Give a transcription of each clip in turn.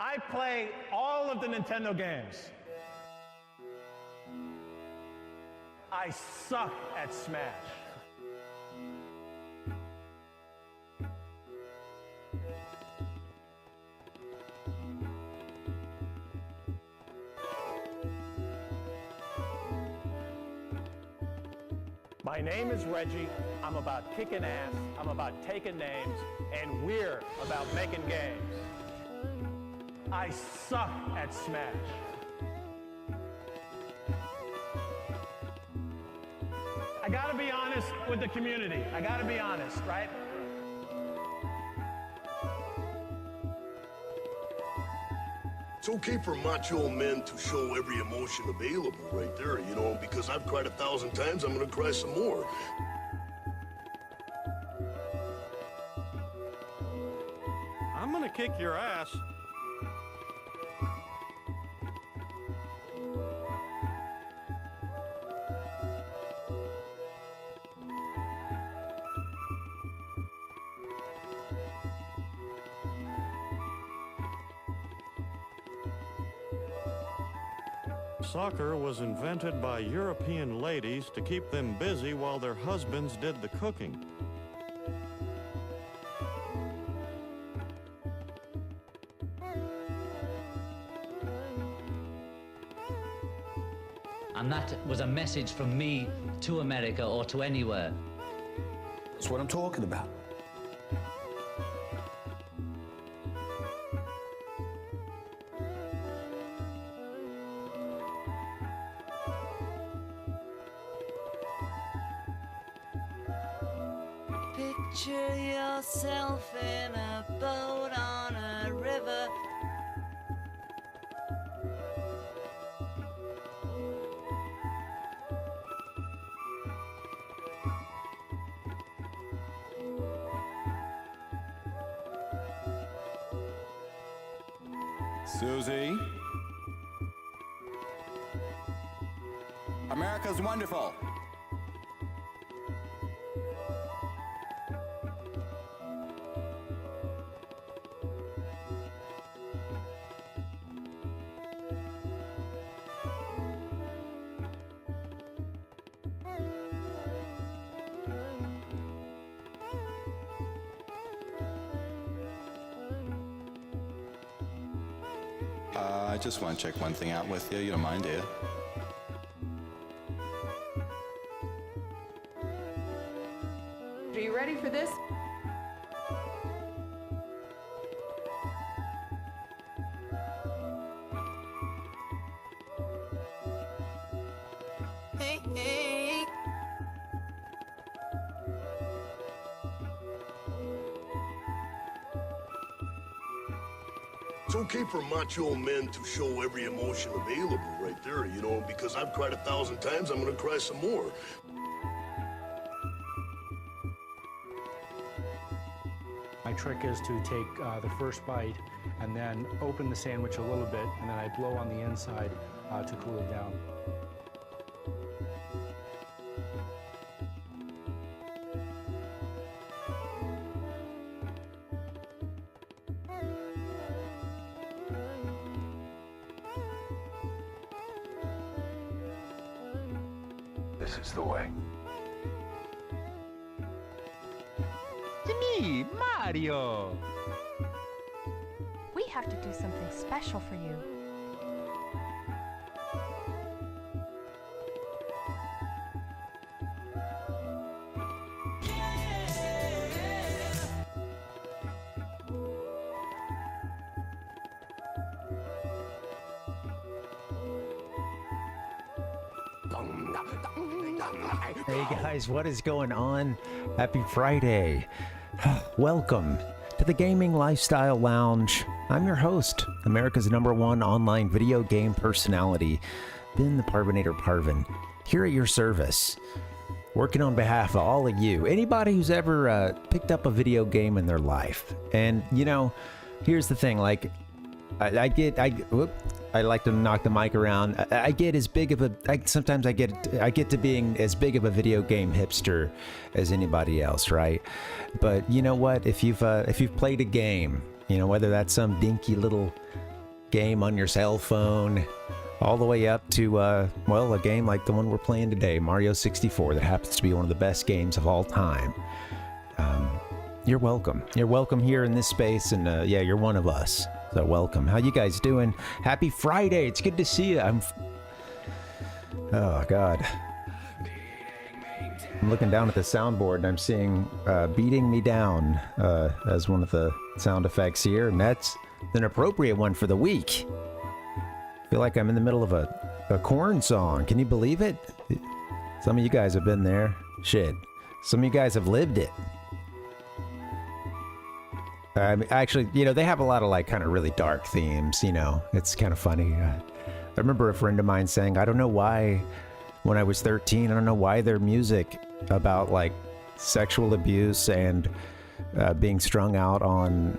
I play all of the Nintendo games. I suck at Smash. My name is Reggie. I'm about kicking ass, I'm about taking names, and we're about making games. I suck at Smash. I gotta be honest with the community. I gotta be honest, right? It's okay for macho men to show every emotion available right there, you know, because I've cried 1,000 times, I'm gonna cry some more. I'm gonna kick your ass. Soccer was invented by European ladies to keep them busy while their husbands did the cooking. And that was a message from me to America or to anywhere. That's what I'm talking about. Picture yourself in a boat on a river. Susie? America's wonderful. I just want to check one thing out with you. You don't mind, do you? Are you ready for this? Hey, hey. It's okay for macho men to show every emotion available right there, you know, because I've cried 1,000 times, I'm gonna cry some more. My trick is to take the first bite and then open the sandwich a little bit, and then I blow on the inside to cool it down. This is the way. It's me, Mario! We have to do something special for you. Hey guys, what is going on? Happy Friday. Welcome to the Gaming Lifestyle Lounge. I'm your host, America's #1 online video game personality, Ben the Parvinator Parvin, here at your service, working on behalf of all of you, anybody who's ever picked up a video game in their life. And you know, here's the thing, like, I like to knock the mic around. I get as big of a, sometimes I get to being as big of a video game hipster as anybody else, right? But you know what? If you've played a game, you know, whether that's some dinky little game on your cell phone, all the way up to, well, a game like the one we're playing today, Mario 64, that happens to be one of the best games of all time. You're welcome. You're welcome here in this space, and yeah, you're one of us. So welcome. How you guys doing? Happy Friday. It's good to see you. Oh, God. I'm looking down at the soundboard, and I'm seeing Beating Me Down as one of the sound effects here, and that's an appropriate one for the week. I feel like I'm in the middle of a Korn song. Can you believe it? Some of you guys have been there. Shit. Some of you guys have lived it. Actually, you know, they have a lot of like kind of really dark themes, you know. It's kind of funny. I remember a friend of mine saying, I don't know why, when I was 13, I don't know why their music about like sexual abuse and being strung out on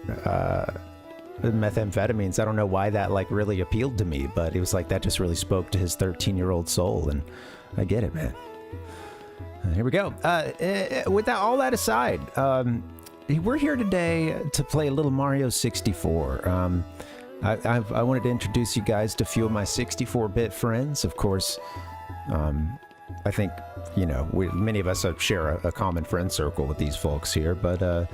methamphetamines, I don't know why that like really appealed to me, but it was like that just really spoke to his 13-year-old soul, and I get it, man. Here we go. With that, all that aside, we're here today to play a little Mario 64. I wanted to introduce you guys to a few of my 64-bit friends. Of course, I think, you know, many of us share a common friend circle with these folks here. But,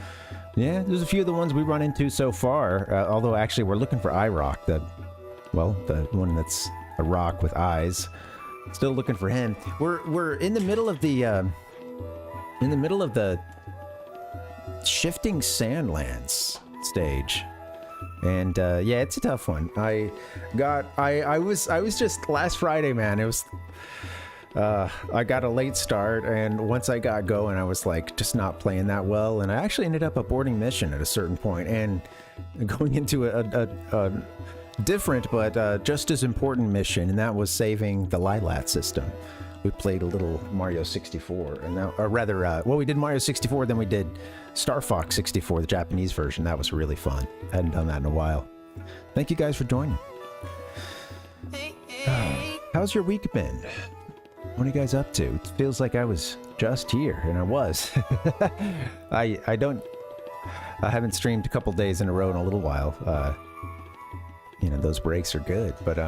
yeah, there's a few of the ones we run into so far. Although, actually, we're looking for iRock, the one that's a rock with eyes. Still looking for him. We're in the middle of the Shifting Sandlands stage, and yeah, it's a tough one. I was just last Friday, man. It was I got a late start, and once I got going, I was like just not playing that well, and I actually ended up aborting mission at a certain point and going into a different but just as important mission, and that was saving the Lilat system. We played a little Mario 64, and now, or rather, well, we did Mario 64, then we did Star Fox 64, the Japanese version. That was really fun. I hadn't done that in a while. Thank you guys for joining. How's your week been? What are you guys up to? It feels like I was just here, and I was. I haven't streamed a couple days in a row in a little while. You know, those breaks are good, but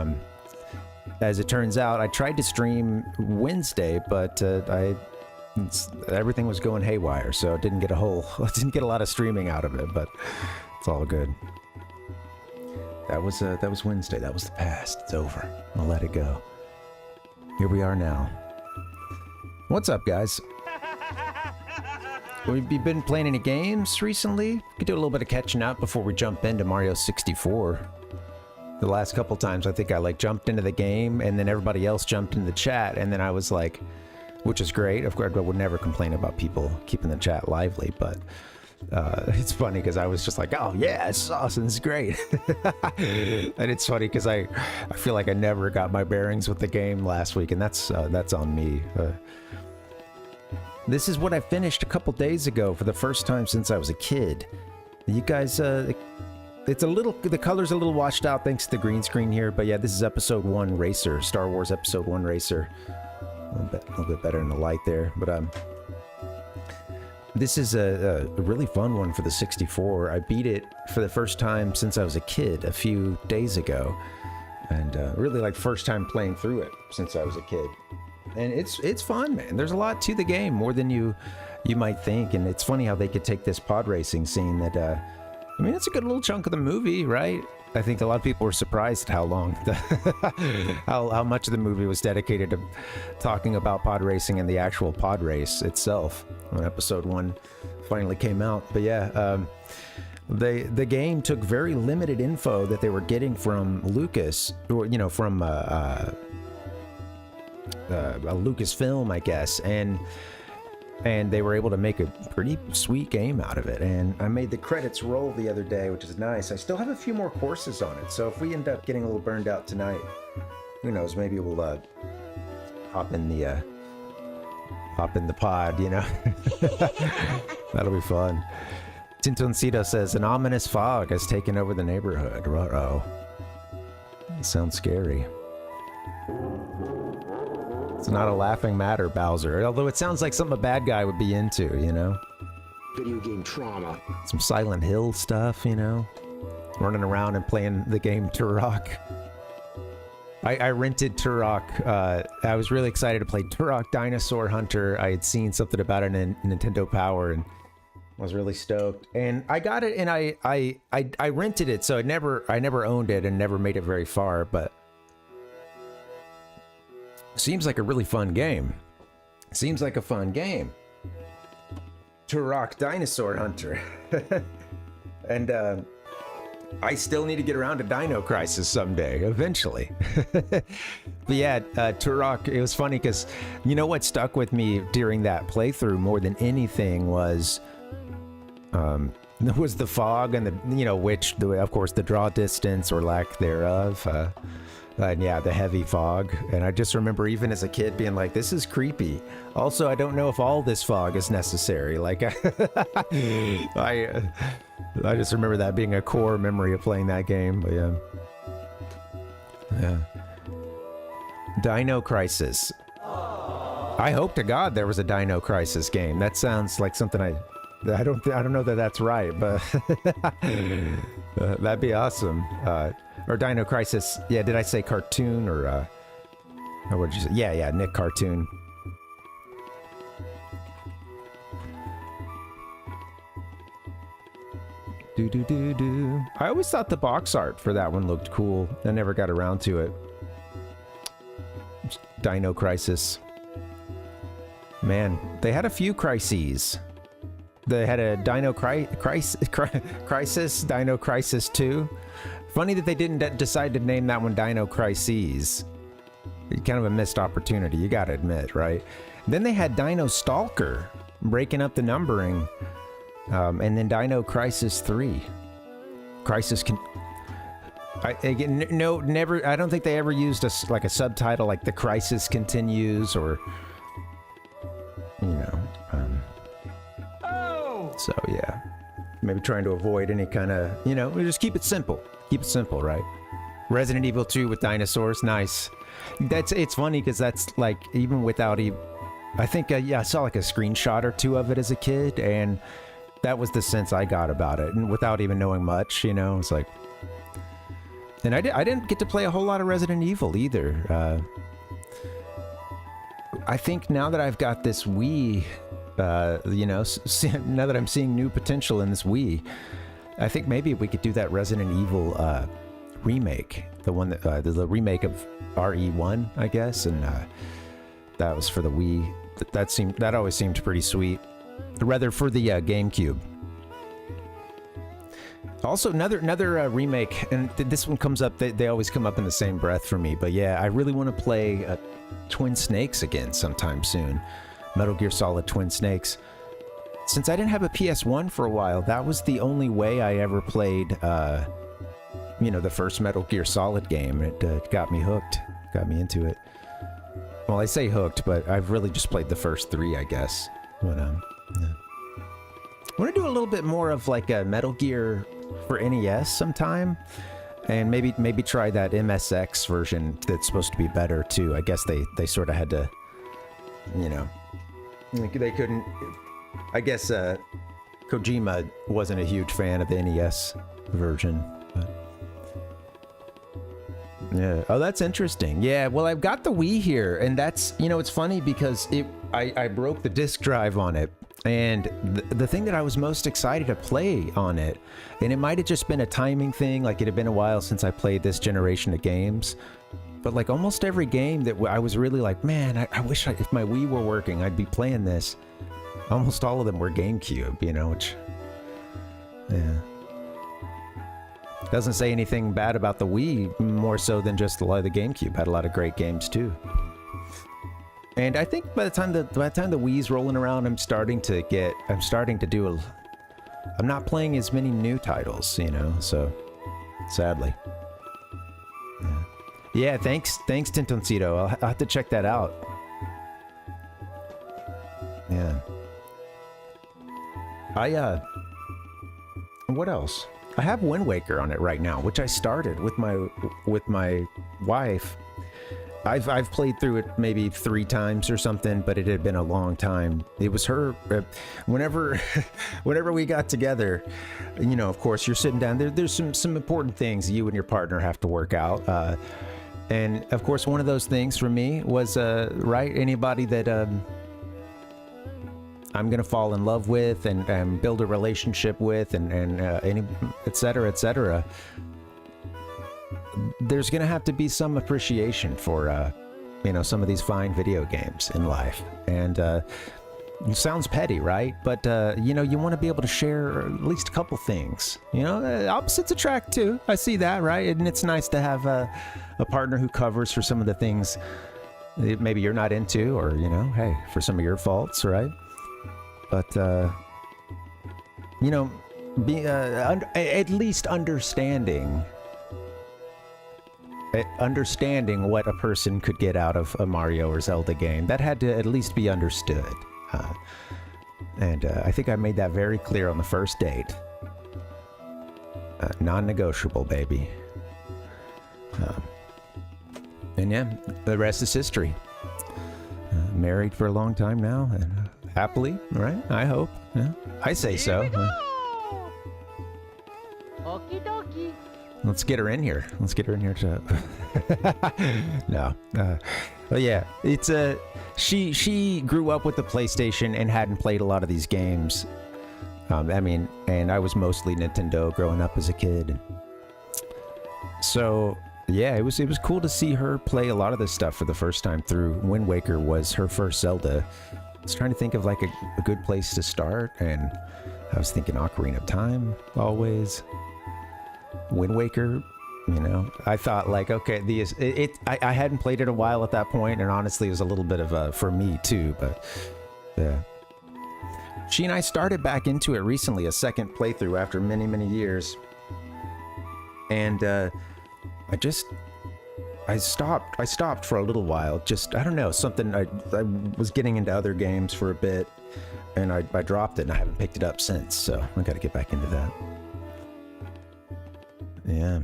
as it turns out, I tried to stream Wednesday, but everything was going haywire, so I didn't get a lot of streaming out of it, but it's all good. That was Wednesday. That was the past. It's over. I'll let it go. Here we are now. What's up, guys? We've been playing any games recently? We could do a little bit of catching up before we jump into Mario 64. The last couple times, I think I like jumped into the game, and then everybody else jumped into the chat, and then I was like, which is great. Of course, I would never complain about people keeping the chat lively, but it's funny because I was just like, oh yeah, it's awesome, it's great. And it's funny because I feel like I never got my bearings with the game last week, and that's on me. This is what I finished a couple days ago for the first time since I was a kid. You guys, it's a little, the color's a little washed out thanks to the green screen here, but yeah, this is episode 1 Racer, Star Wars episode 1 Racer. A little bit better in the light there, but this is a really fun one for the 64. I beat it for the first time since I was a kid a few days ago, and really like first time playing through it since I was a kid. And it's fun, man. There's a lot to the game, more than you might think, and it's funny how they could take this pod racing scene that I mean, it's a good little chunk of the movie, right? I think a lot of people were surprised at how long, how much of the movie was dedicated to talking about pod racing and the actual pod race itself when episode 1 finally came out. But yeah, the game took very limited info that they were getting from Lucas, or you know, from a Lucasfilm, I guess, and they were able to make a pretty sweet game out of it. And I made the credits roll the other day, which is nice. I still have a few more courses on it, so if we end up getting a little burned out tonight, who knows, maybe we'll hop in the pod, you know. That'll be fun. Tintoncito says, an ominous fog has taken over the neighborhood. Uh-oh. Sounds scary. It's not a laughing matter, Bowser. Although it sounds like something a bad guy would be into, you know? Video game trauma. Some Silent Hill stuff, you know? running around and playing the game Turok. I rented Turok. I was really excited to play Turok Dinosaur Hunter. I had seen something about it in Nintendo Power and was really stoked. And I got it, and I rented it, so I never owned it and never made it very far. But seems like a really fun game. Seems like a fun game. Turok Dinosaur Hunter. And I still need to get around to Dino Crisis someday, eventually. But yeah, Turok, it was funny because you know what stuck with me during that playthrough more than anything was the fog and of course the draw distance or lack thereof. And yeah, the heavy fog. And I just remember even as a kid being like, this is creepy. Also, I don't know if all this fog is necessary. Like, I just remember that being a core memory of playing that game. But yeah. Yeah. Dino Crisis. I hope to God there was a Dino Crisis game. That sounds like something I don't know that that's right, but that'd be awesome. Or Dino Crisis. Yeah, did I say cartoon or what did you say? Yeah, Nick Cartoon. Do. I always thought the box art for that one looked cool. I never got around to it. Dino Crisis. Man, they had a few crises. They had a Dino Crisis, Dino Crisis 2. Funny that they didn't decide to name that one Dino Crises. Kind of a missed opportunity, you gotta admit, right? Then they had Dino Stalker, breaking up the numbering. And then Dino Crisis 3. Never. I don't think they ever used a subtitle like "The Crisis Continues" or, So yeah, maybe trying to avoid any kind of, just keep it simple. Keep it simple, right? Resident Evil 2 with dinosaurs, nice. It's funny because that's like even without I think I saw like a screenshot or two of it as a kid and. That was the sense I got about it, and without even knowing much, it's like... And I didn't get to play a whole lot of Resident Evil either. I think now that I've got this Wii, now that I'm seeing new potential in this Wii, I think maybe we could do that Resident Evil remake, the one that the remake of RE1, I guess, and that was for the Wii. That always seemed pretty sweet. Rather for the GameCube. Also, another remake, and this one comes up. They always come up in the same breath for me. But yeah, I really want to play Twin Snakes again sometime soon. Metal Gear Solid Twin Snakes. Since I didn't have a PS1 for a while, that was the only way I ever played, the first Metal Gear Solid game. It got me hooked, got me into it. Well, I say hooked, but I've really just played the first 3, I guess. But yeah. I want to do a little bit more of like a Metal Gear for NES sometime, and maybe try that MSX version that's supposed to be better too. I guess they sort of had to, they couldn't. I guess Kojima wasn't a huge fan of the NES version. But yeah. Oh, that's interesting. Yeah. Well, I've got the Wii here, and that's it's funny because I broke the disk drive on it. And the thing that I was most excited to play on it, and it might have just been a timing thing, like it had been a while since I played this generation of games, but like almost every game that I was really like, man, I wish if my Wii were working, I'd be playing this. Almost all of them were GameCube, which, yeah. Doesn't say anything bad about the Wii, more so than just a lot of the GameCube had a lot of great games too. And I think by the time the Wii's rolling around, I'm starting to do I'm not playing as many new titles, so sadly. Yeah, thanks Tintoncito. I'll have to check that out. Yeah. What else? I have Wind Waker on it right now, which I started with my wife. I've played through it maybe 3 times or something, but it had been a long time. It was her. Whenever we got together, you know, of course, you're sitting down there. There's some important things you and your partner have to work out. And of course, one of those things for me was right, anybody that I'm gonna fall in love with and build a relationship with, and any et cetera, there's gonna have to be some appreciation for you know, some of these fine video games in life. And it sounds petty, right? But you know, you want to be able to share at least a couple things. You know, opposites attract too. I see that, right? And it's nice to have a partner who covers for some of the things that maybe you're not into, or, you know, hey, for some of your faults, right? But you know, at least understanding what a person could get out of a Mario or Zelda game, that had to at least be understood. And I think I made that very clear on the first date. Non-negotiable, baby. And yeah, the rest is history. Married for a long time now, and happily, right? I hope. Yeah, I say so. Okie dokie. Let's get her in here. Let's get her in here to. No. But yeah, it's she grew up with the PlayStation and hadn't played a lot of these games. I mean, and I was mostly Nintendo growing up as a kid. So yeah, it was cool to see her play a lot of this stuff for the first time through. Wind Waker was her first Zelda. I was trying to think of like a good place to start, and I was thinking Ocarina of Time, always. Wind Waker, you know, I thought like, okay, I hadn't played it a while at that point, and honestly, it was a little bit of a for me too. But yeah, she and I started back into it recently, a second playthrough after many years, and I stopped for a little while. Just, I don't know, something. I was getting into other games for a bit, and I dropped it, and I haven't picked it up since. So I got to get back into that. Yeah.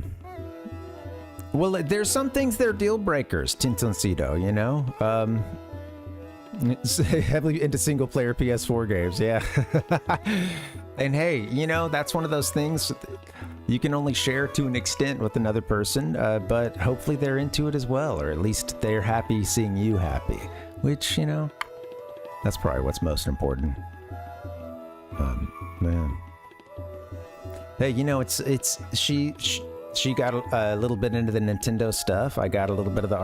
Well, there's some things that are deal breakers, Tintoncito, you know? Heavily into single player PS4 games, yeah. And hey, you know, that's one of those things you can only share to an extent with another person, but hopefully they're into it as well, or at least they're happy seeing you happy, which, you know, that's probably what's most important. Man. Hey, you know, she got a little bit into the Nintendo stuff. I got a little bit of the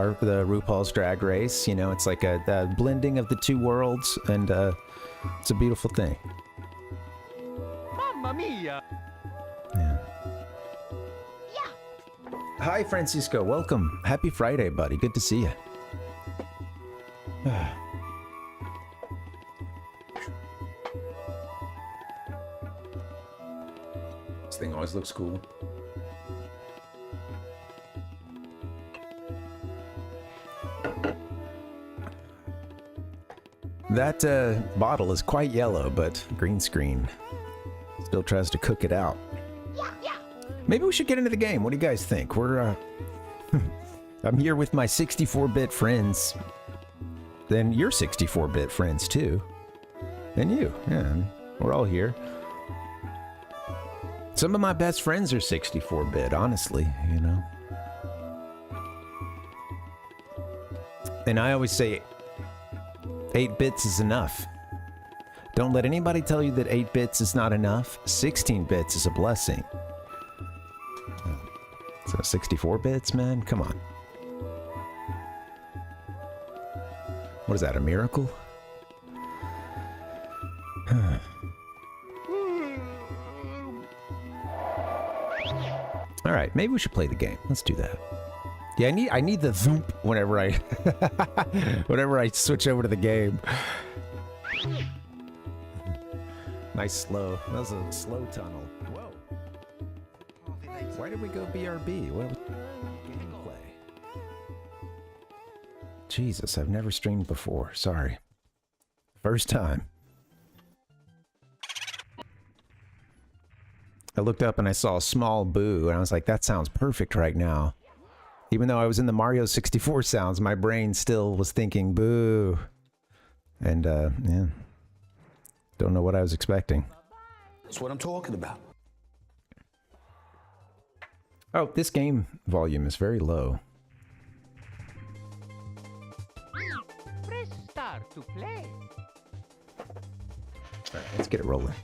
RuPaul's Drag Race. You know, it's like a blending of the two worlds, and it's a beautiful thing. Mamma mia! Yeah. Hi, Francisco. Welcome. Happy Friday, buddy. Good to see you. This thing always looks cool. That bottle is quite yellow, but green screen still tries to cook it out. Maybe we should get into the game. What do you guys think? We're I'm here with my 64-bit friends. Then your 64-bit friends too. And you. Yeah, we're all here. Some of my best friends are 64-bit, honestly, you know. And I always say 8 bits is enough. Don't let anybody tell you that 8 bits is not enough. 16 bits is a blessing. So 64 bits, man? Come on. What is that, a miracle? All right, maybe we should play the game. Let's do that. Yeah, I need the zoom whenever I whenever I switch over to the game. Nice slow. That was a slow tunnel. Whoa. Why did we go BRB? What was gameplay? Jesus, I've never streamed before. Sorry. First time. I looked up and I saw a small boo, and I was like, that sounds perfect right now. Even though I was in the Mario 64 sounds, my brain still was thinking boo. And, yeah. Don't know what I was expecting. That's what I'm talking about. Oh, this game volume is very low. Press start to play. Alright, let's get it rolling.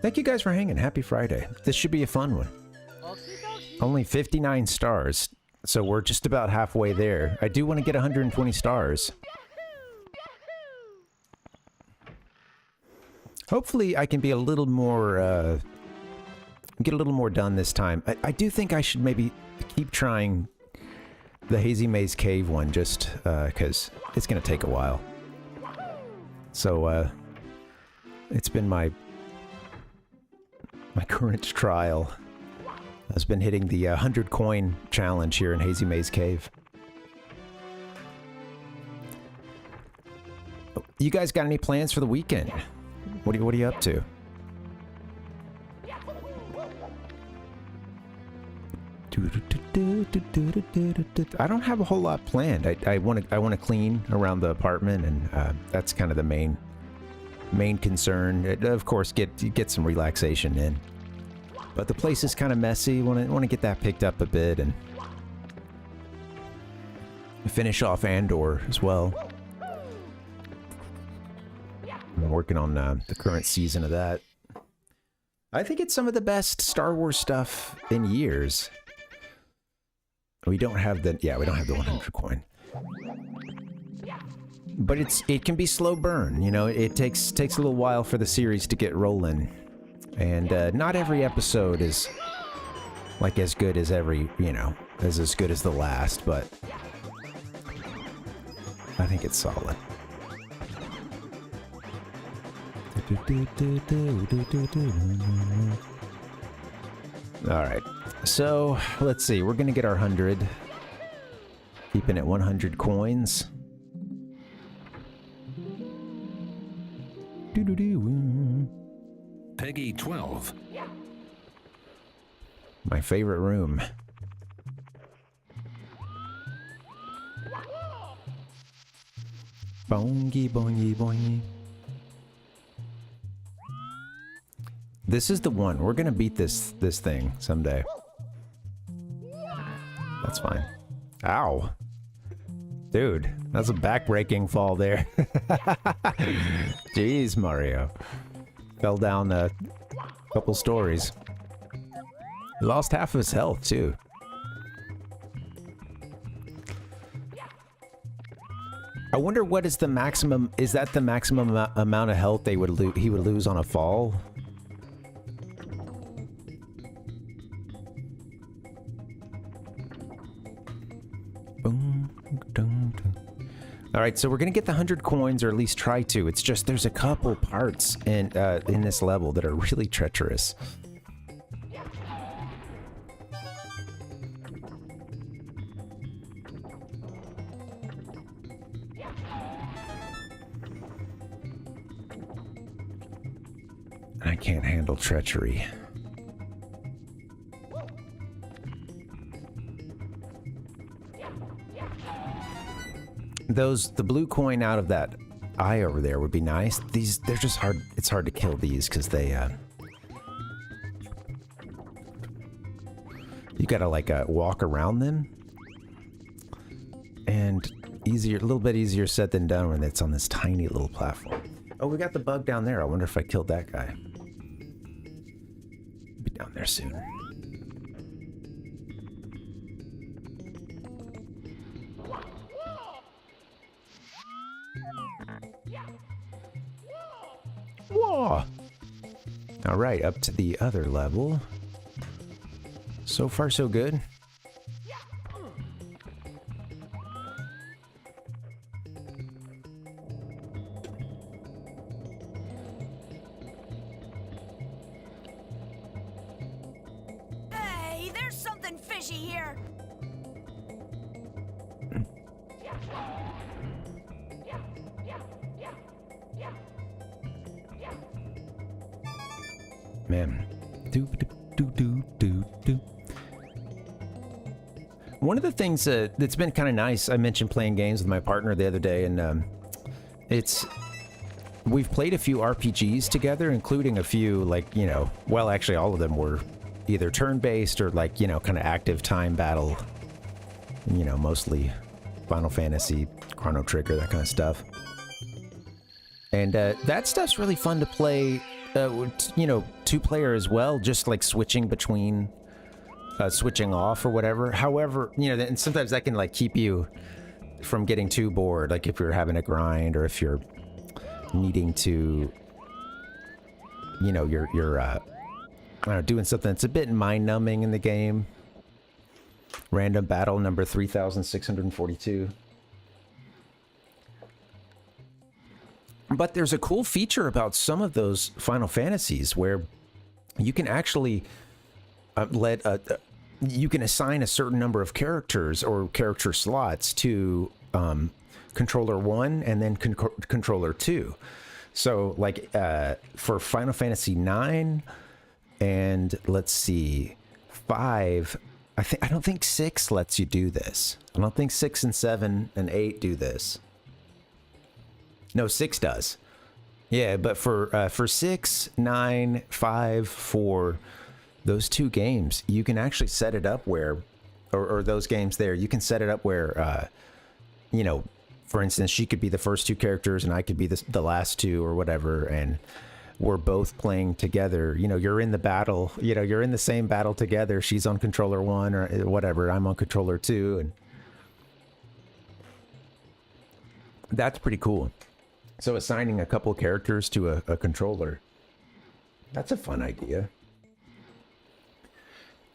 Thank you guys for hanging. Happy Friday. This should be a fun one. Only 59 stars, so we're just about halfway there. I do want to get 120 stars. Hopefully I can be a little more, get a little more done this time. I do think I should maybe keep trying the Hazy Maze Cave one, just because it's going to take a while. So, it's been my current trial. I've been hitting the 100 coin challenge here in Hazy Maze Cave. You guys got any plans for the weekend? What are you up to? I don't have a whole lot planned. I want to clean around the apartment, and that's kind of the main concern. Of course, get some relaxation in. But the place is kind of messy. Want to get that picked up a bit and finish off Andor as well. I'm working on the current season of that. I think it's some of the best Star Wars stuff in years. We don't have the 100 coin. But it can be slow burn, you know. It takes a little while for the series to get rolling. And not every episode is like as good as as good as the last, but I think it's solid. Alright, so let's see, we're gonna get our 100. Keeping it 100 coins. Peggy 12. My favorite room. Bongy, bongy, bongy. This is the one. We're gonna beat this thing someday. That's fine. Ow. Dude, that's a back-breaking fall there. Jeez, Mario. Fell down a couple stories. He lost half of his health, too. I wonder what is the maximum... Is that the maximum amount of health he would lose on a fall? Alright, so we're gonna get the 100 coins, or at least try to. It's just there's a couple parts in this level that are really treacherous. I can't handle treachery. The blue coin out of that eye over there would be nice. They're just hard. It's hard to kill these because they, you gotta like walk around them. And a little bit easier said than done when it's on this tiny little platform. Oh, we got the bug down there. I wonder if I killed that guy. Be down there soon. Whoa! Alright, up to the other level. So far, so good. Hey, there's something fishy here. Man. Do. One of the things that's been kind of nice, I mentioned playing games with my partner the other day, and we've played a few RPGs together, including a few, like, you know, well, actually all of them were either turn-based or, like, you know, kind of active time battle, you know, mostly Final Fantasy, Chrono Trigger, that kind of stuff. And that stuff's really fun to play, you know, two-player as well, just like switching between, switching off or whatever. However, you know, and sometimes that can like keep you from getting too bored, like if you're having a grind or if you're needing to, you know, you're I don't know, doing something that's a bit mind-numbing in the game. Random battle number 3642. But there's a cool feature about some of those Final Fantasies where you can actually you can assign a certain number of characters or character slots to controller 1 and then controller 2. So like for Final Fantasy 9 and let's see 5, I don't think 6 lets you do this. I don't think 6 and 7 and 8 do this. No, 6 does. Yeah, but for 6, 9, 5, 4, those two games, you can actually set it up where, or those games there, you can set it up where, you know, for instance, she could be the first two characters and I could be the last two or whatever, and we're both playing together. You know, you're in the battle, you know, you're in the same battle together. She's on controller 1 or whatever, I'm on controller 2, and that's pretty cool. So assigning a couple characters to a controller, that's a fun idea.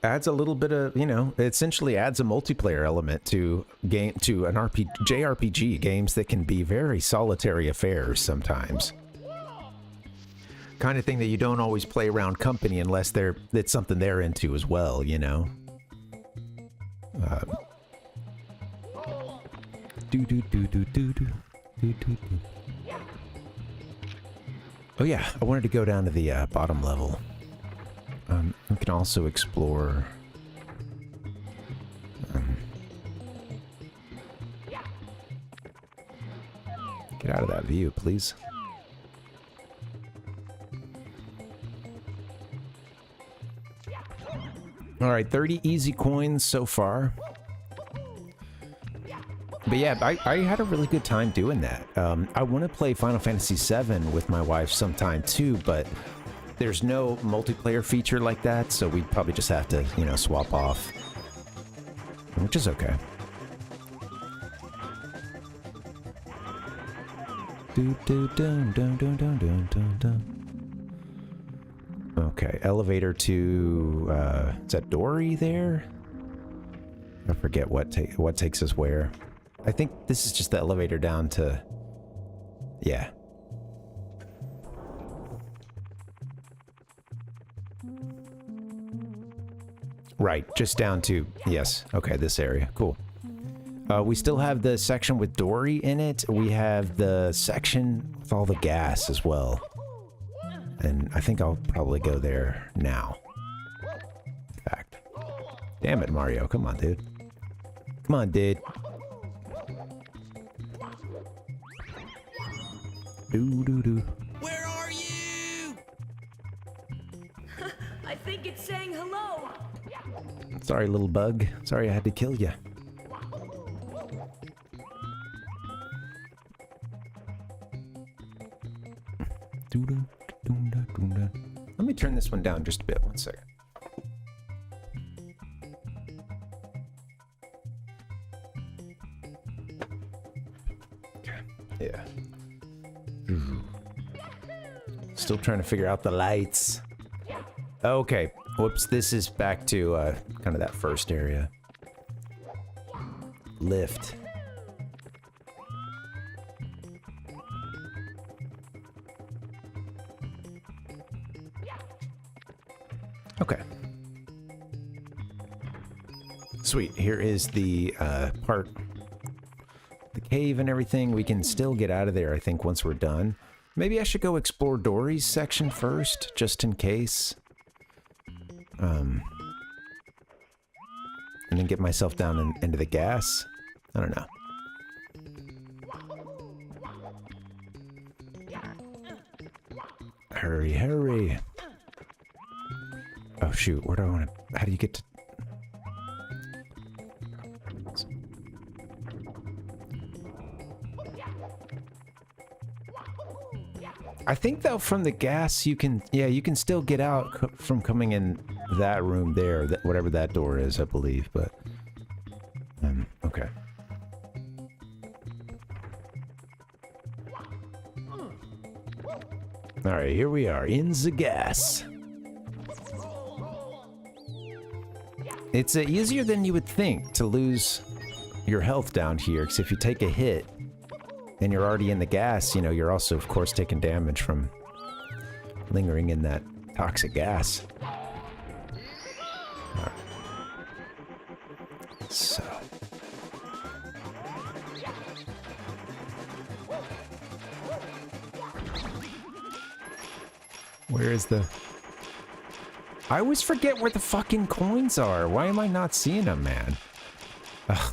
Adds a little bit of, you know, it essentially adds a multiplayer element to an JRPG, games that can be very solitary affairs sometimes. Kind of thing that you don't always play around company unless it's something they're into as well, you know. Oh yeah, I wanted to go down to the bottom level. We can also explore. Get out of that view, please. All right, 30 easy coins so far. But yeah, I had a really good time doing that. I want to play Final Fantasy VII with my wife sometime too, but there's no multiplayer feature like that, so we'd probably just have to, you know, swap off. Which is okay. Okay, elevator to, is that Dory there? I forget what takes us where. I think this is just the elevator down to, yeah. Right, just down to, yes, okay, this area, cool. We still have the section with Dory in it. We have the section with all the gas as well. And I think I'll probably go there now. In fact. Damn it, Mario, come on, dude. Come on, dude. Doo-doo-doo. Where are you? I think it's saying hello. Sorry, little bug. Sorry I had to kill you. Let me turn this one down just a bit. 1 second. Okay. Yeah. Still trying to figure out the lights. Okay. Whoops, this is back to kind of that first area. Lift. Okay. Sweet, here is the part, the cave and everything. We can still get out of there, I think, once we're done. Maybe I should go explore Dory's section first, just in case. And and then get myself down into the gas. I don't know. Hurry, hurry. Oh shoot, where do I want to... How do you get to... I think though from the gas you can, yeah, you can still get out from coming in that room there, whatever that door is, I believe, but okay. All right, here we are in the gas. It's easier than you would think to lose your health down here, because if you take a hit and you're already in the gas, you know, you're also, of course, taking damage from lingering in that toxic gas. All right. So. Where is the... I always forget where the fucking coins are. Why am I not seeing them, man? Ugh.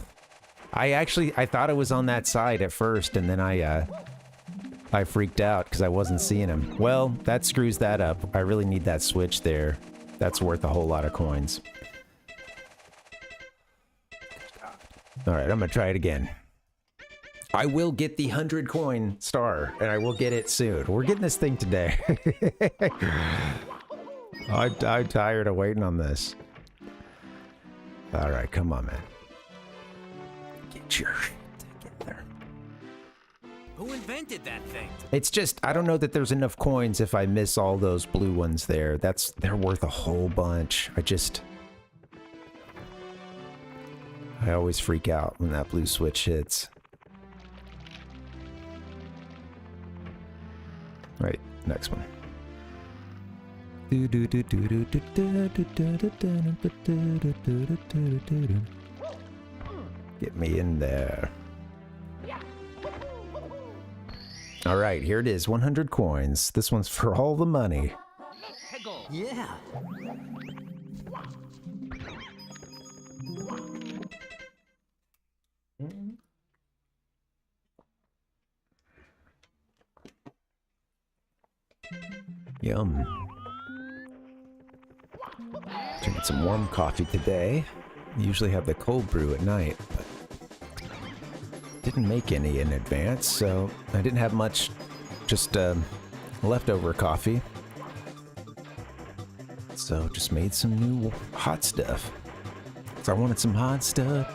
I thought it was on that side at first, and then I freaked out because I wasn't seeing him. Well, that screws that up. I really need that switch there. That's worth a whole lot of coins. All right, I'm gonna try it again. I will get the 100 coin star, and I will get it soon. We're getting this thing today. I'm tired of waiting on this. All right, come on, man. Get your shit together. Who invented that thing? It's just, I don't know that there's enough coins if I miss all those blue ones there. They're worth a whole bunch. I always freak out when that blue switch hits. Right, next one. Get me in there. All right, here it is, 100 coins. This one's for all the money. Yeah. Yum. Drinking some warm coffee today. Usually have the cold brew at night, but didn't make any in advance, so I didn't have much, just leftover coffee. So just made some new hot stuff. So I wanted some hot stuff.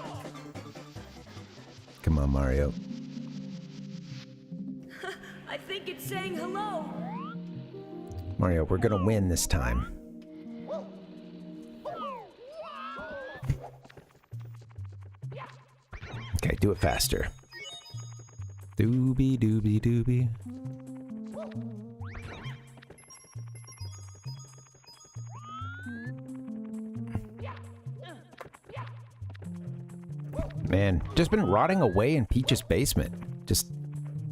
Come on, Mario. I think it's saying hello. Mario, we're gonna win this time. Okay, do it faster. Doobie doobie doobie. Man, just been rotting away in Peach's basement. Just,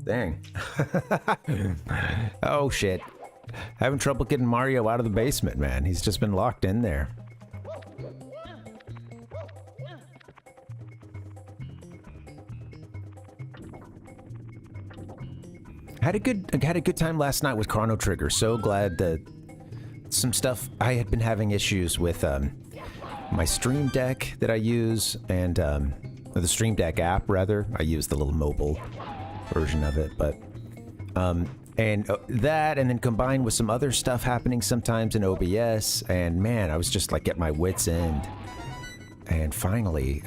dang. Oh shit. Having trouble getting Mario out of the basement, man. He's just been locked in there. Had a good time last night with Chrono Trigger. So glad that some stuff I had been having issues with my Stream Deck that I use, and or the Stream Deck app rather. I use the little mobile version of it, but and that, and then combined with some other stuff happening sometimes in OBS, and man, I was just like at my wit's end. And finally,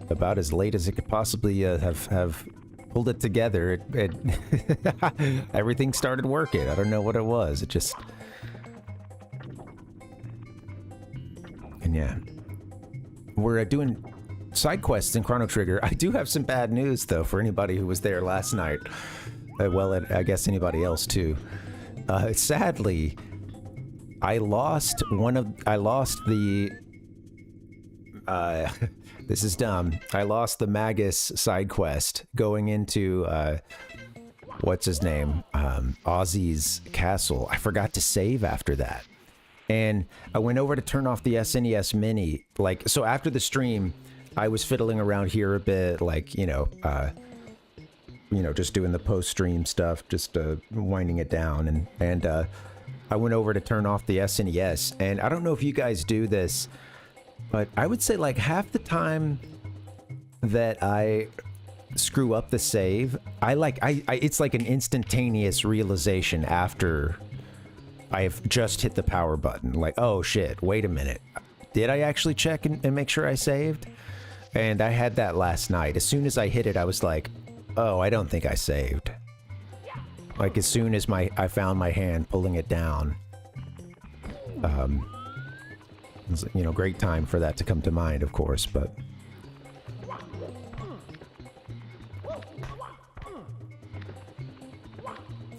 about as late as it could possibly have pulled it together, everything started working. I don't know what it was. It just... And yeah. We're doing side quests in Chrono Trigger. I do have some bad news, though, for anybody who was there last night. Well, I guess anybody else, too. Sadly, I lost the... this is dumb. I lost the Magus side quest going into, what's his name? Ozzy's castle. I forgot to save after that. And I went over to turn off the SNES Mini. Like, so after the stream, I was fiddling around here a bit, like, you know, just doing the post-stream stuff, just winding it down. And I went over to turn off the SNES. And I don't know if you guys do this, but I would say like half the time that I screw up the save, it's like an instantaneous realization after I've just hit the power button. Like, oh shit, wait a minute. Did I actually check and make sure I saved? And I had that last night. As soon as I hit it, I was like, oh, I don't think I saved. Like, as soon as I found my hand pulling it down. It was, you know, great time for that to come to mind, of course, but...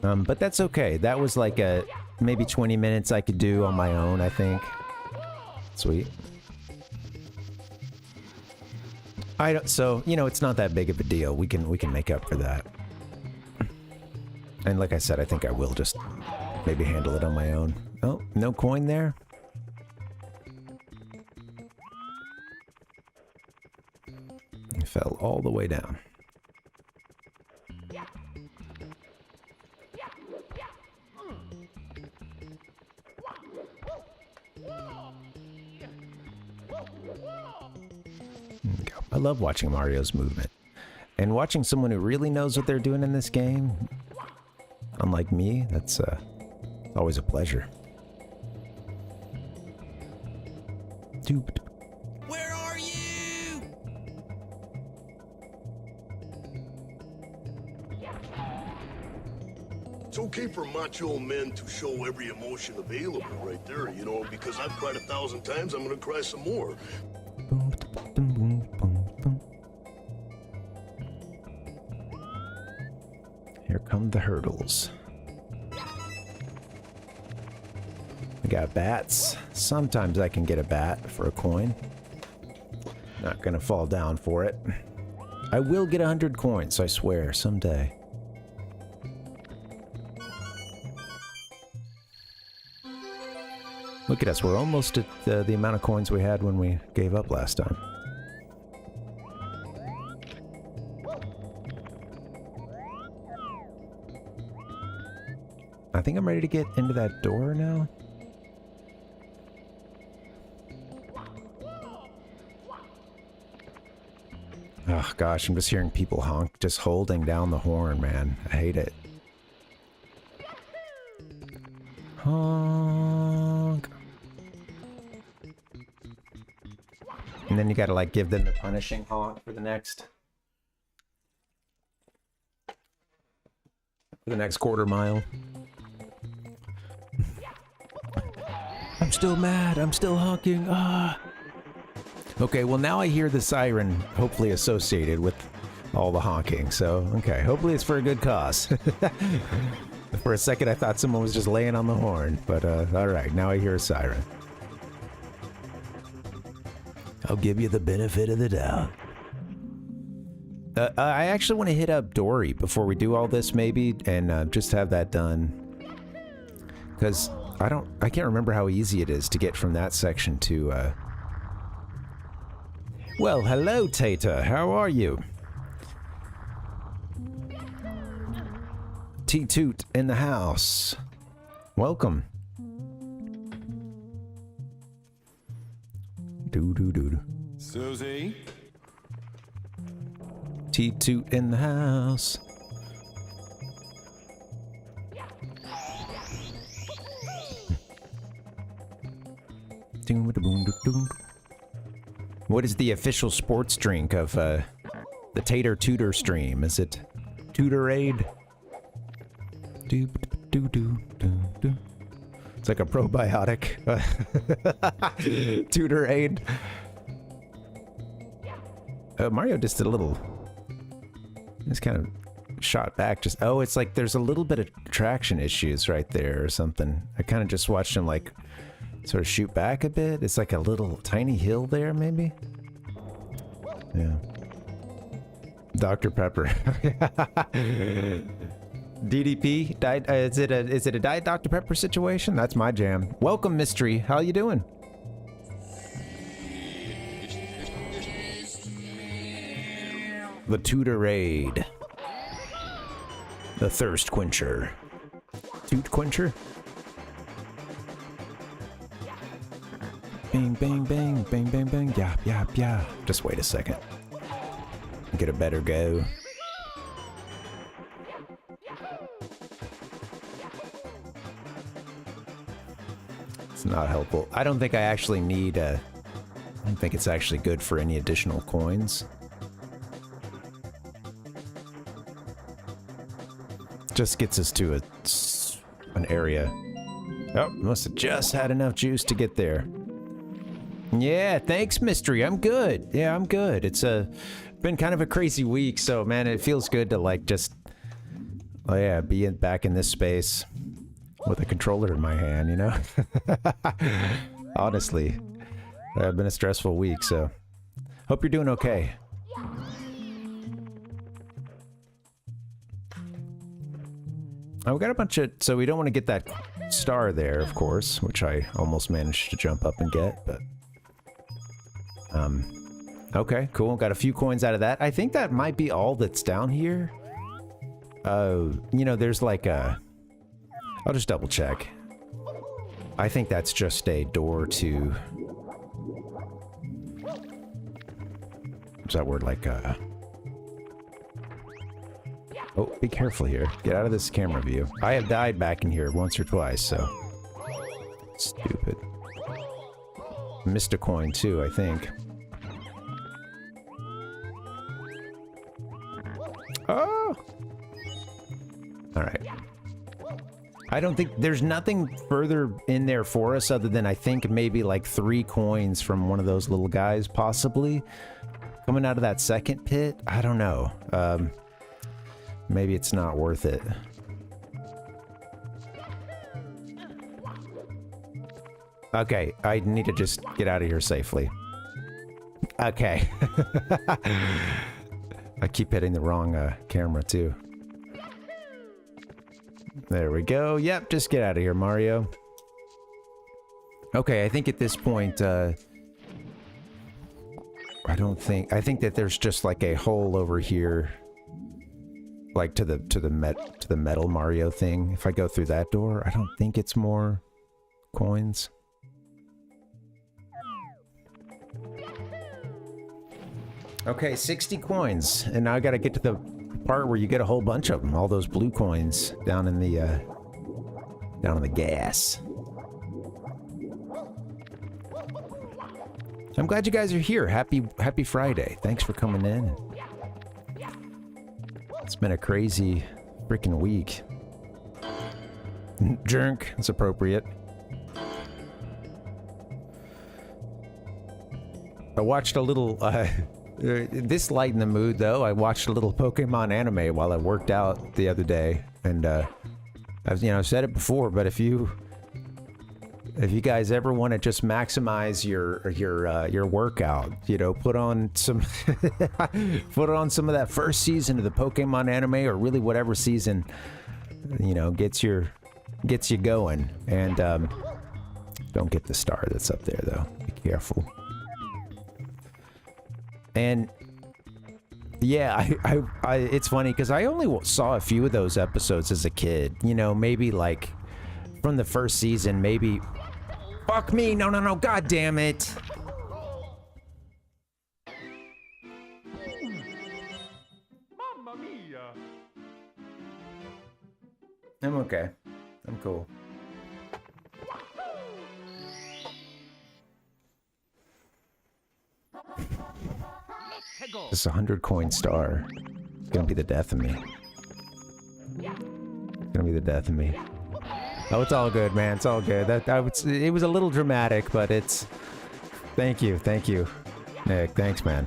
but that's okay. That was like maybe 20 minutes I could do on my own, I think. Sweet. So, you know, it's not that big of a deal. We can make up for that. And like I said, I think I will just maybe handle it on my own. Oh, no coin there? It fell all the way down. I love watching Mario's movement. And watching someone who really knows what they're doing in this game, unlike me, that's always a pleasure. Where are you? It's okay for macho men to show every emotion available right there, you know, because I've cried 1,000 times, I'm gonna cry some more. Here come the hurdles. We got bats. Sometimes I can get a bat for a coin. Not gonna fall down for it. I will get 100 coins, I swear, someday. Look at us, we're almost at the amount of coins we had when we gave up last time. I think I'm ready to get into that door now. Oh gosh, I'm just hearing people honk, just holding down the horn, man. I hate it. Honk. And then you gotta like give them the punishing honk for the next quarter mile. I'm still mad. I'm still honking. Ah. Okay, well now I hear the siren, hopefully associated with all the honking. So, okay, hopefully it's for a good cause. For a second I thought someone was just laying on the horn, but alright, now I hear a siren. I'll give you the benefit of the doubt. I actually want to hit up Dory before we do all this, maybe, and just have that done. Because I can't remember how easy it is to get from that section to, Well, hello, Tata. How are you? T-Toot in the house. Welcome. Do-do-do-do. Susie? T-Toot in the house. What is the official sports drink of the Tater Tutor stream? Is it Tutorade? It's like a probiotic. Tutorade. Mario just did a little... Just kind of shot back. Just it's like there's a little bit of traction issues right there or something. I kind of just watched him like sort of shoot back a bit. It's like a little tiny hill there, maybe. Yeah. Dr. Pepper. DDP? Is it a Diet Dr. Pepper situation? That's my jam. Welcome, Mystery. How you doing? The Tutorade. The Thirst Quencher. Toot Quencher? Bing, bang, bang, bang, bang, bang, yap, yap, yap. Just wait a second. Get a better go. It's not helpful. I don't think I actually need I don't think it's actually good for any additional coins. Just gets us to an area. Oh, must have just had enough juice to get there. Yeah, thanks, Mystery. I'm good. Yeah, I'm good. It's been kind of a crazy week, so man, it feels good to like just, oh yeah, be back in this space with a controller in my hand, you know? Honestly, it's been a stressful week, so hope you're doing okay. Oh, we got a bunch of, so we don't want to get that star there, of course, which I almost managed to jump up and get, but okay, cool. Got a few coins out of that. I think that might be all that's down here. You know, there's like a, I'll just double check. I think that's just a door to, what's that word, like oh, be careful here. Get out of this camera view. I have died back in here once or twice, so. Stupid. Missed a coin too, I think. Oh! Alright. I don't think, there's nothing further in there for us other than I think maybe like 3 coins from one of those little guys, possibly. Coming out of that second pit? I don't know. Maybe it's not worth it. Okay, I need to just get out of here safely. Okay. I keep hitting the wrong camera too. There we go. Yep, just get out of here, Mario. Okay, I think at this point, I think that there's just like a hole over here, like to the metal Mario thing. If I go through that door, I don't think it's more coins. Okay, 60 coins, and now I gotta get to the part where you get a whole bunch of them, all those blue coins down in the gas. I'm glad you guys are here. Happy Friday. Thanks for coming in. It's been a crazy freaking week. Drink, it's appropriate. I watched a little this light in the mood though. I watched a little Pokemon anime while I worked out the other day, and I've said it before, but if you guys ever want to just maximize your workout, you know, put on some put on some of that first season of the Pokemon anime, or really whatever season, you know, gets you going. And don't get the star that's up there though. Be careful. And yeah, I it's funny because I only saw a few of those episodes as a kid. You know, maybe like from the first season, maybe. Fuck me! No, no, no! God damn it! Mamma mia! I'm okay. I'm cool. This 100 coin star. It's gonna be the death of me. It's gonna be the death of me. Oh, it's all good, man. It's all good. It was a little dramatic, but it's. Thank you, Nick. Thanks, man.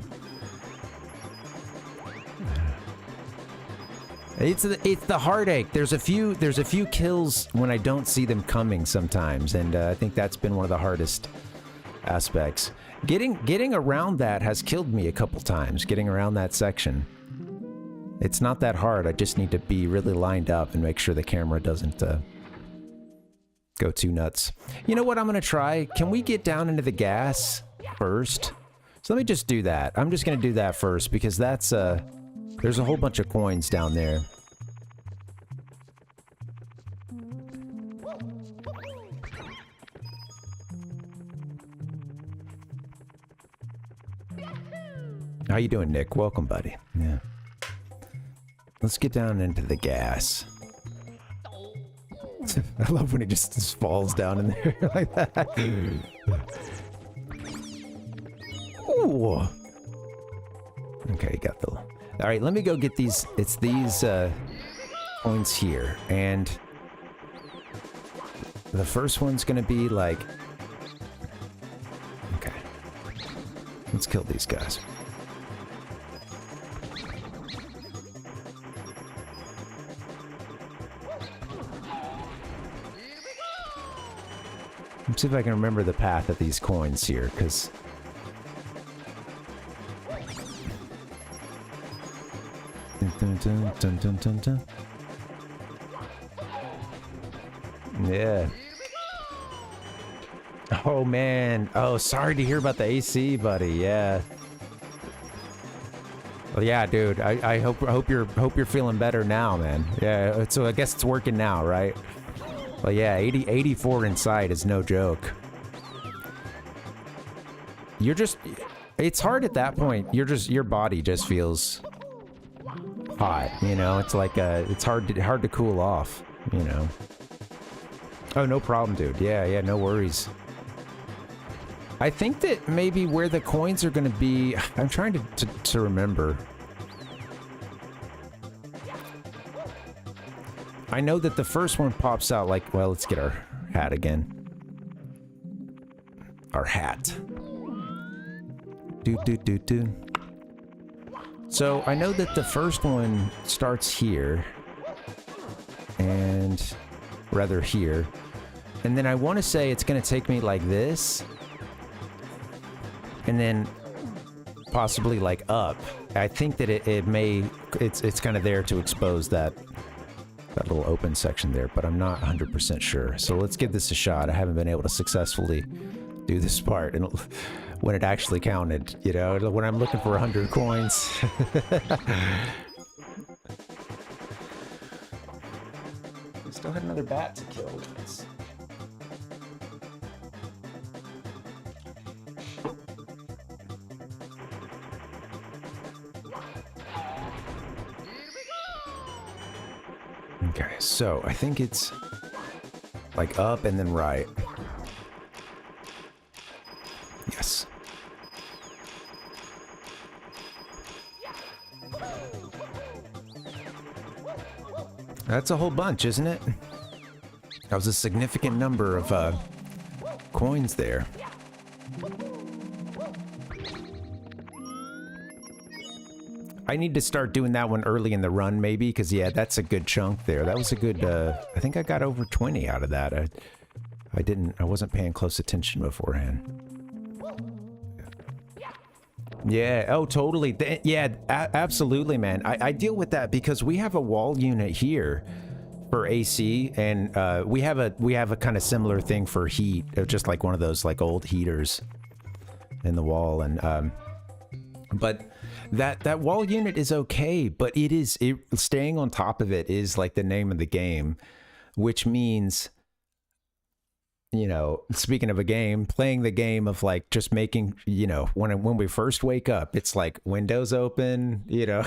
It's the heartache. There's a few kills when I don't see them coming sometimes, and I think that's been one of the hardest aspects. Getting around that has killed me a couple times. Getting around that section. It's not that hard. I just need to be really lined up and make sure the camera doesn't go too nuts. You know what I'm going to try? Can we get down into the gas first? So let me just do that. I'm just going to do that first because that's, there's a whole bunch of coins down there. How you doing, Nick? Welcome, buddy. Yeah. Let's get down into the gas. I love when he just falls down in there like that. Ooh. Okay, got the... All right, let me go get these. It's these coins here. And the first one's going to be like... Okay. Let's kill these guys. Let's see if I can remember the path of these coins here, because... Yeah. Oh, man. Oh, sorry to hear about the AC, buddy. Yeah. Well, yeah, dude. I hope you're feeling better now, man. Yeah, so I guess it's working now, right? Well, yeah, 84 inside is no joke. You're just... It's hard at that point. Your body just feels hot, you know? It's like, it's hard to cool off, you know? Oh, no problem, dude. Yeah, no worries. I think that maybe where the coins are going to be... I'm trying to remember. I know that the first one pops out like... Well, let's get our hat again. Our hat. Do. So, I know that the first one starts here. And... Rather here. And then I want to say it's going to take me like this. And then... Possibly like up. I think that it may... It's kind of there to expose that little open section there, but I'm not 100% sure. So let's give this a shot. I haven't been able to successfully do this part and when it actually counted, you know, when I'm looking for 100 coins. We still had another bat to kill. Okay, so I think it's like up and then right. Yes. That's a whole bunch, isn't it? That was a significant number of coins there. I need to start doing that one early in the run, maybe, because, yeah, that's a good chunk there. That was a good, I think I got over 20 out of that. I wasn't paying close attention beforehand. Yeah, oh, totally. Yeah, absolutely, man. I deal with that because we have a wall unit here for AC, and we have a kind of similar thing for heat, just like one of those, like, old heaters in the wall, and, but... That wall unit is okay, but staying on top of it is like the name of the game, which means, you know, speaking of a game, playing the game of like just making, you know, when we first wake up, it's like windows open, you know,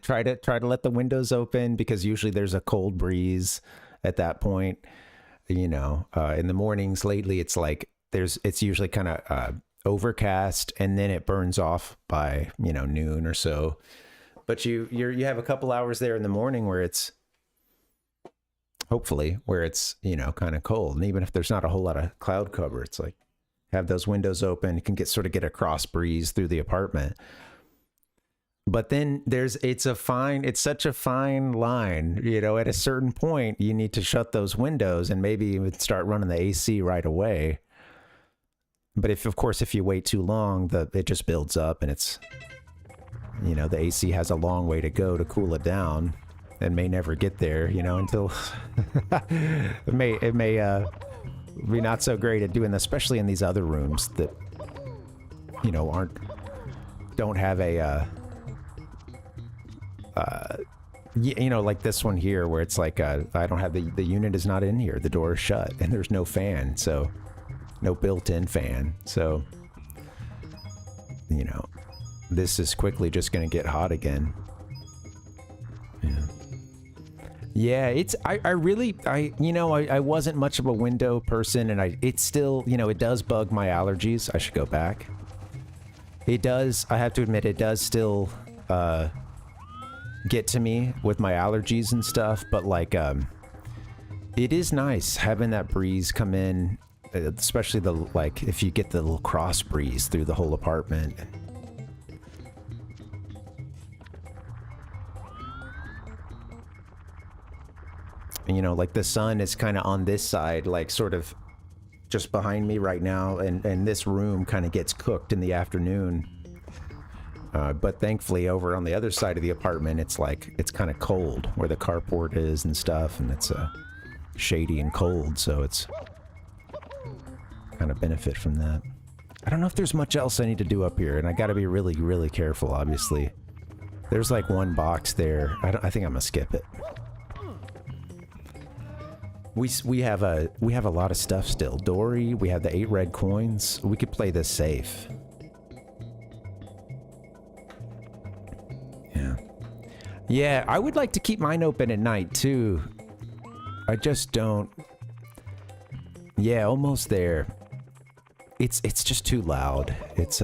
try to let the windows open because usually there's a cold breeze at that point, you know, in the mornings lately, it's like it's usually kind of, overcast and then it burns off by, you know, noon or so, but you have a couple hours there in the morning where it's hopefully where it's, you know, kind of cold, and even if there's not a whole lot of cloud cover, it's like have those windows open, you can get a cross breeze through the apartment. But then it's such a fine line, you know, at a certain point you need to shut those windows and maybe even start running the AC right away. But of course, if you wait too long, it just builds up and it's you know, the AC has a long way to go to cool it down and may never get there, you know, until it may be not so great at doing that, especially in these other rooms that, you know, don't have a you know, like this one here where it's like I don't have the unit is not in here, the door is shut and there's no fan, so no built-in fan, so you know, this is quickly just gonna get hot again. Yeah, it's I really you know, I wasn't much of a window person, and it's still, you know, it does bug my allergies. I should go back. It does, I have to admit, it does still get to me with my allergies and stuff, but like it is nice having that breeze come in, especially the, like, if you get the little cross breeze through the whole apartment. And, you know, like the sun is kind of on this side, like sort of just behind me right now, and this room kind of gets cooked in the afternoon. But thankfully over on the other side of the apartment, it's like, it's kind of cold where the carport is and stuff, and it's shady and cold, so it's kind of benefit from that. I don't know if there's much else I need to do up here, and I gotta be really, really careful, obviously. There's like one box there. I think I'm gonna skip it. We have a lot of stuff still. Dory, we have the 8 red coins. We could play this safe. Yeah, I would like to keep mine open at night too. I just don't. Yeah, almost there. It's just too loud. It's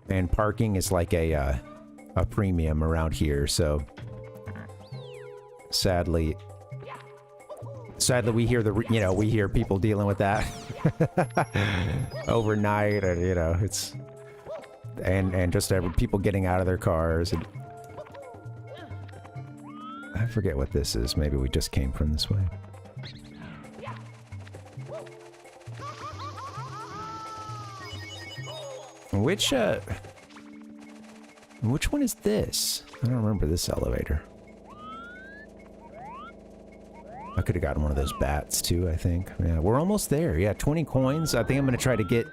and parking is like a premium around here, so sadly we hear we hear people dealing with that overnight, and you know, it's and just people getting out of their cars, and I forget what this is. Maybe we just came from this way. Which one is this? I don't remember this elevator. I could have gotten one of those bats too, I think. Yeah, we're almost there. Yeah, 20 coins. I think I'm going to try to get...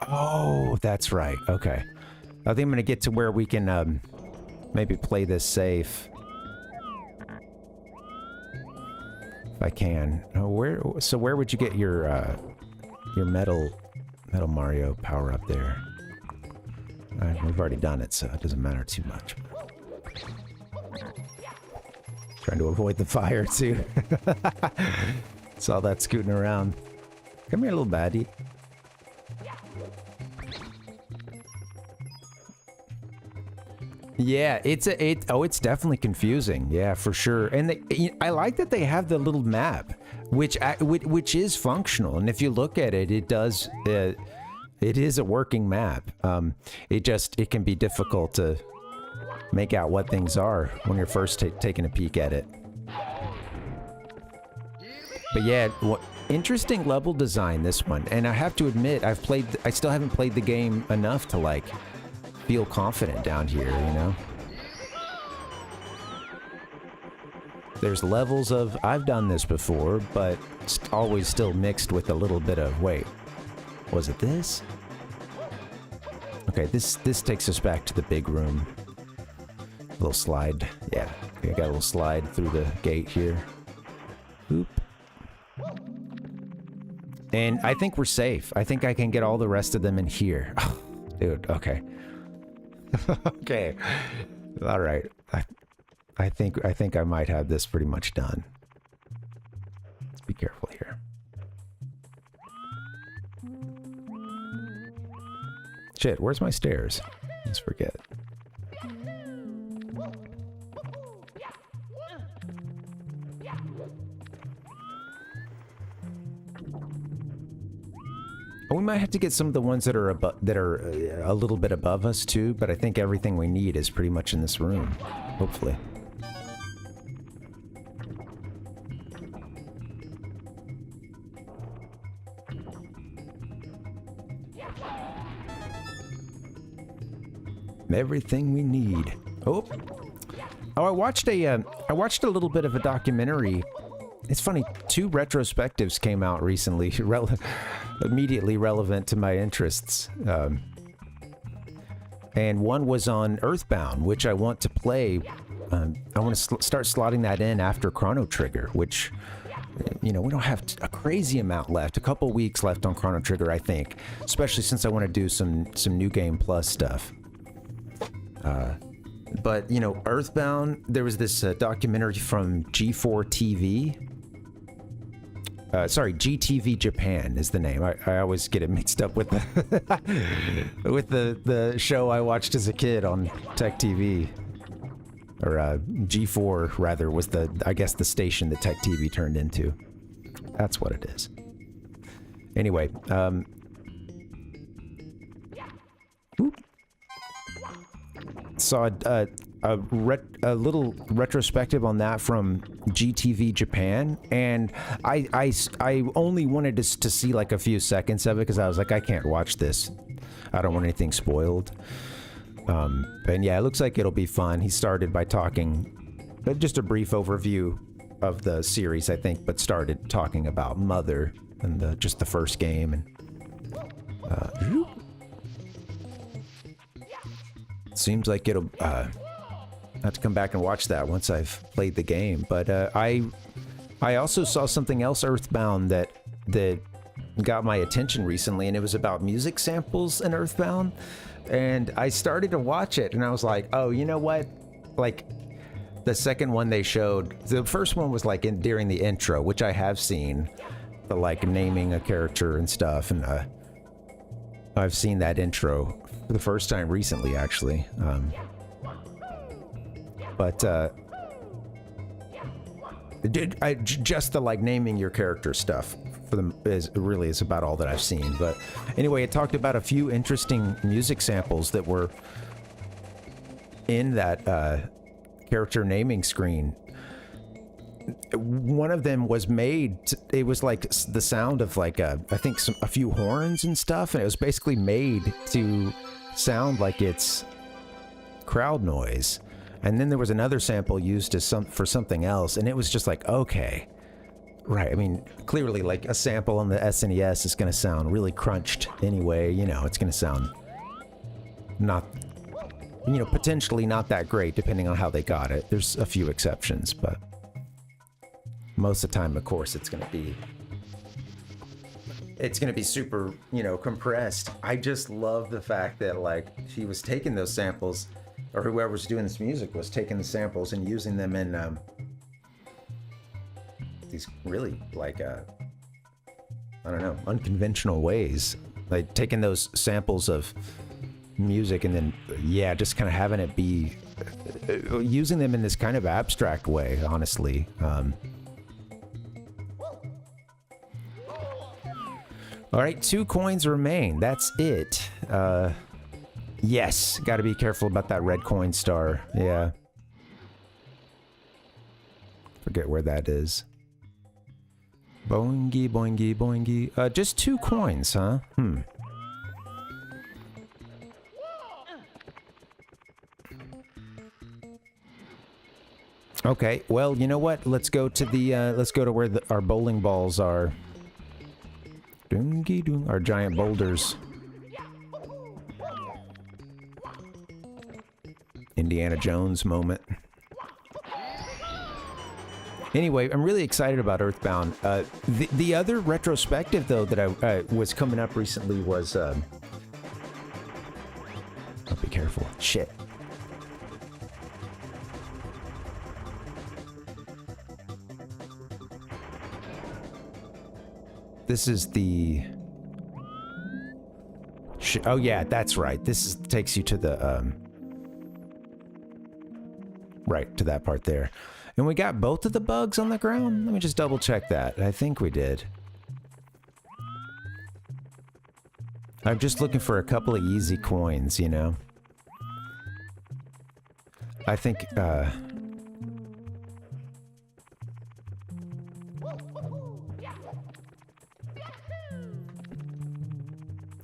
Oh, that's right. Okay. I think I'm going to get to where we can maybe play this safe. If I can. Oh, where would you get your metal Mario power up there? We've already done it, so it doesn't matter too much. Trying to avoid the fire too. Saw that scooting around. Come here, little baddie. Yeah, it's definitely confusing. Yeah, for sure. And I like that they have the little map, which is functional. And if you look at it, it does. It is a working map. It can be difficult to make out what things are when you're first taking a peek at it. But yeah, interesting level design, this one. And I have to admit, I still haven't played the game enough to like feel confident down here, you know? There's levels of, I've done this before, but always still mixed with a little bit of, wait, was it this? Okay, this takes us back to the big room. A little slide, yeah. Okay, got a little slide through the gate here. Oop. And I think we're safe. I think I can get all the rest of them in here. Oh, dude, okay. Okay. All right. I think I might have this pretty much done. Let's be careful here. Shit, where's my stairs? Let's forget. We might have to get some of the ones that are a little bit above us too, but I think everything we need is pretty much in this room, hopefully. Everything we need. Oh, I watched a little bit of a documentary. It's funny, 2 retrospectives came out recently, immediately relevant to my interests. And one was on Earthbound, which I want to play. I want to start slotting that in after Chrono Trigger, which, you know, we don't have a crazy amount left. A couple weeks left on Chrono Trigger, I think, especially since I want to do some New Game Plus stuff. But, you know, Earthbound, there was this documentary from G4 TV. Sorry, GTV Japan is the name. I always get it mixed up with the with the show I watched as a kid on Tech TV. Or G4 rather was I guess the station that Tech TV turned into. That's what it is. Anyway, saw a little retrospective on that from GTV Japan, and I only wanted to see like a few seconds of it because I was like, I can't watch this. I don't want anything spoiled. And yeah, it looks like it'll be fun. He started by talking, just a brief overview of the series, I think, but started talking about Mother and just the first game. And seems like it'll have to come back and watch that once I've played the game. But I also saw something else Earthbound that got my attention recently, and it was about music samples in Earthbound. And I started to watch it, and I was like, oh, you know what? Like, the second one they showed, the first one was like during the intro, which I have seen, the like naming a character and stuff, and I've seen that intro for the first time recently, actually. Just the like naming your character stuff for them is about all that I've seen. But anyway, it talked about a few interesting music samples that were in that character naming screen. One of them was it was like the sound of like I think a few horns and stuff, and it was basically made to sound like it's crowd noise. And then there was another sample used for something else, and it was just like, okay, right. I mean, clearly, like a sample on the SNES is going to sound really crunched anyway. You know, it's going to sound not, you know, potentially not that great depending on how they got it. There's a few exceptions, but most of the time, of course, it's going to be super, you know, compressed. I just love the fact that like he was taking those samples, or whoever was doing this music was taking the samples and using them in these really like I don't know, unconventional ways, like taking those samples of music and then just kind of having it be using them in this kind of abstract way, honestly. All right, 2 coins remain. That's it. Yes, got to be careful about that red coin star. Yeah. Forget where that is. Boingy, boingy, boingy. Just 2 coins, huh? Okay, well, you know what? Let's go to where our bowling balls are. Doongy doon. Our giant boulders. Indiana Jones moment. Anyway, I'm really excited about Earthbound. The other retrospective, though, that I was coming up recently was... Oh, be careful. Shit. This is the... Oh, yeah, that's right. Takes you to the... Right, to that part there. And we got both of the bugs on the ground? Let me just double check that. I think we did. I'm just looking for a couple of easy coins, you know? I think,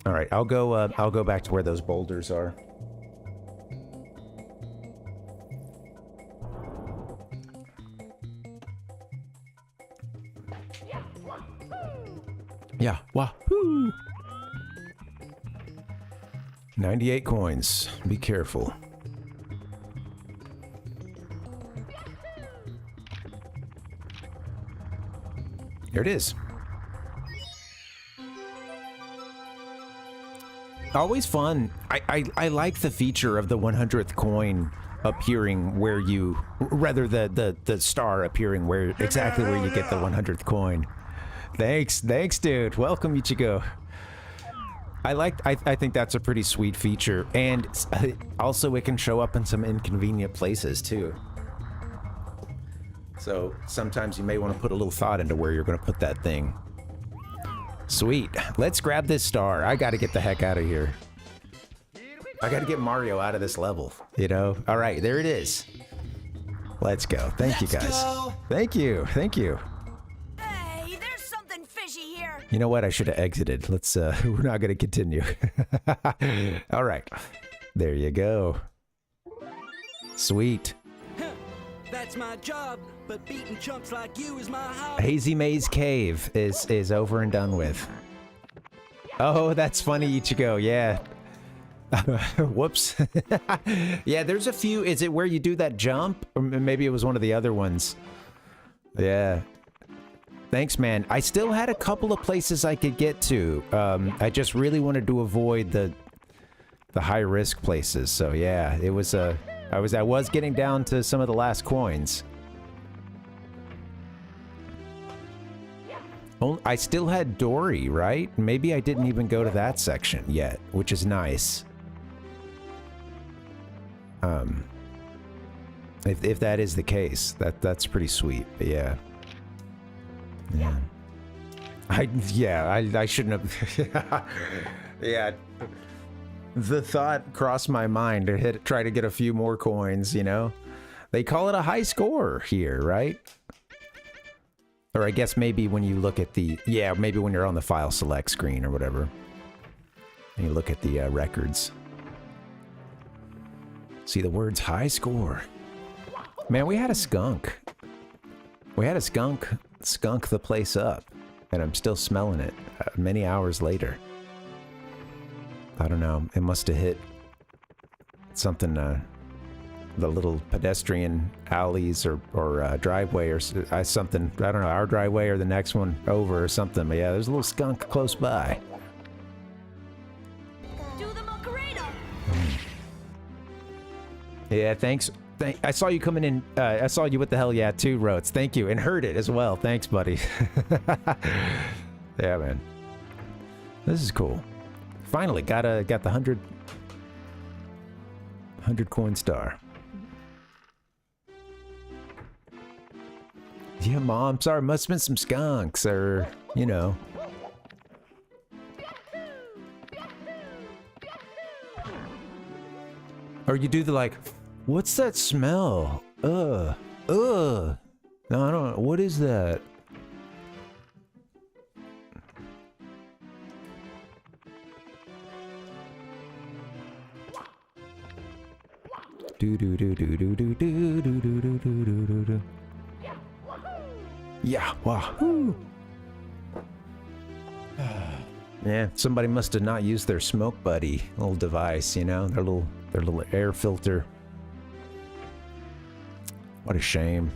All right, I'll go back to where those boulders are. Yeah. Wahoo! 98 coins. Be careful. Here it is. Always fun. I like the feature of the 100th coin appearing where you, rather the star appearing where exactly where you get the 100th coin. Thanks, dude. Welcome, Ichigo. I think that's a pretty sweet feature, and also it can show up in some inconvenient places too. So sometimes you may want to put a little thought into where you're going to put that thing. Sweet. Let's grab this star. I got to get the heck out of here. I got to get Mario out of this level, you know? All right, there it is. Let's go. Thank you, guys. Thank you. Thank you. Hey, there's something fishy here. You know what? I should have exited. Let's, we're not going to continue. All right. There you go. Sweet. That's my job, but beating chumps like you is my hobby. Hazy Maze Cave is over and done with. Oh, that's funny, Ichigo. Yeah. Whoops. Yeah, there's a few. Is it where you do that jump? Or maybe it was one of the other ones. Yeah. Thanks, man. I still had a couple of places I could get to. I just really wanted to avoid the high-risk places. So yeah, it was I was getting down to some of the last coins. I still had Dory, right? Maybe I didn't even go to that section yet, which is nice. If that is the case, that's pretty sweet. But yeah. I shouldn't have. Yeah. The thought crossed my mind to try to get a few more coins, you know? They call it a high score here, right? Or I guess maybe when you look at the... Yeah, maybe when you're on the file select screen or whatever. And you look at the records. See the words high score. Man, we had a skunk. We had a skunk the place up. And I'm still smelling it many hours later. I don't know. It must have hit something, the little pedestrian alleys or driveway or something. I don't know, our driveway or the next one over or something. But yeah, there's a little skunk close by. Do the Macarena. Yeah, thanks. I saw you coming in. I saw you with the hell yeah too, Rotes. Thank you. And heard it as well. Thanks, buddy. Yeah, man. This is cool. Finally, got the 100 coin star. Yeah, Mom. Sorry, must have been some skunks or, you know. Or you do the like, what's that smell? No, I don't know. What is that? Yeah, wahoo! Yeah, somebody must have not used their smoke buddy little device, you know, their little air filter. What a shame.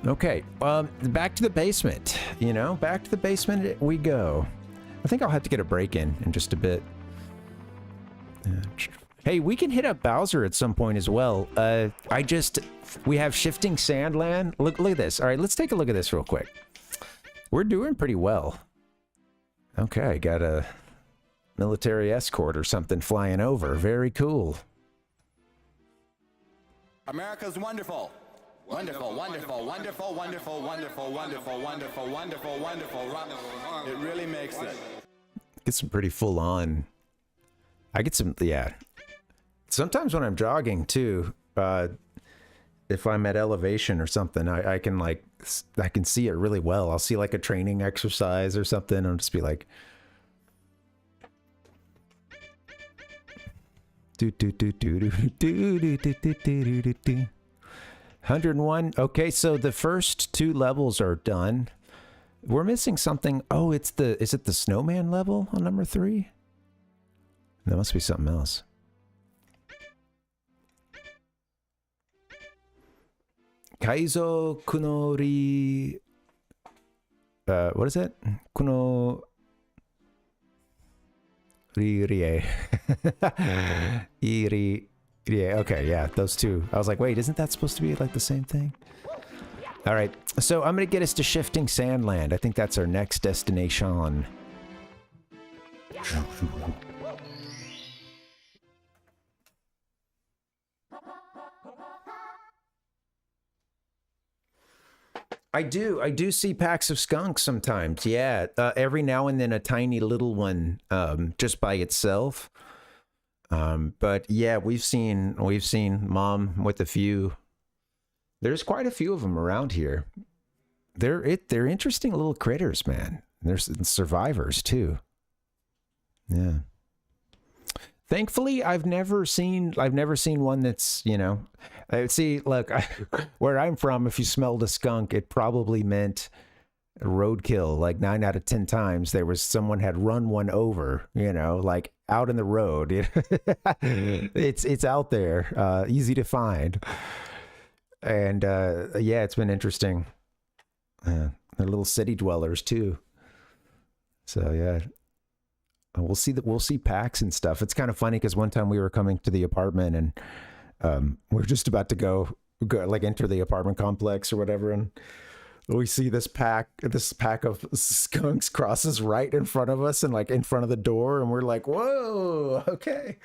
Okay, back to the basement. You know, back to the basement we go. I think I'll have to get a break in just a bit. Hey, we can hit up Bowser at some point as well. We have Shifting Sandland. Look at this. All right, let's take a look at this real quick. We're doing pretty well. Okay, got a military escort or something flying over. Very cool. America's wonderful. Wonderful, wonderful, wonderful, wonderful, wonderful, wonderful, wonderful, wonderful, wonderful. It really makes it. Get some pretty full on. I get some, yeah. Sometimes when I'm jogging too, if I'm at elevation or something, I can see it really well. I'll see like a training exercise or something. I'll just be like, 101. Okay, so the first 2 levels are done. We're missing something. Oh, is it the snowman level on number 3? That must be something else. Kaizo Kunori... what is it? Kuno... Rie. Iri... Yeah, okay, yeah, those 2. I was like, wait, isn't that supposed to be like the same thing? All right, so I'm going to get us to Shifting Sandland. I think that's our next destination. I do see packs of skunks sometimes. Yeah, every now and then a tiny little one, just by itself. But yeah, we've seen Mom with a few. There's quite a few of them around here. They're interesting little critters, man. There's survivors too. Yeah. Thankfully, I've never seen one that's, you know, see, look, where I'm from, if you smelled a skunk, it probably meant roadkill. Like 9 out of 10 times, someone had run one over, you know, like out in the road. It's out there, easy to find, and yeah, it's been interesting. They're little city dwellers too. So yeah. We'll see packs and stuff. It's kind of funny because one time we were coming to the apartment and we're just about to go like enter the apartment complex or whatever, and we see this pack of skunks crosses right in front of us and like in front of the door, and we're like, whoa, okay,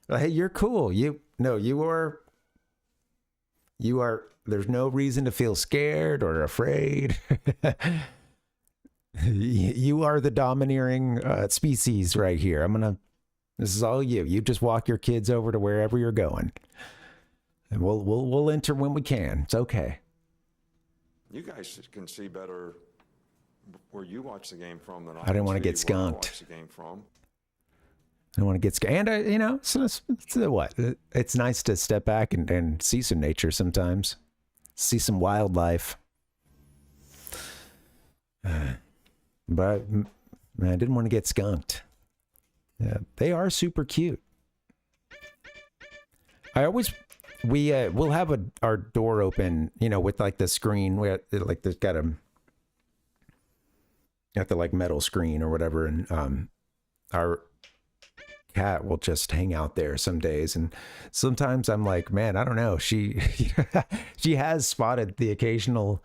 hey, you're cool. You are. There's no reason to feel scared or afraid. You are the domineering species right here. This is all you. You just walk your kids over to wherever you're going, and we'll enter when we can. It's okay. You guys can see better where you watch the game from than I didn't want to get skunked. I don't want to get skunked. And it's nice to step back and see some nature sometimes, see some wildlife. But man, I didn't want to get skunked. Yeah, they are super cute. We'll have our door open, you know, with like the screen where like there's got the like metal screen or whatever, and our cat will just hang out there some days, and sometimes I'm like, man, I don't know. She has spotted the occasional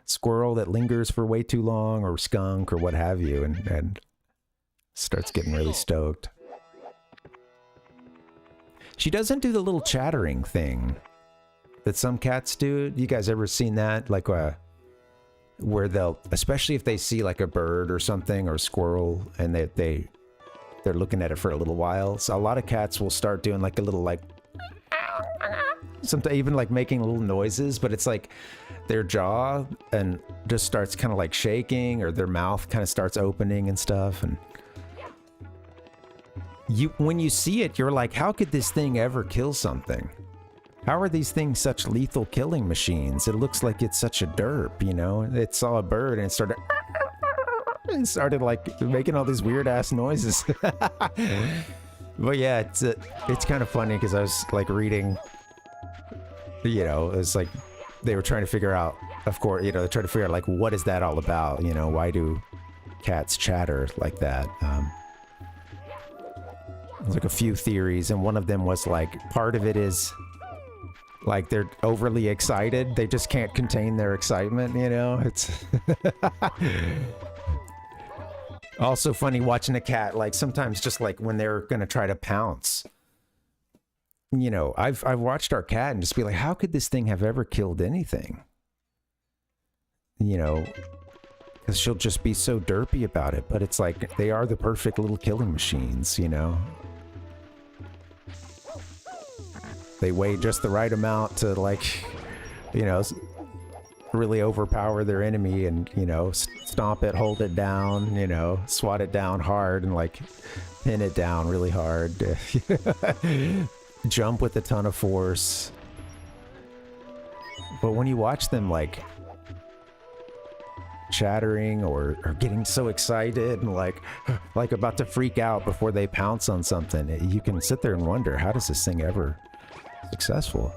squirrel that lingers for way too long, or skunk or what have you, and starts getting really stoked. She doesn't do the little chattering thing that some cats do. You guys ever seen that? Like where they'll, especially if they see like a bird or something or a squirrel, and they're looking at it for a little while. So a lot of cats will start doing like a little like, sometimes even like making little noises, but it's like their jaw and just starts kind of like shaking, or their mouth kind of starts opening and stuff. And when you see it, you're like, how could this thing ever kill something? How are these things such lethal killing machines? It looks like it's such a derp, you know? It saw a bird and it started like making all these weird ass noises. But yeah, it's kind of funny because I was like reading, you know, it's like they were trying to figure out, of course, you know, they're trying to figure out like, what is that all about? You know, why do cats chatter like that? There's like a few theories, and one of them was like, part of it is like they're overly excited. They just can't contain their excitement, you know? It's also funny watching a cat, like sometimes just like when they're going to try to pounce. You know, I've watched our cat and just be like, how could this thing have ever killed anything? You know, because she'll just be so derpy about it. But it's like, they are the perfect little killing machines, you know? They weigh just the right amount to like, you know, really overpower their enemy and, you know, stomp it, hold it down, you know, swat it down hard and like pin it down really hard. Jump with a ton of force. But when you watch them like chattering or getting so excited and like about to freak out before they pounce on something, you can sit there and wonder, how does this thing ever successful?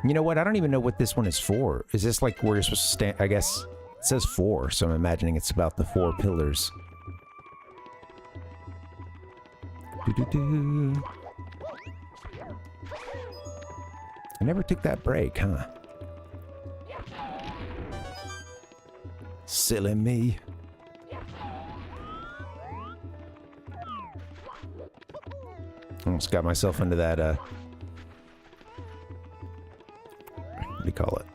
You know what? I don't even know what this one is for. Is this like where you're supposed to stand? I guess it says 4, so I'm imagining it's about the 4 pillars. Doo-doo-doo. I never took that break, huh? Silly me. Almost got myself into that, what do you call it?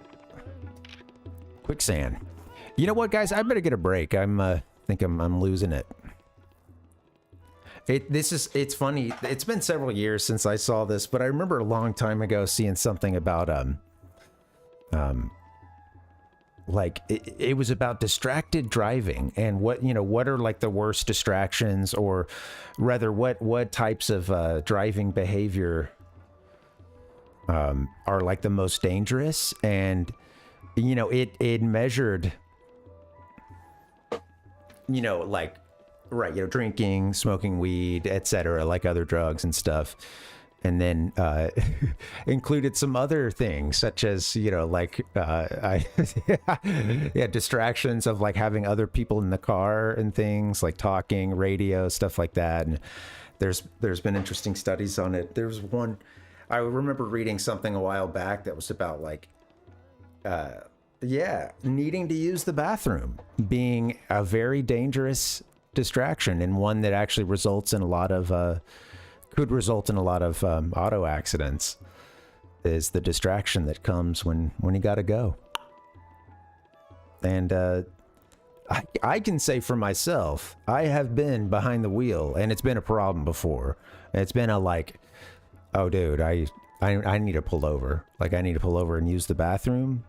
Quicksand. You know what, guys? I better get a break. I think I'm losing it. It's funny. It's been several years since I saw this, but I remember a long time ago seeing something about like it was about distracted driving and what are like the worst distractions, or rather what types of driving behavior are like the most dangerous. And it measured like drinking, smoking weed, etc., like other drugs and stuff. And then included some other things such as distractions of like having other people in the car and things like talking, radio, stuff like that. And there's been interesting studies on it. There's one I remember reading something a while back that was about like needing to use the bathroom being a very dangerous distraction, and one that actually results in a lot of could result in a lot of auto accidents, is the distraction that comes when you gotta go. And I can say for myself, I have been behind the wheel and it's been a problem before. It's been a like, oh dude, I need to pull over. Like I need to pull over and use the bathroom,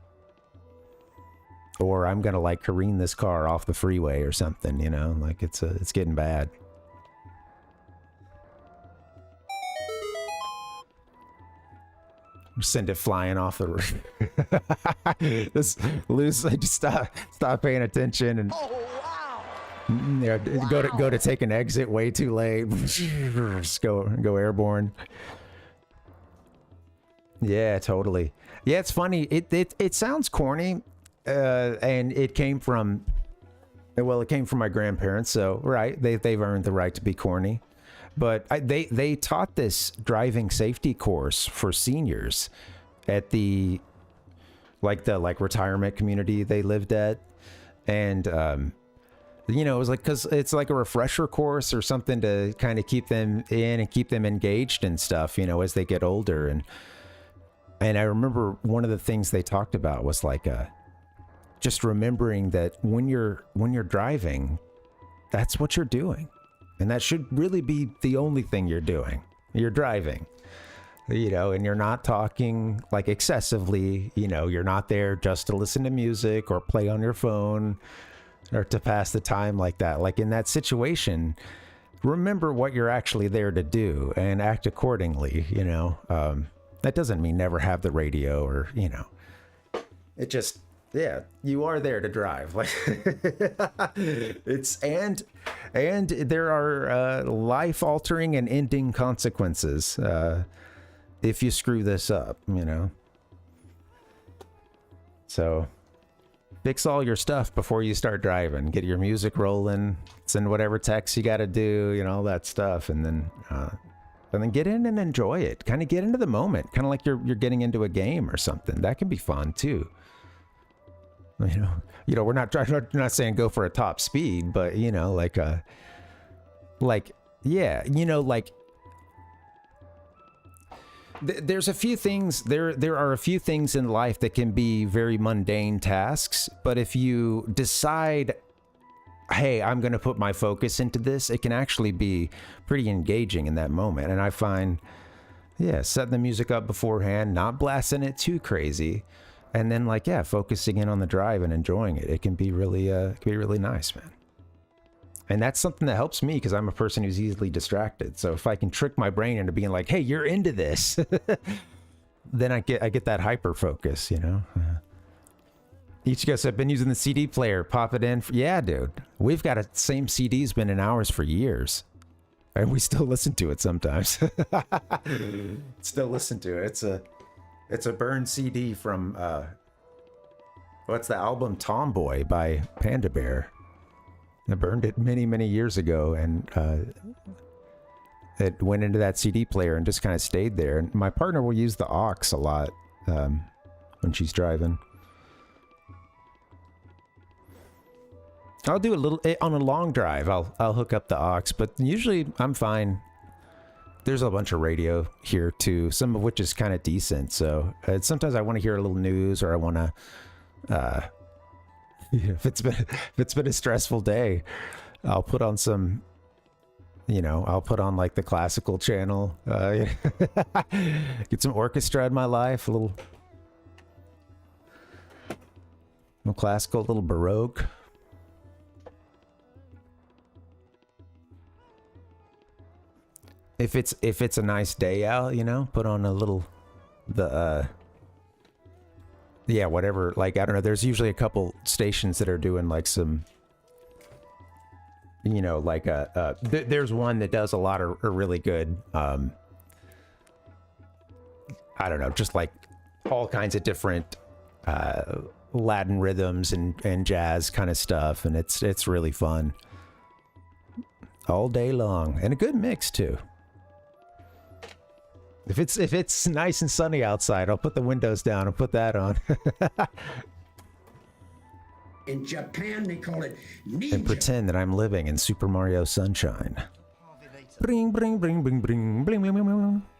or I'm gonna like careen this car off the freeway or something, like it's getting bad. Send it flying off the roof. Just stop paying attention and go to take an exit way too late. Just go airborne. Yeah, totally. Yeah, it's funny. It sounds corny. And it came from my grandparents, so right, they've earned the right to be corny. But they taught this driving safety course for seniors at the retirement community they lived at, and it was like, because it's like a refresher course or something to kind of keep them in and keep them engaged and stuff, as they get older. And I remember one of the things they talked about was like just remembering that when you're driving, that's what you're doing. And that should really be the only thing you're doing. You're driving, and you're not talking like excessively, you're not there just to listen to music or play on your phone or to pass the time like that. Like in that situation, remember what you're actually there to do and act accordingly, that doesn't mean never have the radio or, it just, yeah, you are there to drive. Like it's and there are life-altering and ending consequences if you screw this up, So fix all your stuff before you start driving. Get your music rolling. Send whatever texts you got to do, all that stuff, and then get in and enjoy it. Kind of get into the moment, kind of like you're getting into a game or something. That can be fun too. We're not saying go for a top speed, but there's a few things, there are a few things in life that can be very mundane tasks, but if you decide, hey, I'm going to put my focus into this, it can actually be pretty engaging in that moment. And I find, setting the music up beforehand, not blasting it too crazy, and then focusing in on the drive and enjoying it. It can be really nice, man. And that's something that helps me because I'm a person who's easily distracted. So if I can trick my brain into being like, hey, you're into this, then I get that hyper focus, you know? Each goes, I've been using the CD player, pop it in. Yeah, dude. We've got a same CD's been in ours for years. And we still listen to it sometimes. Still listen to it. It's a burned CD from, what's the album Tomboy by Panda Bear. I burned it many, many years ago, and it went into that CD player and just kind of stayed there. And my partner will use the aux a lot when she's driving. I'll do a little on a long drive. I'll hook up the aux, but usually I'm fine. There's a bunch of radio here too, some of which is kind of decent. So sometimes I want to hear a little news, or I want to. If it's been a stressful day, I'll put on some. I'll put on like the classical channel. Get some orchestra in my life, a little classical, a little baroque. If it's a nice day out, put on a little whatever. Like, I don't know. There's usually a couple stations that are doing like some, like there's one that does a lot of really good. I don't know, just like all kinds of different Latin rhythms and jazz kind of stuff, and it's really fun all day long, and a good mix too. If it's nice and sunny outside, I'll put the windows down and put that on. In Japan, they call it ninja. And pretend that I'm living in Super Mario Sunshine. Bring, bring, bring, bring, bring, bling, bling, bling,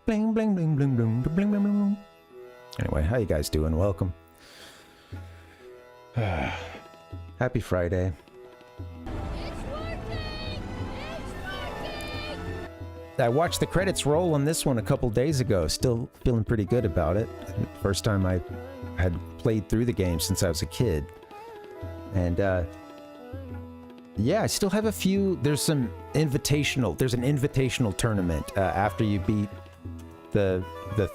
bling, bling, bling, bling, bling, bling, bling, bling, bling. Anyway, how you guys doing? Welcome. Happy Friday. I watched the credits roll on this one a couple days ago. Still feeling pretty good about it. First time I had played through the game since I was a kid. And yeah, I still have a few. There's an invitational tournament after you beat the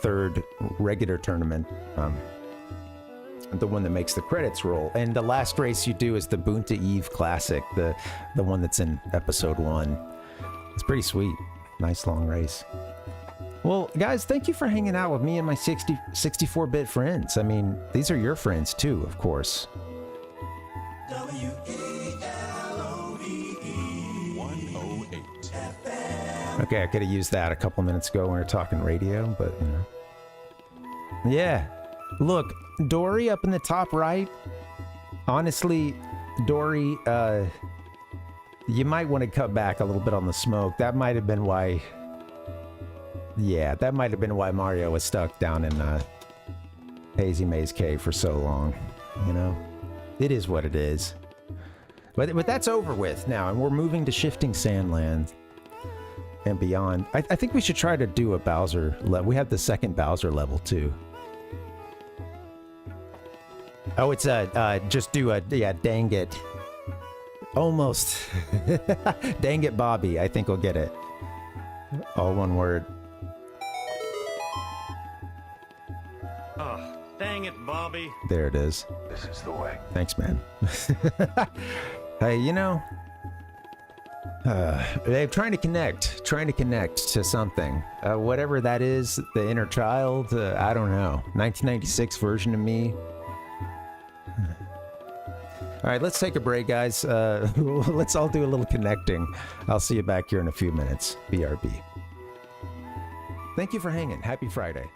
third regular tournament. The one that makes the credits roll. And the last race you do is the Bunta Eve Classic, the one that's in episode 1. It's pretty sweet. Nice long race. Well, guys, thank you for hanging out with me and my 64-bit friends. I mean, these are your friends too, of course. Okay, I could have used that a couple minutes ago when we were talking radio, but yeah. Look, Dory up in the top right. Honestly, Dory, you might want to cut back a little bit on the smoke. That might have been why. Yeah, that might have been why Mario was stuck down in Hazy Maze Cave for so long. It is what it is. But that's over with now, and we're moving to Shifting Sandland and beyond. I think we should try to do a Bowser level. We have the second Bowser level too. Oh, it's just do a dang it. Almost. Dang it, Bobby. I think we'll get it. All one word. Ah, dang it, Bobby. There it is. This is the way. Thanks, man. Hey, they're trying to connect to something. Whatever that is, the inner child, I don't know. 1996 version of me. All right, let's take a break, guys. Let's all do a little connecting. I'll see you back here in a few minutes. BRB. Thank you for hanging. Happy Friday.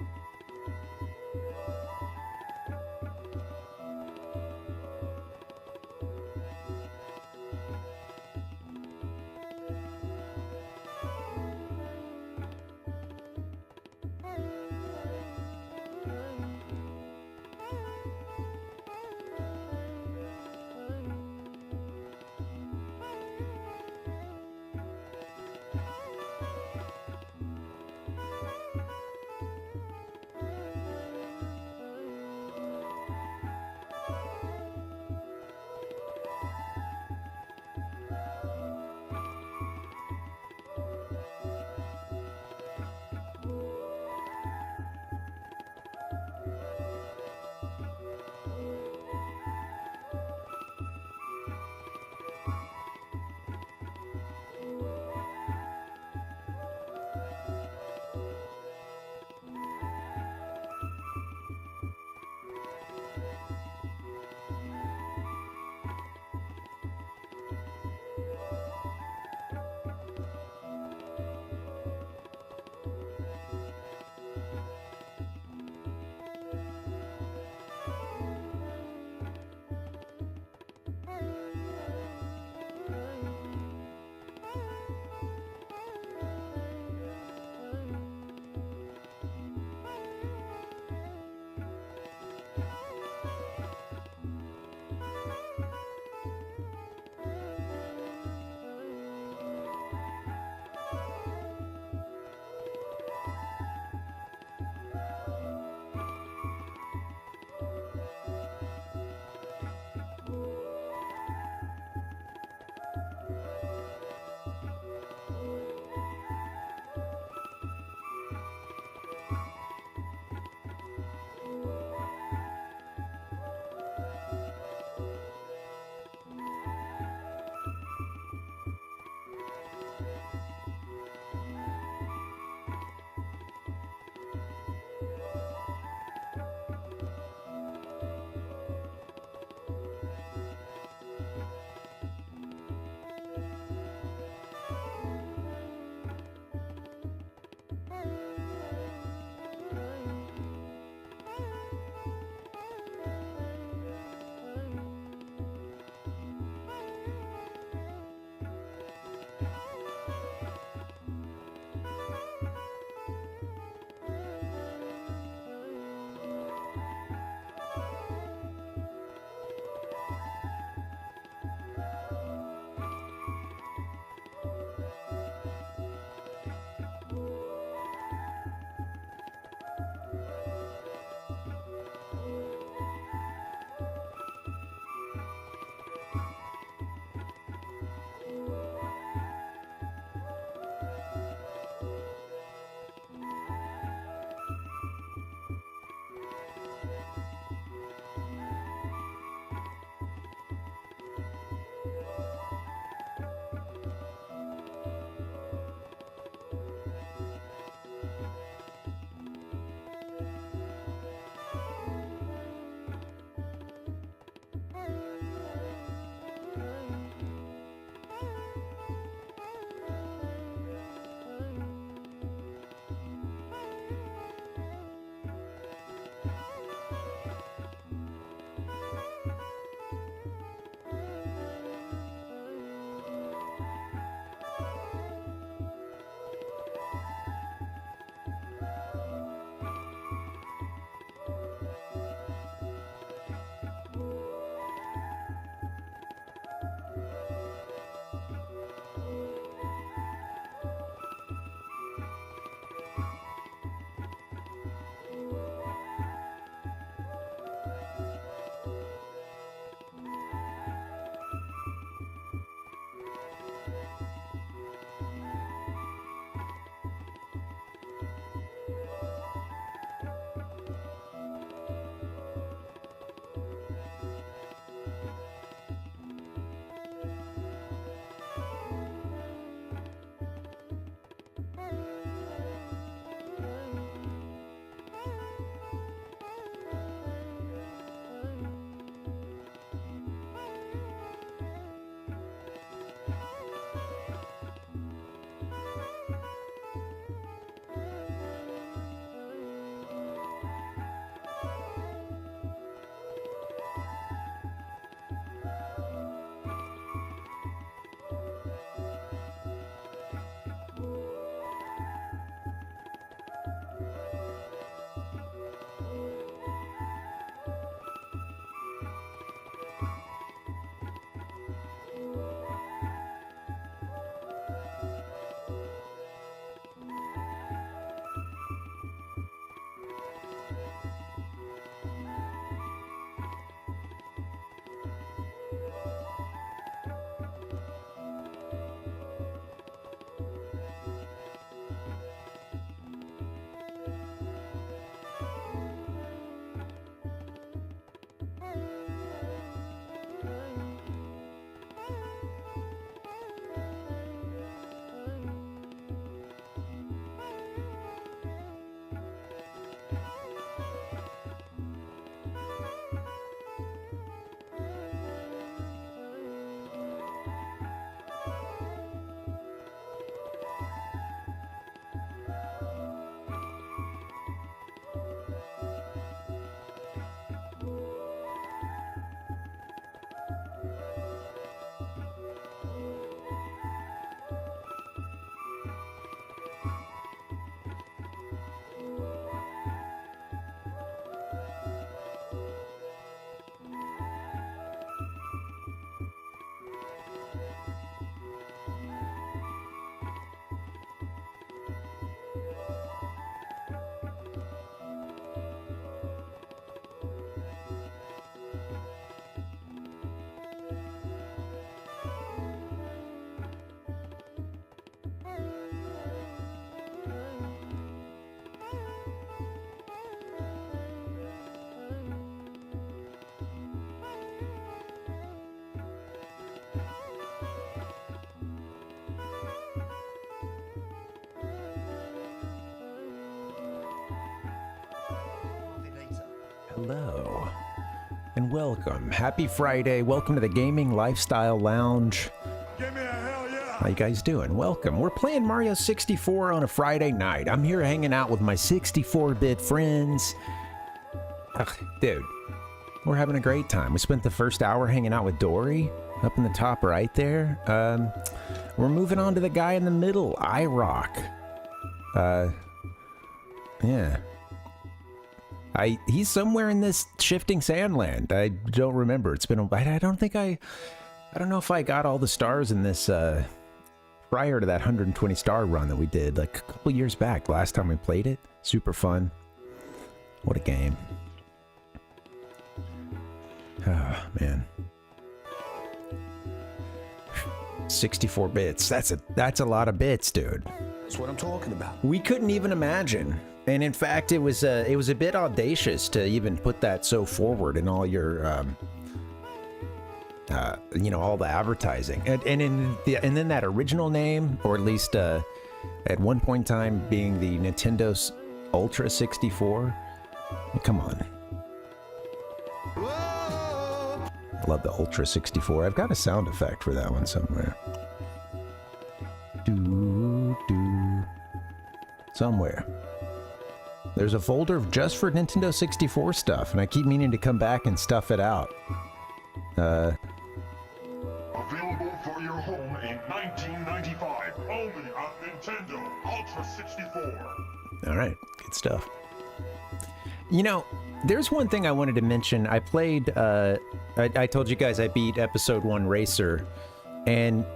hello, and welcome. Happy Friday. Welcome to the Gaming Lifestyle Lounge. Give me a hell yeah! How you guys doing? Welcome. We're playing Mario 64 on a Friday night. I'm here hanging out with my 64-bit friends. Ugh, dude, we're having a great time. We spent the first hour hanging out with Dory up in the top right there. We're moving on to the guy in the middle, iRock. Yeah. He's somewhere in this shifting sandland. I don't remember. It's been I don't know if I got all the stars in this prior to that 120 star run that we did like a couple years back. Last time we played it. Super fun. What a game. Oh, man. 64 bits. That's a lot of bits, dude. That's what I'm talking about. We couldn't even imagine. And in fact, it was a bit audacious to even put that so forward in all your all the advertising. And then that original name, or at least at one point in time being the Nintendo's Ultra 64. Come on. I love the Ultra 64. I've got a sound effect for that one somewhere. Somewhere. There's a folder just for Nintendo 64 stuff, and I keep meaning to come back and stuff it out. Available for your home in 1995, only on Nintendo Ultra 64. All right, good stuff. You know, there's one thing I wanted to mention. I played, I told you guys I beat Episode 1 Racer, and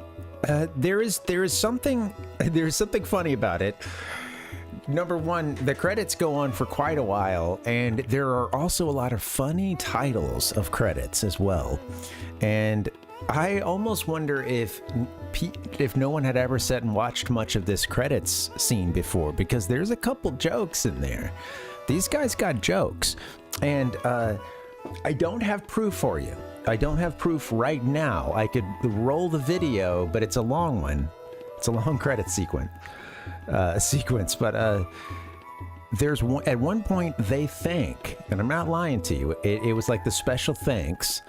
there is something funny about it. Number one, the credits go on for quite a while, and there are also a lot of funny titles of credits as well. And I almost wonder if no one had ever sat and watched much of this credits scene before, because there's a couple jokes in there. These guys got jokes, and I don't have proof for you. I don't have proof right now. I could roll the video, but it's a long one. It's a long credit sequence. But there's one, at one point they thank, and I'm not lying to you, it was like the special thanks,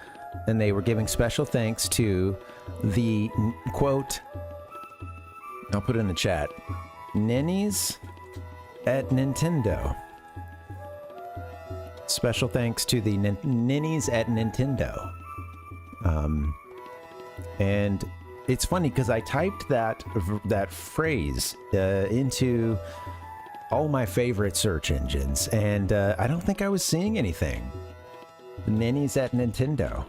and they were giving special thanks to the quote, I'll put it in the chat, ninnies at Nintendo. Special thanks to the ninnies at Nintendo. And it's funny because I typed that phrase into all my favorite search engines, and I don't think I was seeing anything. Ninnies at Nintendo.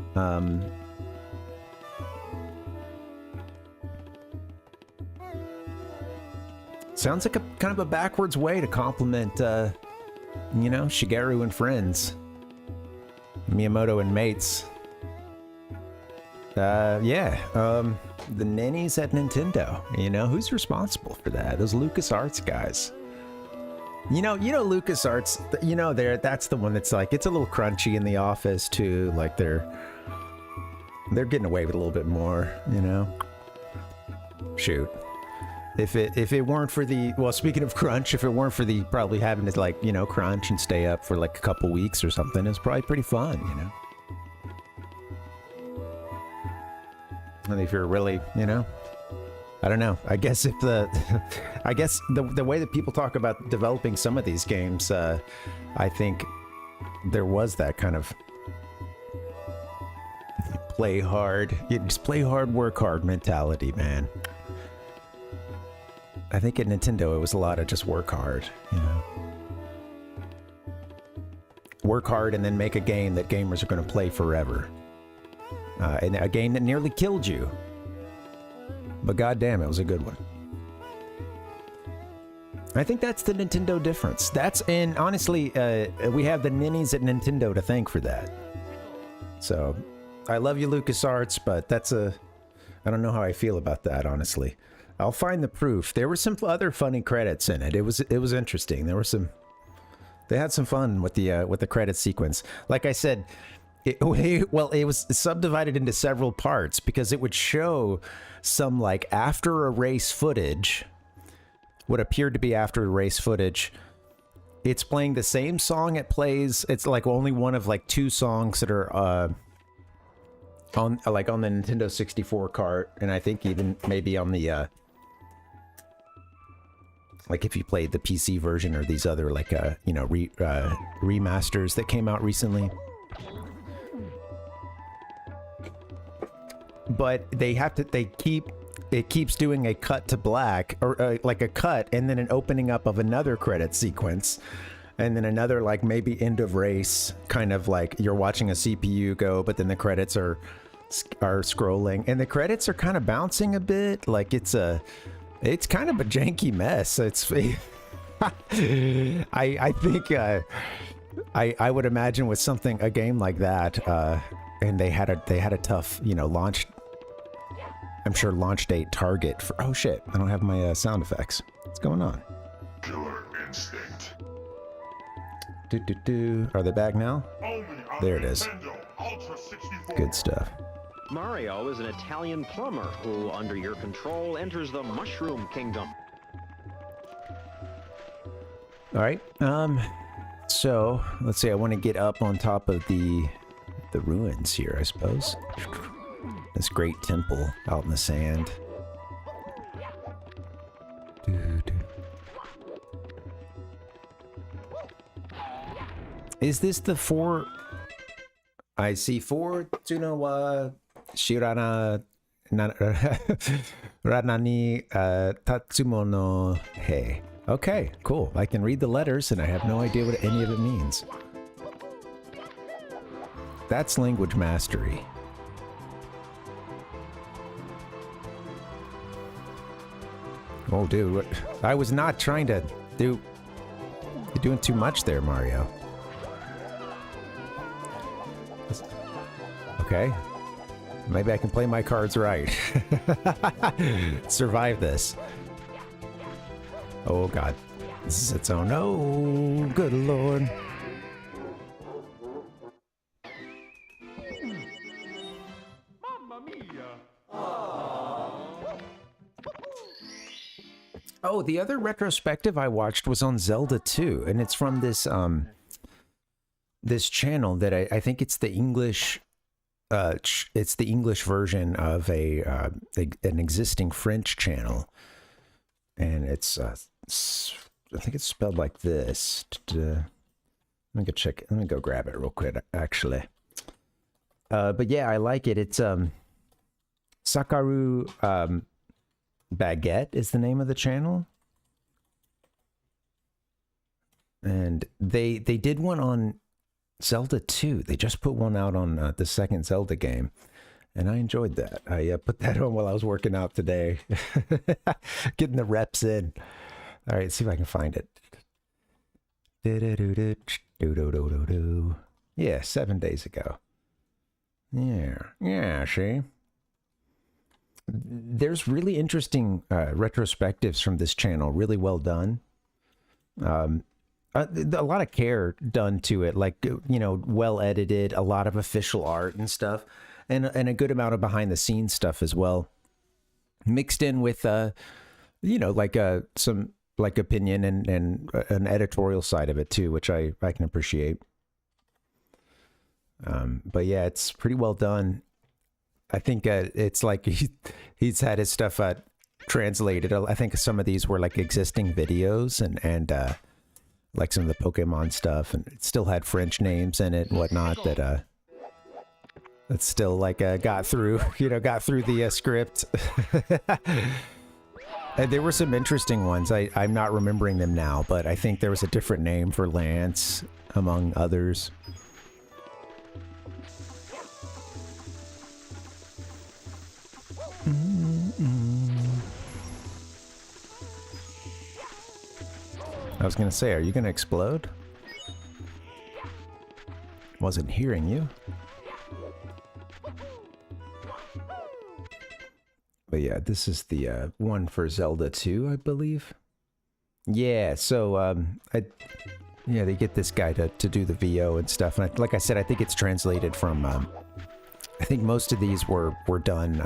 Sounds like a kind of a backwards way to compliment, Shigeru and friends, Miyamoto and mates. The ninnies at Nintendo. Who's responsible for that? Those LucasArts guys. LucasArts, that's the one that's like, it's a little crunchy in the office too. Like they're getting away with a little bit more, Shoot. If it weren't for speaking of crunch, if it weren't for the probably having to crunch and stay up for like a couple weeks or something, it's probably pretty fun, And if you're really, I don't know. I guess the way that people talk about developing some of these games, I think there was that kind of play hard, just play hard, work hard mentality, man. I think at Nintendo it was a lot of just work hard, Work hard and then make a game that gamers are going to play forever. And a game that nearly killed you. But goddamn, it was a good one. I think that's the Nintendo difference. And honestly, we have the ninnies at Nintendo to thank for that. So, I love you, LucasArts, but I don't know how I feel about that, honestly. I'll find the proof. There were some other funny credits in it. It was interesting. They had some fun with the credit sequence. Like I said, it was subdivided into several parts because it would show some like after a race footage, what appeared to be after a race footage, it's playing the same song it plays. It's like only one of like 2 songs that are on the Nintendo 64 cart, and I think even maybe on the like if you played the PC version or these other like you know, remasters that came out recently. But it keeps doing a cut to black, or like a cut and then an opening up of another credit sequence, and then another like maybe end of race, kind of like you're watching a CPU go, but then the credits are scrolling, and the credits are kind of bouncing a bit. Like it's kind of a janky mess. It's I think I would imagine with a game like that, and they had a tough, you know, launch. I'm sure launch date target for. Oh shit! I don't have my sound effects. What's going on? Killer instinct. Are they back now? There it is. Good stuff. Mario is an Italian plumber who, under your control, enters the Mushroom Kingdom. All right. So let's see. I want to get up on top of the ruins here, I suppose. This great temple out in the sand. Is this the 4? I see 4 Tsunowa Shirana Ranani Tatsumo no Hei. Okay, cool. I can read the letters and I have no idea what any of it means. That's language mastery. Oh, dude, I was not trying to do... You're doing too much there, Mario. Okay. Maybe I can play my cards right. Survive this. Oh, God. This is its own... Oh, good Lord. Oh, the other retrospective I watched was on Zelda 2, and it's from this this channel that I think it's the English version of an existing French channel, and it's I think it's spelled like this. Let me go check. Let me go grab it real quick, actually. But yeah, I like it. It's Sakaru Baguette is the name of the channel, and they did one on Zelda 2. They just put one out on the second Zelda game, and I enjoyed that. I put that on while I was working out today, getting the reps in. All right, see if I can find it. Yeah, 7 days ago. Yeah, see? There's really interesting retrospectives from this channel, really well done. A lot of care done to it, like, you know, well edited, a lot of official art and stuff, and a good amount of behind the scenes stuff as well, mixed in with you know, like some like opinion and an editorial side of it too, which I can appreciate. But yeah, it's pretty well done. I think it's like he's had his stuff translated. I think some of these were like existing videos and like some of the Pokemon stuff, and it still had French names in it and whatnot that still like got through, you know, got through the script. And there were some interesting ones. I'm not remembering them now, but I think there was a different name for Lance among others. I was gonna say, are you gonna explode? Wasn't hearing you. But yeah, this is the one for Zelda 2, I believe. Yeah, so yeah, they get this guy to do the VO and stuff, and like I said, I think it's translated from. I think most of these were done,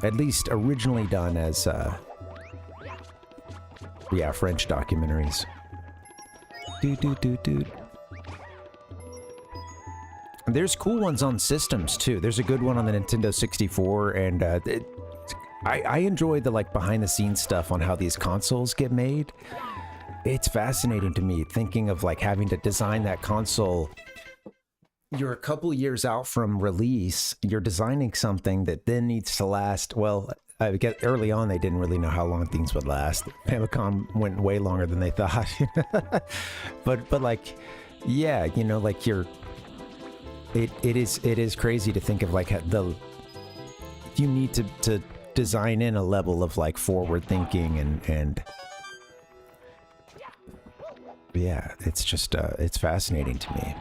at least originally done as. Yeah, French documentaries. There's cool ones on systems too. There's a good one on the Nintendo 64, and I enjoy the like behind the scenes stuff on how these consoles get made. It's fascinating to me thinking of like having to design that console. You're a couple years out from release. You're designing something that then needs to last. Well, I get early on they didn't really know how long things would last. Famicom went way longer than they thought. but like, yeah, you know, like it is crazy to think of like you need to design in a level of like forward thinking and yeah, it's just it's fascinating to me.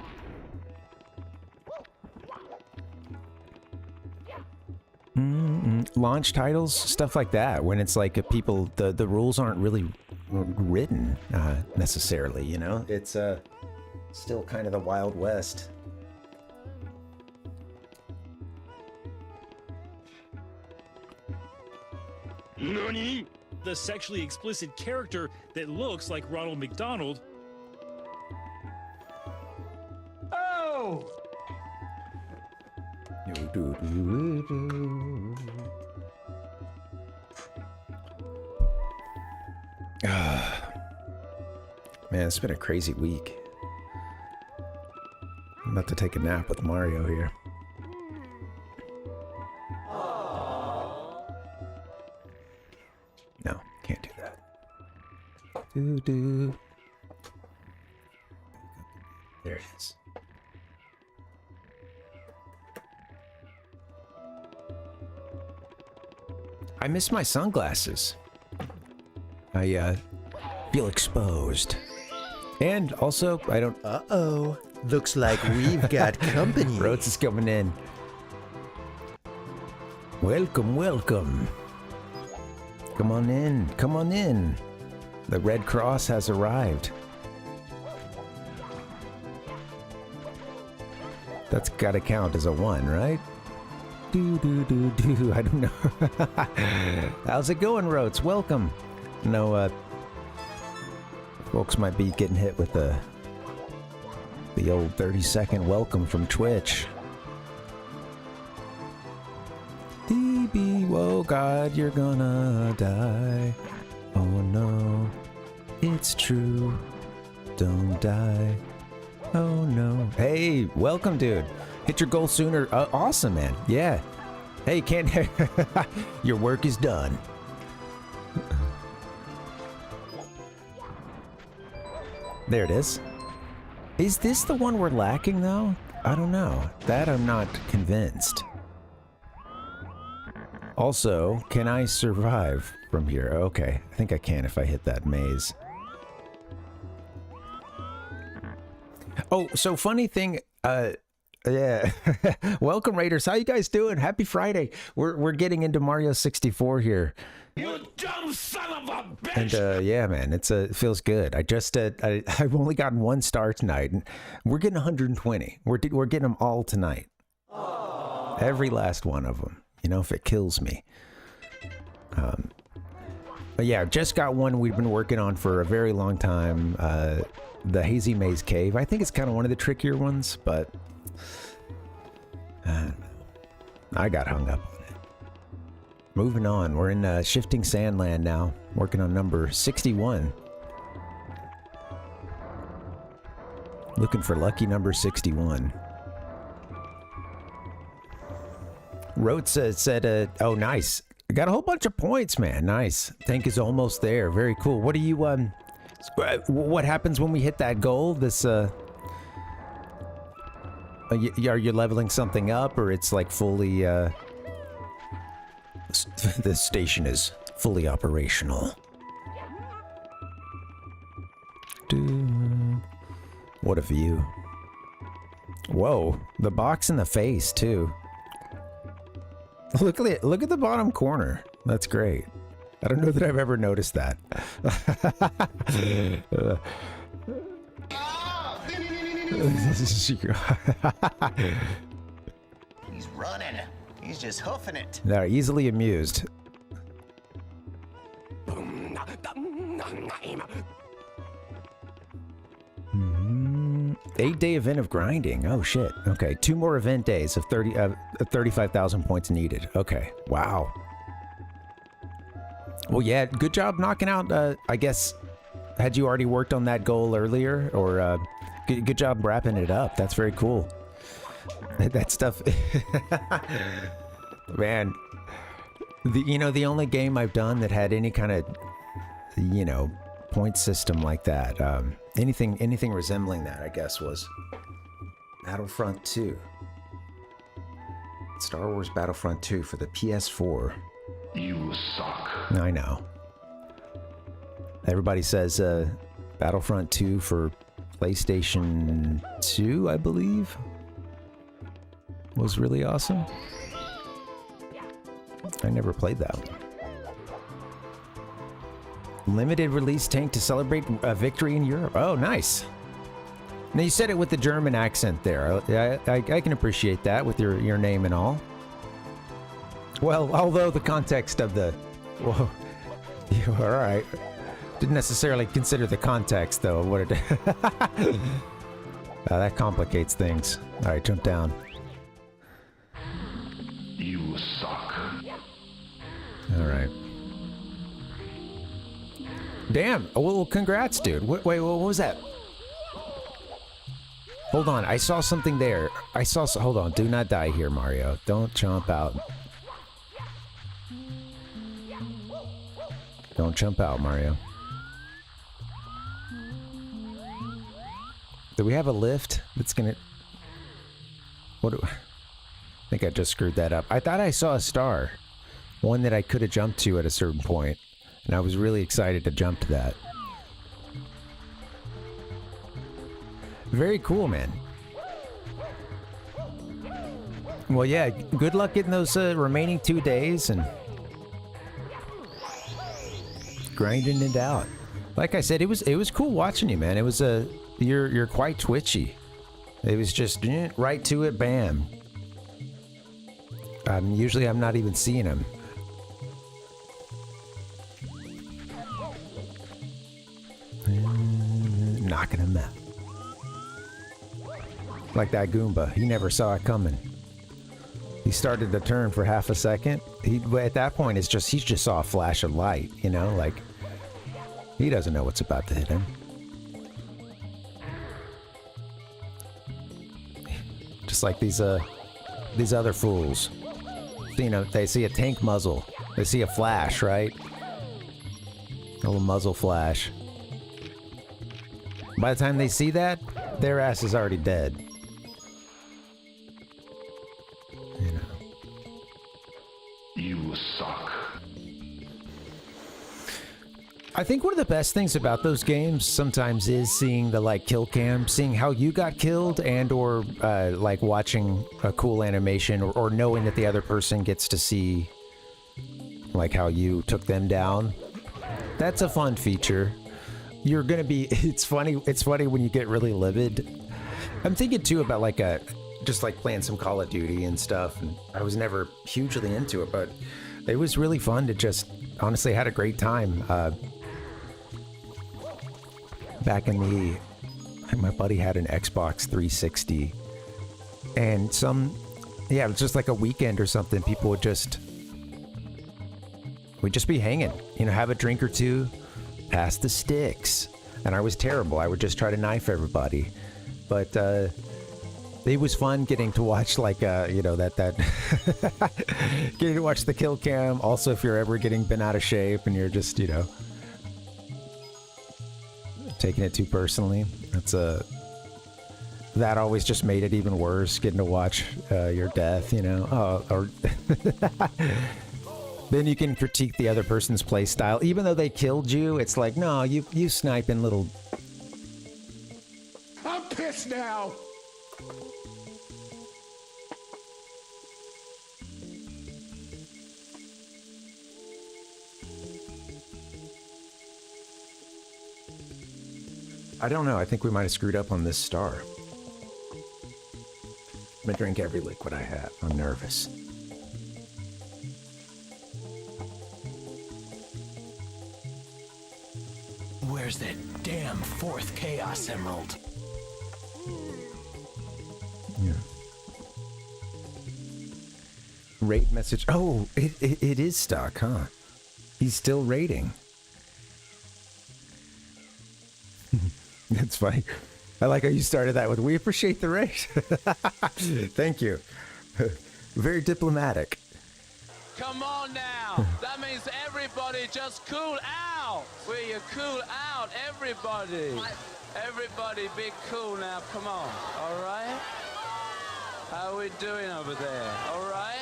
Launch titles, stuff like that, when it's like people, the rules aren't really written necessarily, you know? It's still kind of the Wild West. NANI? The sexually explicit character that looks like Ronald McDonald. Oh! Man, it's been a crazy week. I'm about to take a nap with Mario here. No, can't do that. There it is. I miss my sunglasses. I feel exposed. And also, I don't... Uh-oh. Looks like we've got company. Rhodes is coming in. Welcome, welcome. Come on in, come on in. The Red Cross has arrived. That's gotta count as a 1, right? I don't know. How's it going, Rhodes? Welcome. No, folks might be getting hit with the old 30-second welcome from Twitch. DB, oh God, you're gonna die. Oh no, it's true. Don't die. Oh no. Hey, welcome, dude. Hit your goal sooner. Awesome, man. Yeah. Hey, can't. Your work is done. There it is. Is this the one we're lacking, though? I don't know. That I'm not convinced. Also, can I survive from here? Okay, I think I can if I hit that maze. Oh, so funny thing, yeah. Welcome, Raiders. How you guys doing? Happy Friday. We're getting into Mario 64 here. You dumb son of a bitch! And yeah, man, it feels good. I just I've only gotten 1 star tonight, and we're getting 120. We're getting them all tonight. Aww. Every last one of them. You know, if it kills me. But yeah, just got one we've been working on for a very long time. The Hazy Maze Cave. I think it's kind of one of the trickier ones, but I got hung up on it. Moving on, we're in Shifting Sandland now, working on number 61. Looking for lucky number 61. Rhodes said, oh, nice. Got a whole bunch of points, man. Nice. Tank is almost there. Very cool. What do you, what happens when we hit that goal? This, are you leveling something up, or it's like fully, the station is fully operational. What a view. Whoa, the box in the face, too. Look at it. Look at the bottom corner. That's great. I don't know that I've ever noticed that. He's running. He's just hoofing it. They're easily amused. 8-day event of grinding. Oh shit. Okay, 2 more event days of 35,000 points needed. Okay. Wow. Well, yeah. Good job knocking out. I guess. Had you already worked on that goal earlier, or good job wrapping it up? That's very cool. That stuff. Man. The only game I've done that had any kind of, point system like that, anything resembling that, I guess, was Battlefront 2. Star Wars Battlefront 2 for the PS4. You suck. I know. Everybody says Battlefront 2 for PlayStation 2, I believe, was really awesome. I never played that one. Limited release tank to celebrate a victory in Europe. Oh, nice. Now, you said it with the German accent there. I can appreciate that with your name and all. Well, although the context of the... Whoa. All right. Didn't necessarily consider the context, though. What it... that complicates things. All right, jump down. You suck. All right. Damn. Well, congrats, dude. Wait, what was that? Hold on. I saw something there. Hold on. Do not die here, Mario. Don't jump out. Don't jump out, Mario. Do we have a lift that's gonna... I think I just screwed that up. I thought I saw a star. One that I could have jumped to at a certain point. And I was really excited to jump to that. Very cool, man. Well, yeah, good luck getting those remaining 2 days and grinding it out. Like I said, it was cool watching you, man. It was you're quite twitchy. It was just right to it, bam. Usually I'm not even seeing him. Knocking him out. Like that Goomba. He never saw it coming. He started to turn for half a second. At that point, he just saw a flash of light, like he doesn't know what's about to hit him. Just like these other fools. They see a tank muzzle. They see a flash, right? A little muzzle flash. By the time they see that, their ass is already dead. You suck. I think one of the best things about those games sometimes is seeing the kill cam, seeing how you got killed, and or watching a cool animation, or knowing that the other person gets to see how you took them down. That's a fun feature. You're gonna be... It's funny when you get really livid. I'm thinking too about just playing some Call of Duty and stuff, and I was never hugely into it, but it was really fun to just... Honestly, had a great time. Back in the... My buddy had an Xbox 360, and it was just like a weekend or something. People would just... We'd just be hanging, have a drink or two, pass the sticks. And I was terrible. I would just try to knife everybody. But it was fun getting to watch getting to watch the kill cam. Also, if you're ever getting bent out of shape and you're just, taking it too personally, that always just made it even worse, getting to watch your death, Then you can critique the other person's play style. Even though they killed you, it's like, no, you sniping little... I'm pissed now. I don't know. I think we might have screwed up on this star. I'm gonna drink every liquid I have. I'm nervous. Where's that damn fourth Chaos Emerald? Rate message. Oh, it is stuck, huh? He's still rating. That's funny. I like how you started that with, we appreciate the rate. Thank you. Very diplomatic. Come on now. That means everybody just cool out. Will you cool out, everybody? Everybody be cool now. Come on. All right? How are we doing over there? All right?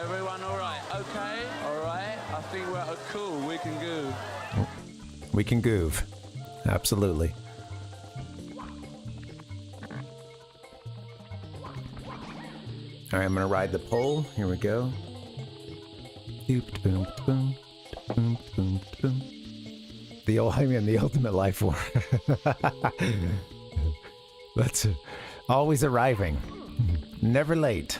Everyone all right? Okay? All right? I think we're cool. We can go. We can goove. Absolutely. All right, I'm going to ride the pole. Here we go. The old, I mean, the ultimate life form. That's always arriving. Never late.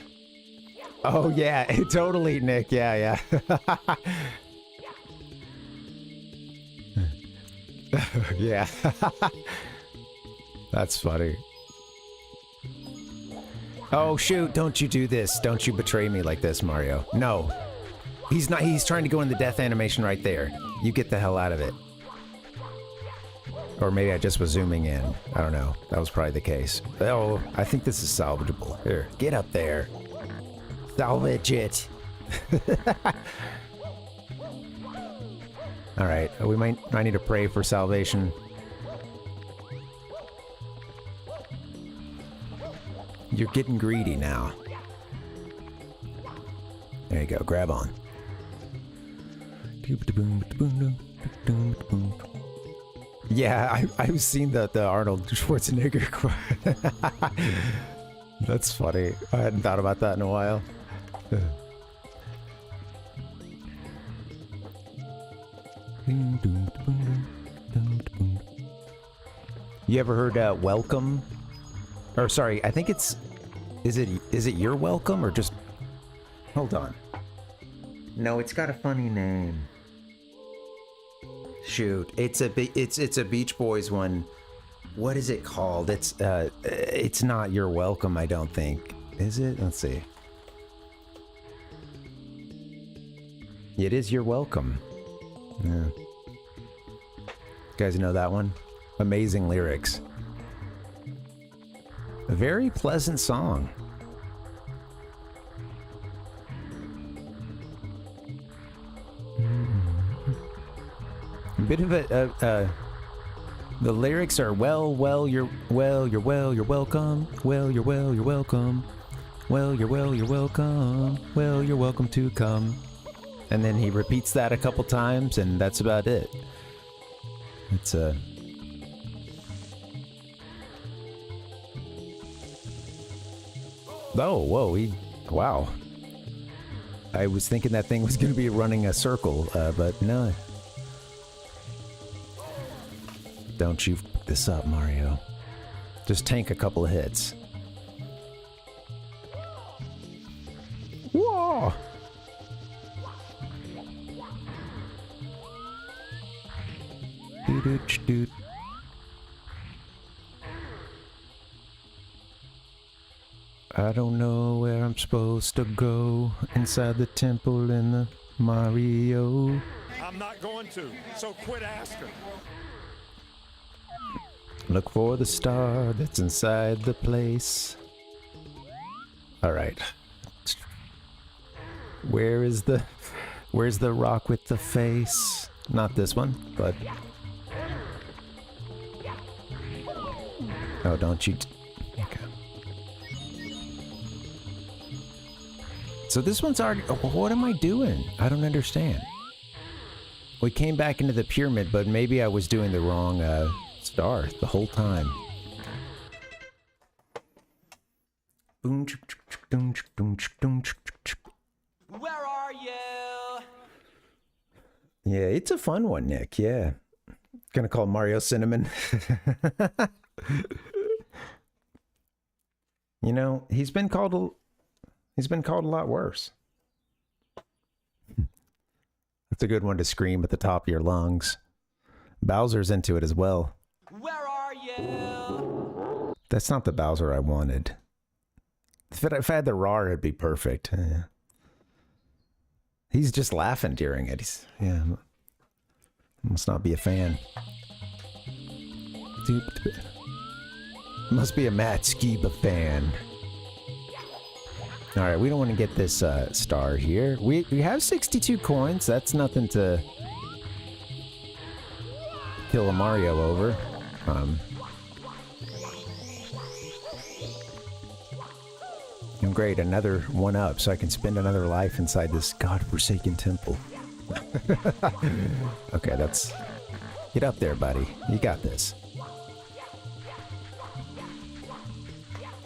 Oh, yeah, totally, Nick. Yeah, yeah. Yeah. That's funny. Oh, shoot, don't you do this. Don't you betray me like this, Mario. No. He's not. He's trying to go in the death animation right there. You get the hell out of it. Or maybe I just was zooming in. I don't know. That was probably the case. Oh, I think this is salvageable. Here, get up there. Salvage it. All right, I need to pray for salvation. You're getting greedy now. There you go, grab on. Yeah, I've seen the Arnold Schwarzenegger quote. That's funny. I hadn't thought about that in a while. You ever heard welcome? Or sorry, I think it's is it you're welcome or just hold on. No, it's got a funny name. Shoot, it's a Beach Boys one. What is it called? It's not you're welcome, I don't think. Is it? Let's see. It is you're welcome. Yeah. You guys know that one? Amazing lyrics. A very pleasant song. A bit of the lyrics are you're welcome. You're welcome. You're welcome. You're welcome to come. And then he repeats that a couple times, and that's about it. It's Oh, whoa, wow. I was thinking that thing was going to be running a circle, but no. Don't you f this up, Mario. Just tank a couple of hits. Whoa! Doot. I don't know where I'm supposed to go inside the temple in the Mario. I'm not going to, so quit asking. Look for the star that's inside the place. All right. Where's the rock with the face? Not this one, but oh, don't you? Okay. So this one's already. Oh, what am I doing? I don't understand. We came back into the pyramid, but maybe I was doing the wrong star the whole time. Where are you? Yeah, it's a fun one, Nick. Yeah. Gonna call Mario Cinnamon. You know, he's been called a lot worse. That's a good one to scream at the top of your lungs. Bowser's into it as well. Where are you? That's not the Bowser I wanted. If I had the RAR, it'd be perfect. He's just laughing during it. Yeah. Must not be a fan. Must be a Matt Skiba fan. Alright, we don't want to get this star here. We have 62 coins. That's nothing to kill a Mario over. And great, another one up, so I can spend another life inside this godforsaken temple. Okay, that's... Get up there, buddy. You got this.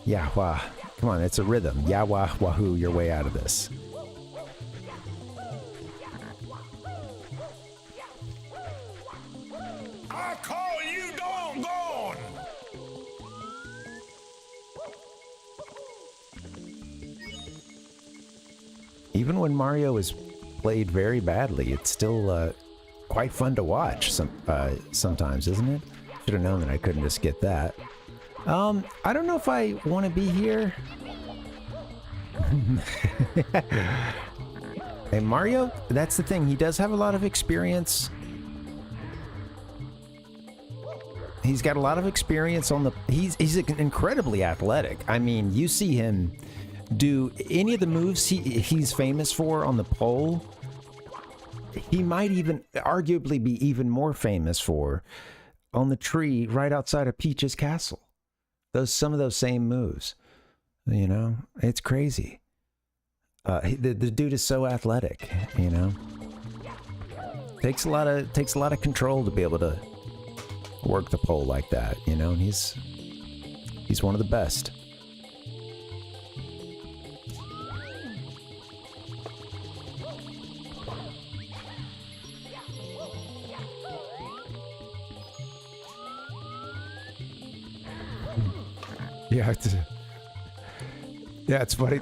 Yahweh. Come on, it's a rhythm. Yahweh, wahoo, your way out of this. I call you doggone! Even when Mario is played very badly, it's still quite fun to watch sometimes, isn't it? Should have known that I couldn't just get that. I don't know if I want to be here. And Mario, that's the thing. He does have a lot of experience. He's got a lot of experience on the... He's incredibly athletic. I mean, you see him do any of the moves he's famous for on the pole. He might even arguably be even more famous for on the tree right outside of Peach's castle. Some of those same moves. You know, it's crazy. The dude is so athletic, you know. Takes a lot of control to be able to work the pole like that, you know, and he's one of the best. Yeah, it's funny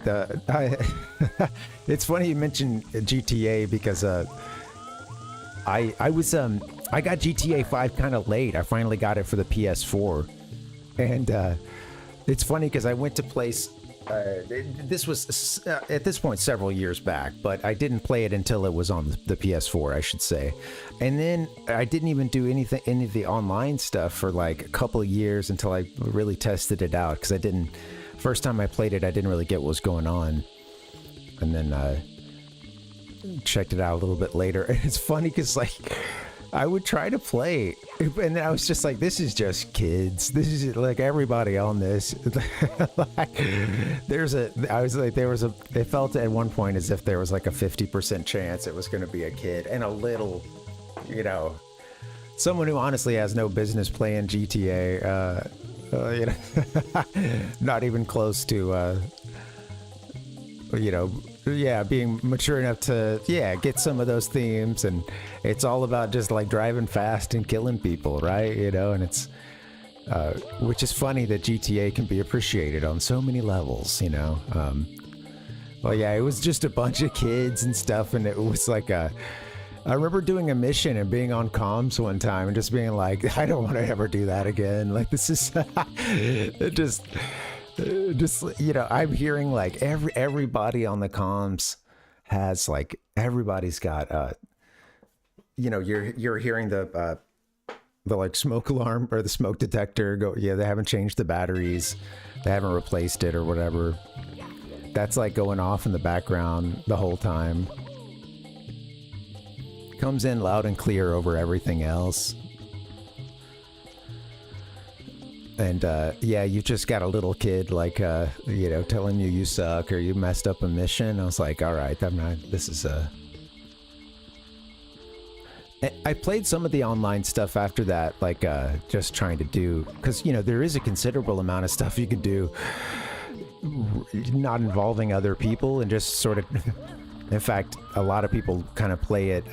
it's funny you mentioned GTA because I got GTA 5 kind of late. I finally got it for the PS4, and it's funny because I went to place. This was at this point several years back, but I didn't play it until it was on the PS4, I should say. And then I didn't even do any of the online stuff for like a couple of years until I really tested it out, because first time I played it, I didn't really get what was going on. And then checked it out a little bit later. And it's funny because like I would try to play and then I was just like, this is just kids. This is like everybody on this. Like, it felt at one point as if there was like a 50% chance it was going to be a kid, and a little, you know, someone who honestly has no business playing GTA, you know, not even close to, you know, being mature enough to, get some of those themes. And it's all about just like driving fast and killing people, right? You know, and it's, which is funny that GTA can be appreciated on so many levels, you know. Well, yeah, it was just a bunch of kids and stuff, and it was like I remember doing a mission and being on comms one time and just being like, I don't want to ever do that again. Like, this is just, you know, I'm hearing like everybody on the comms has like, everybody's got, you know, you're hearing the like smoke alarm or the smoke detector go. Yeah, they haven't changed the batteries. They haven't replaced it or whatever. That's like going off in the background the whole time. Comes in loud and clear over everything else. And yeah, you just got a little kid like, you know, telling you suck or you messed up a mission. I was like, all right, this is I played some of the online stuff after that, like just trying to do, because, you know, there is a considerable amount of stuff you could do not involving other people and just sort of, in fact, a lot of people kind of play it,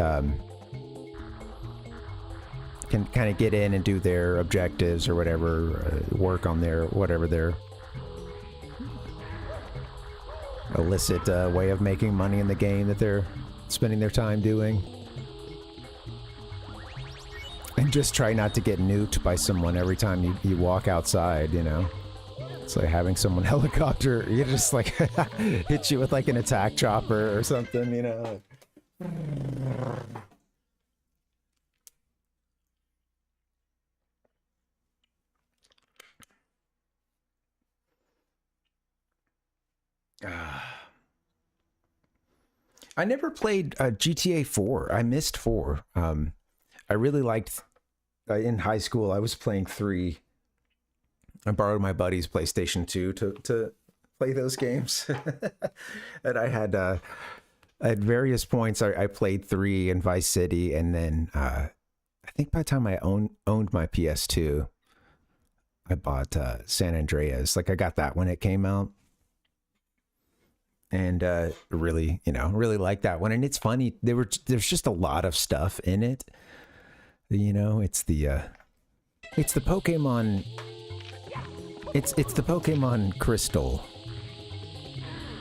can kind of get in and do their objectives or whatever, work on whatever their illicit way of making money in the game that they're spending their time doing. And just try not to get nuked by someone every time you walk outside, you know? It's like having someone helicopter, you just like hit you with like an attack chopper or something, you know? I never played GTA 4. I missed 4. I really liked, in high school, I was playing 3. I borrowed my buddy's PlayStation 2 to play those games. And I had, at various points, I played 3 in Vice City. And then I think by the time I owned my PS2, I bought San Andreas. Like, I got that when it came out. And really, really like that one. And it's funny, there's just a lot of stuff in it. It's the Pokemon. It's the Pokemon Crystal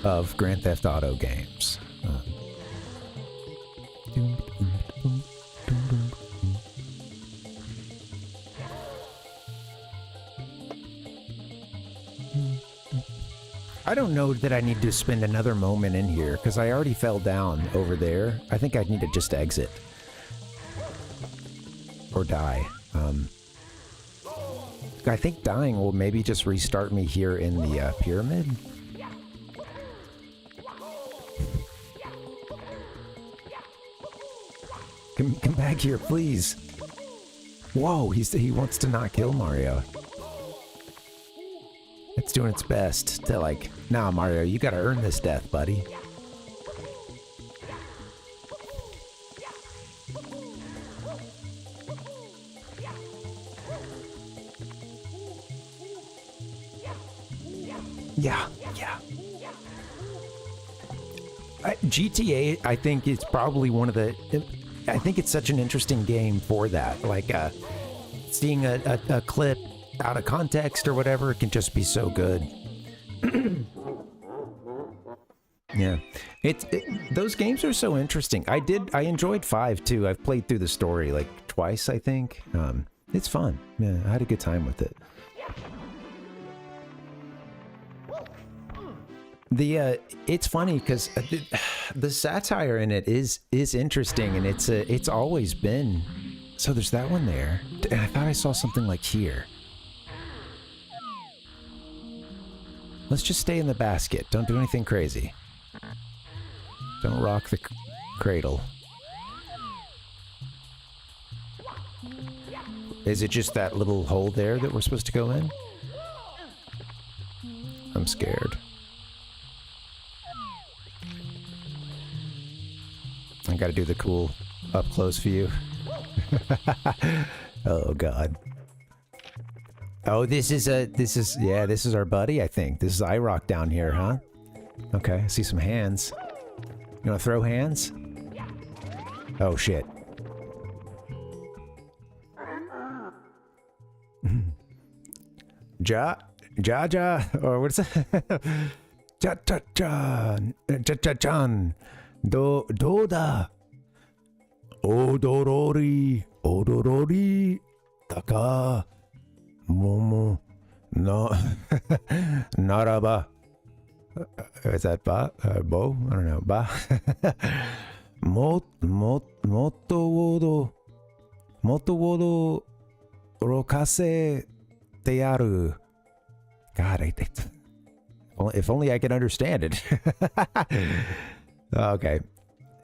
of Grand Theft Auto games. I don't know that I need to spend another moment in here because I already fell down over there. I think I need to just exit or die. I think dying will maybe just restart me here in the pyramid. Come back here, please. Whoa, he wants to not kill Mario. It's doing its best to like, nah, Mario, you gotta earn this death, buddy. Yeah. GTA, I think, is probably one of the... I think it's such an interesting game for that. Like, seeing a clip out of context or whatever, it can just be so good. Yeah. Those games are so interesting. I enjoyed 5, too. I've played through the story, like, twice, I think. It's fun. Yeah, I had a good time with it. It's funny because the satire in it is interesting, and it's always been. So there's that one there, and I thought I saw something like here. Let's just stay in the basket. Don't do anything crazy. Don't rock the cradle. Is it just that little hole there that we're supposed to go in? I'm scared. I gotta do the cool up-close view. Oh, God. Oh, this is our buddy, I think. This is iRock down here, huh? Okay, I see some hands. You wanna throw hands? Oh, shit. Ja, or what's that? Cha-cha-chan. Doda. Odorori. Taka. Momo. No. Naraba. Is that ba? Bo? I don't know. Ba. Motowodo. Rokase tearu. God, if only I could understand it. Okay.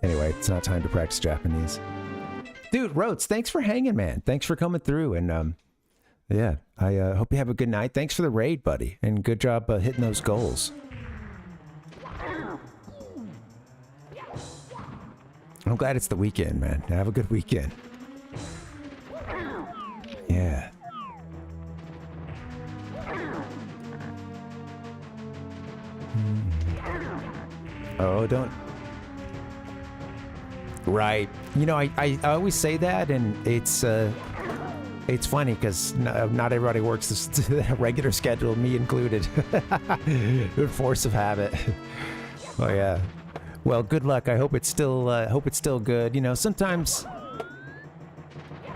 Anyway, it's not time to practice Japanese. Dude, Rotes, thanks for hanging, man. Thanks for coming through. And, yeah, I hope you have a good night. Thanks for the raid, buddy. And good job hitting those goals. I'm glad it's the weekend, man. Have a good weekend. Yeah. Oh, don't... Right. You know, I always say that, and it's funny because not everybody works the regular schedule, me included. Force of habit. Oh yeah. Well, good luck. I hope it's still good. You know, sometimes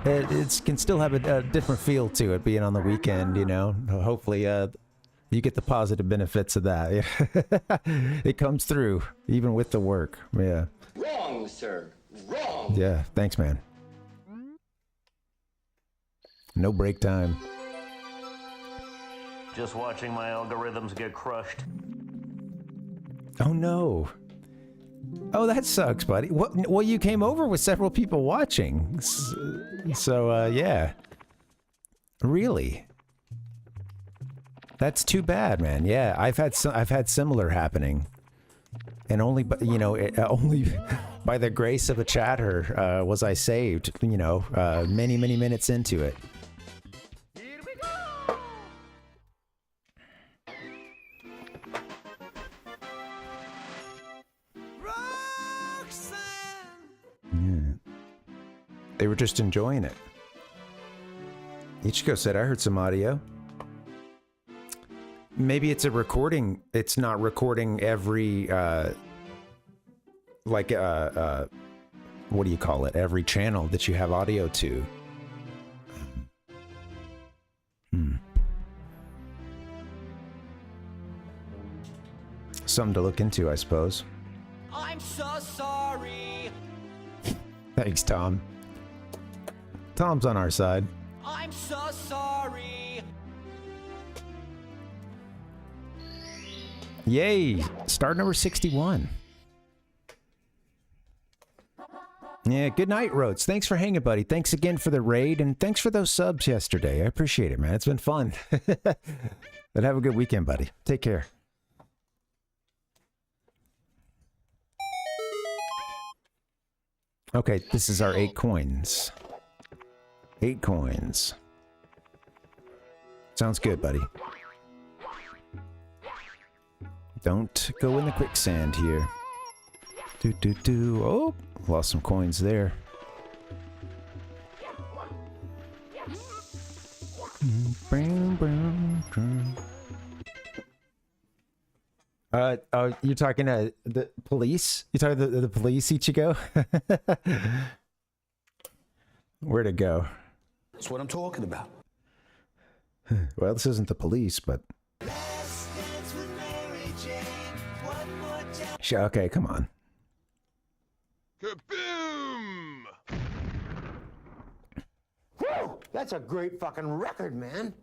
it can still have a different feel to it being on the weekend. You know, hopefully, You get the positive benefits of that. Yeah. It comes through, even with the work. Yeah. Wrong, sir. Wrong. Yeah, thanks, man. No break time. Just watching my algorithms get crushed. Oh no. Oh, that sucks, buddy. Well, you came over with several people watching. So, yeah. Really? That's too bad, man. Yeah, I've had similar happening. And only, you know, only by the grace of a chatter was I saved, you know, many, many minutes into it. Yeah. They were just enjoying it. Ichiko said, I heard some audio. Maybe it's a recording. It's not recording every, like, what do you call it? Every channel that you have audio to. Something to look into, I suppose. I'm so sorry. Thanks, Tom. Tom's on our side. I'm so sorry. Yay! Star number 61. Yeah, good night, Rhodes. Thanks for hanging, buddy. Thanks again for the raid, and thanks for those subs yesterday. I appreciate it, man. It's been fun. But have a good weekend, buddy. Take care. Okay, this is our 8 coins. 8 coins. Sounds good, buddy. Don't go in the quicksand here. Oh, lost some coins there. You're talking to the police? You talking to the police, Ichigo? Where'd it go? That's what I'm talking about. Well, this isn't the police, but... Okay, come on. Kaboom! Whew! That's a great fucking record, man.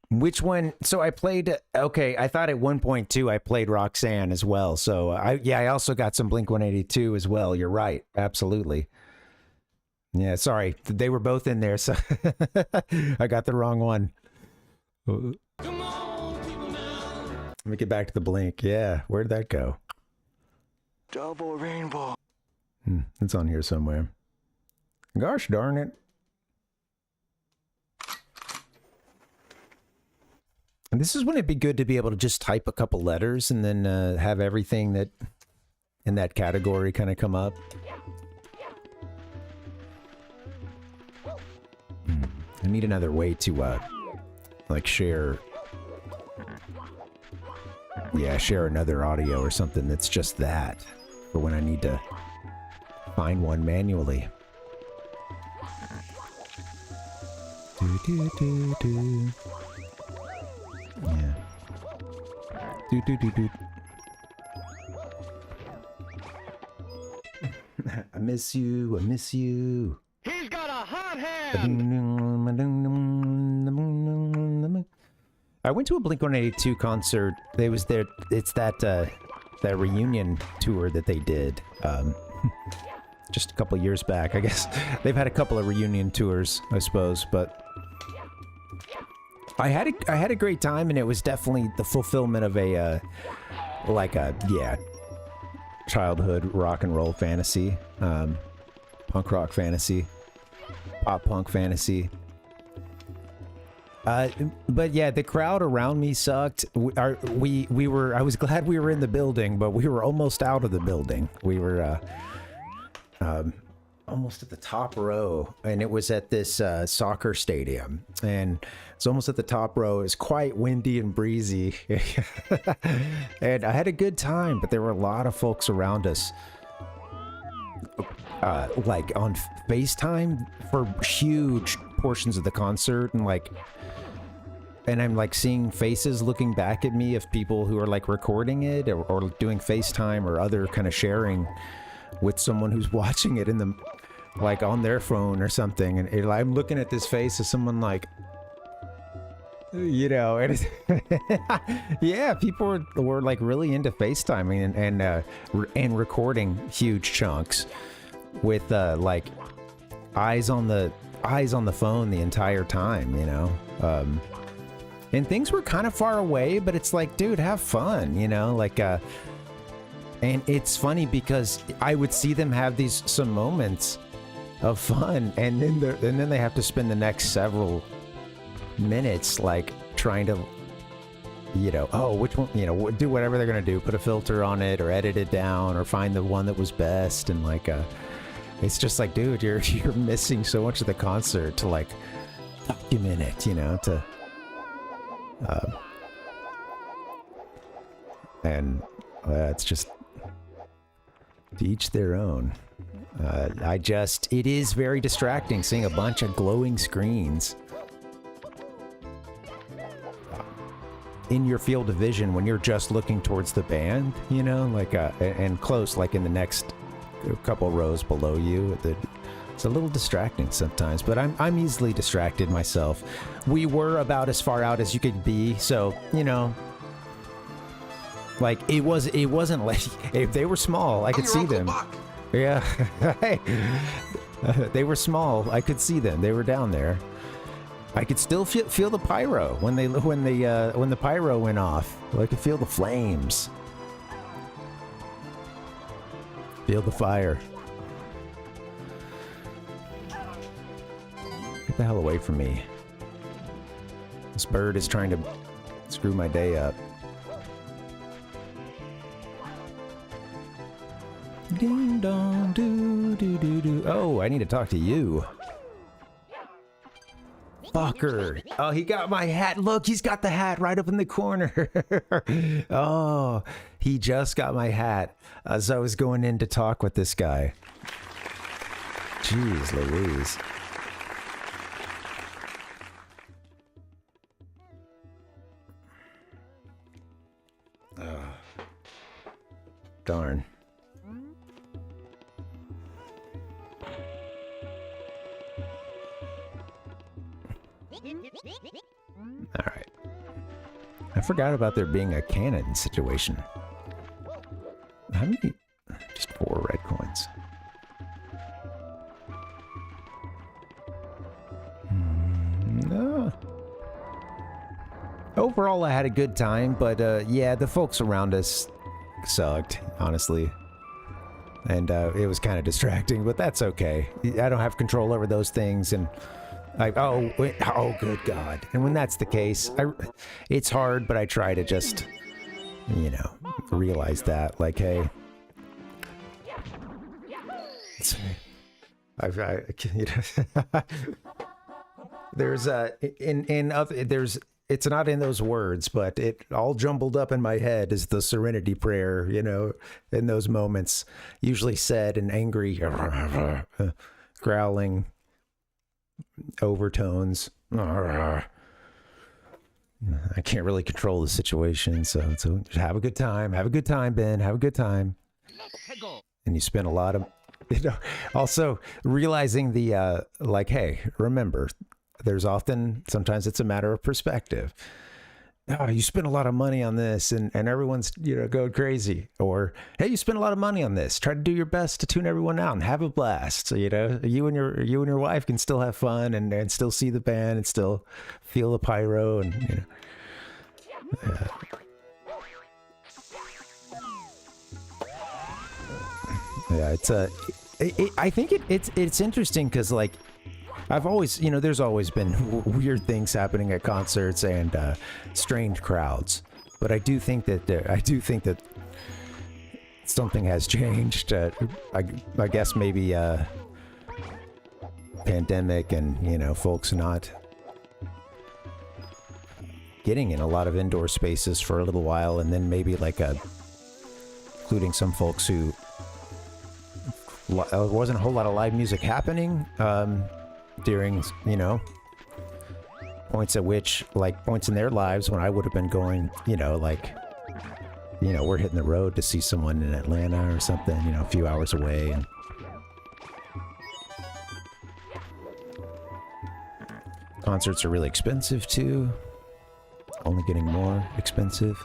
Which one? So I played, okay, I thought at 1.2 I played Roxanne as well. So I also got some Blink-182 as well. You're right. Absolutely. Yeah, sorry. They were both in there, so I got the wrong one. Let me get back to the Blink. Yeah, where'd that go? Double rainbow. It's on here somewhere. Gosh darn it. And this is when it'd be good to be able to just type a couple letters and then have everything that in that category kind of come up. I need another way to like share another audio or something that's just that for when I need to find one manually. Yeah. I miss you. I miss you. He's got a hot hand. I went to a Blink-182 concert. It's that reunion tour that they did just a couple years back. I guess they've had a couple of reunion tours, I suppose, but I had a great time, and it was definitely the fulfillment of a childhood rock and roll fantasy, punk rock fantasy, pop punk fantasy. But yeah, the crowd around me sucked. I was glad we were in the building, but we were almost out of the building. We were almost at the top row, and it was at this soccer stadium, and it's almost at the top row. It's quite windy and breezy. And I had a good time, but there were a lot of folks around us, like on FaceTime for huge portions of the concert, and like, and I'm like seeing faces looking back at me of people who are like recording it or doing FaceTime or other kind of sharing with someone who's watching it in the, like on their phone or something. And I'm looking at this face of someone like, you know, and yeah, people were like really into FaceTiming and recording huge chunks with like eyes on the phone the entire time, you know. And things were kind of far away, but it's like, dude, have fun, you know, like, and it's funny because I would see them have some moments of fun, and then they have to spend the next several minutes like trying to, you know, oh, which one, you know, do whatever they're gonna do, put a filter on it or edit it down or find the one that was best, and like, it's just like, dude, you're missing so much of the concert to like document it, you know, to. And it's just to each their own. It is very distracting seeing a bunch of glowing screens in your field of vision when you're just looking towards the band, you know, like, and close, like in the next couple rows below you. It's a little distracting sometimes, but I'm easily distracted myself. We were about as far out as you could be, so, you know, like it wasn't like, if they were small, I could see them. Buck. Yeah. They were small. I could see them. They were down there. I could still feel the pyro when the pyro went off. I could feel the flames. Feel the fire. Get the hell away from me. This bird is trying to screw my day up. Ding dong, doo doo doo doo. Oh, I need to talk to you. Fucker. Oh, he got my hat. Look, he's got the hat right up in the corner. Oh, he just got my hat as I was going in to talk with this guy. Jeez Louise. Oh. Darn. Alright. I forgot about there being a cannon situation. How many? Just 4 red coins. No. Overall, I had a good time, but yeah, the folks around us sucked, honestly. And it was kind of distracting, but that's okay. I don't have control over those things, and oh, good God. And when that's the case, it's hard, but I try to just, you know, realize that, like, hey, you know, it's not in those words, but it all jumbled up in my head is the serenity prayer, you know, in those moments, usually said in angry, growling overtones. I can't really control the situation, so have a good time, Ben, have a good time. And you spend a lot of, you know, also realizing the like, hey, remember, sometimes it's a matter of perspective. Oh, you spent a lot of money on this, and everyone's, you know, going crazy. Or, hey, you spent a lot of money on this. Try to do your best to tune everyone out and have a blast. So, you know, you and your wife can still have fun and still see the band and still feel the pyro, and, you know. Yeah, I think it's interesting because, like, I've always, you know, there's always been weird things happening at concerts and strange crowds, but I do think that something has changed. I guess maybe pandemic and, you know, folks not getting in a lot of indoor spaces for a little while, and then maybe like including some folks who wasn't a whole lot of live music happening. during, you know, points at which, like, points in their lives when I would have been going, you know, like, you know, we're hitting the road to see someone in Atlanta or something, you know, a few hours away. And concerts are really expensive too. Only getting more expensive.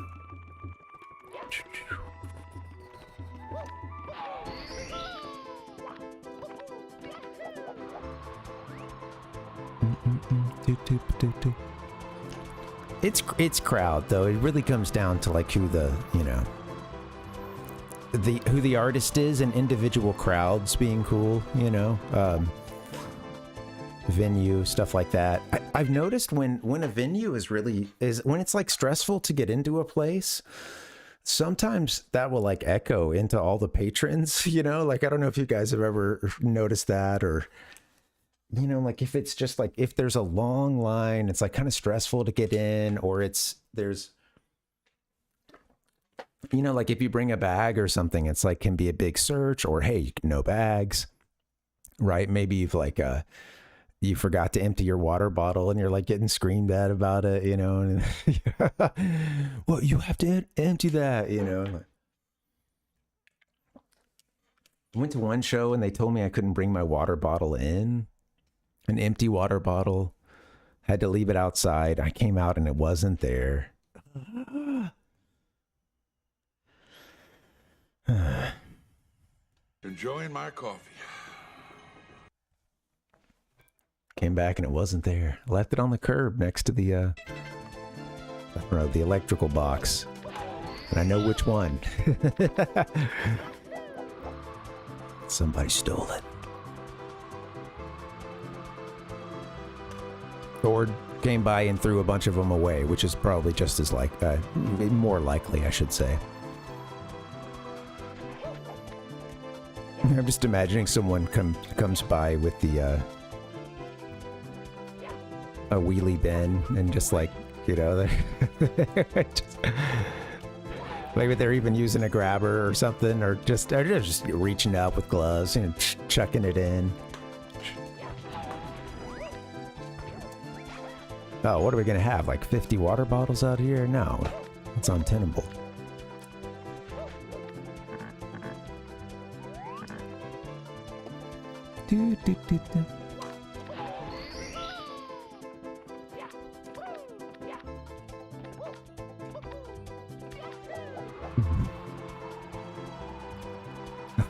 It's crowd though. It really comes down to like who the, you know, who the artist is, and individual crowds being cool, you know. Venue, stuff like that. I've noticed when a venue is when it's like stressful to get into a place, sometimes that will like echo into all the patrons, you know. Like, I don't know if you guys have ever noticed that, or, you know, like if it's just like, if there's a long line, it's like kind of stressful to get in, or there's, you know, like if you bring a bag or something, it's like can be a big search, or hey, no bags, right? Maybe you've like you forgot to empty your water bottle and you're like getting screamed at about it, you know, and well, you have to empty that, you know. I went to one show and they told me I couldn't bring my water bottle in, an empty water bottle, had to leave it outside. I came out and it wasn't there. Enjoying my coffee. Came back and it wasn't there. Left it on the curb next to the, I don't know, the electrical box. And I know which one. Somebody stole it. Or came by and threw a bunch of them away, which is probably just as like, more likely, I should say. I'm just imagining someone comes by with the, a wheelie bin and just like, you know, maybe they're even using a grabber or something, or just reaching up with gloves and chucking it in. Oh, what are we gonna have? Like 50 water bottles out here? No, it's untenable. Do, do, do, do.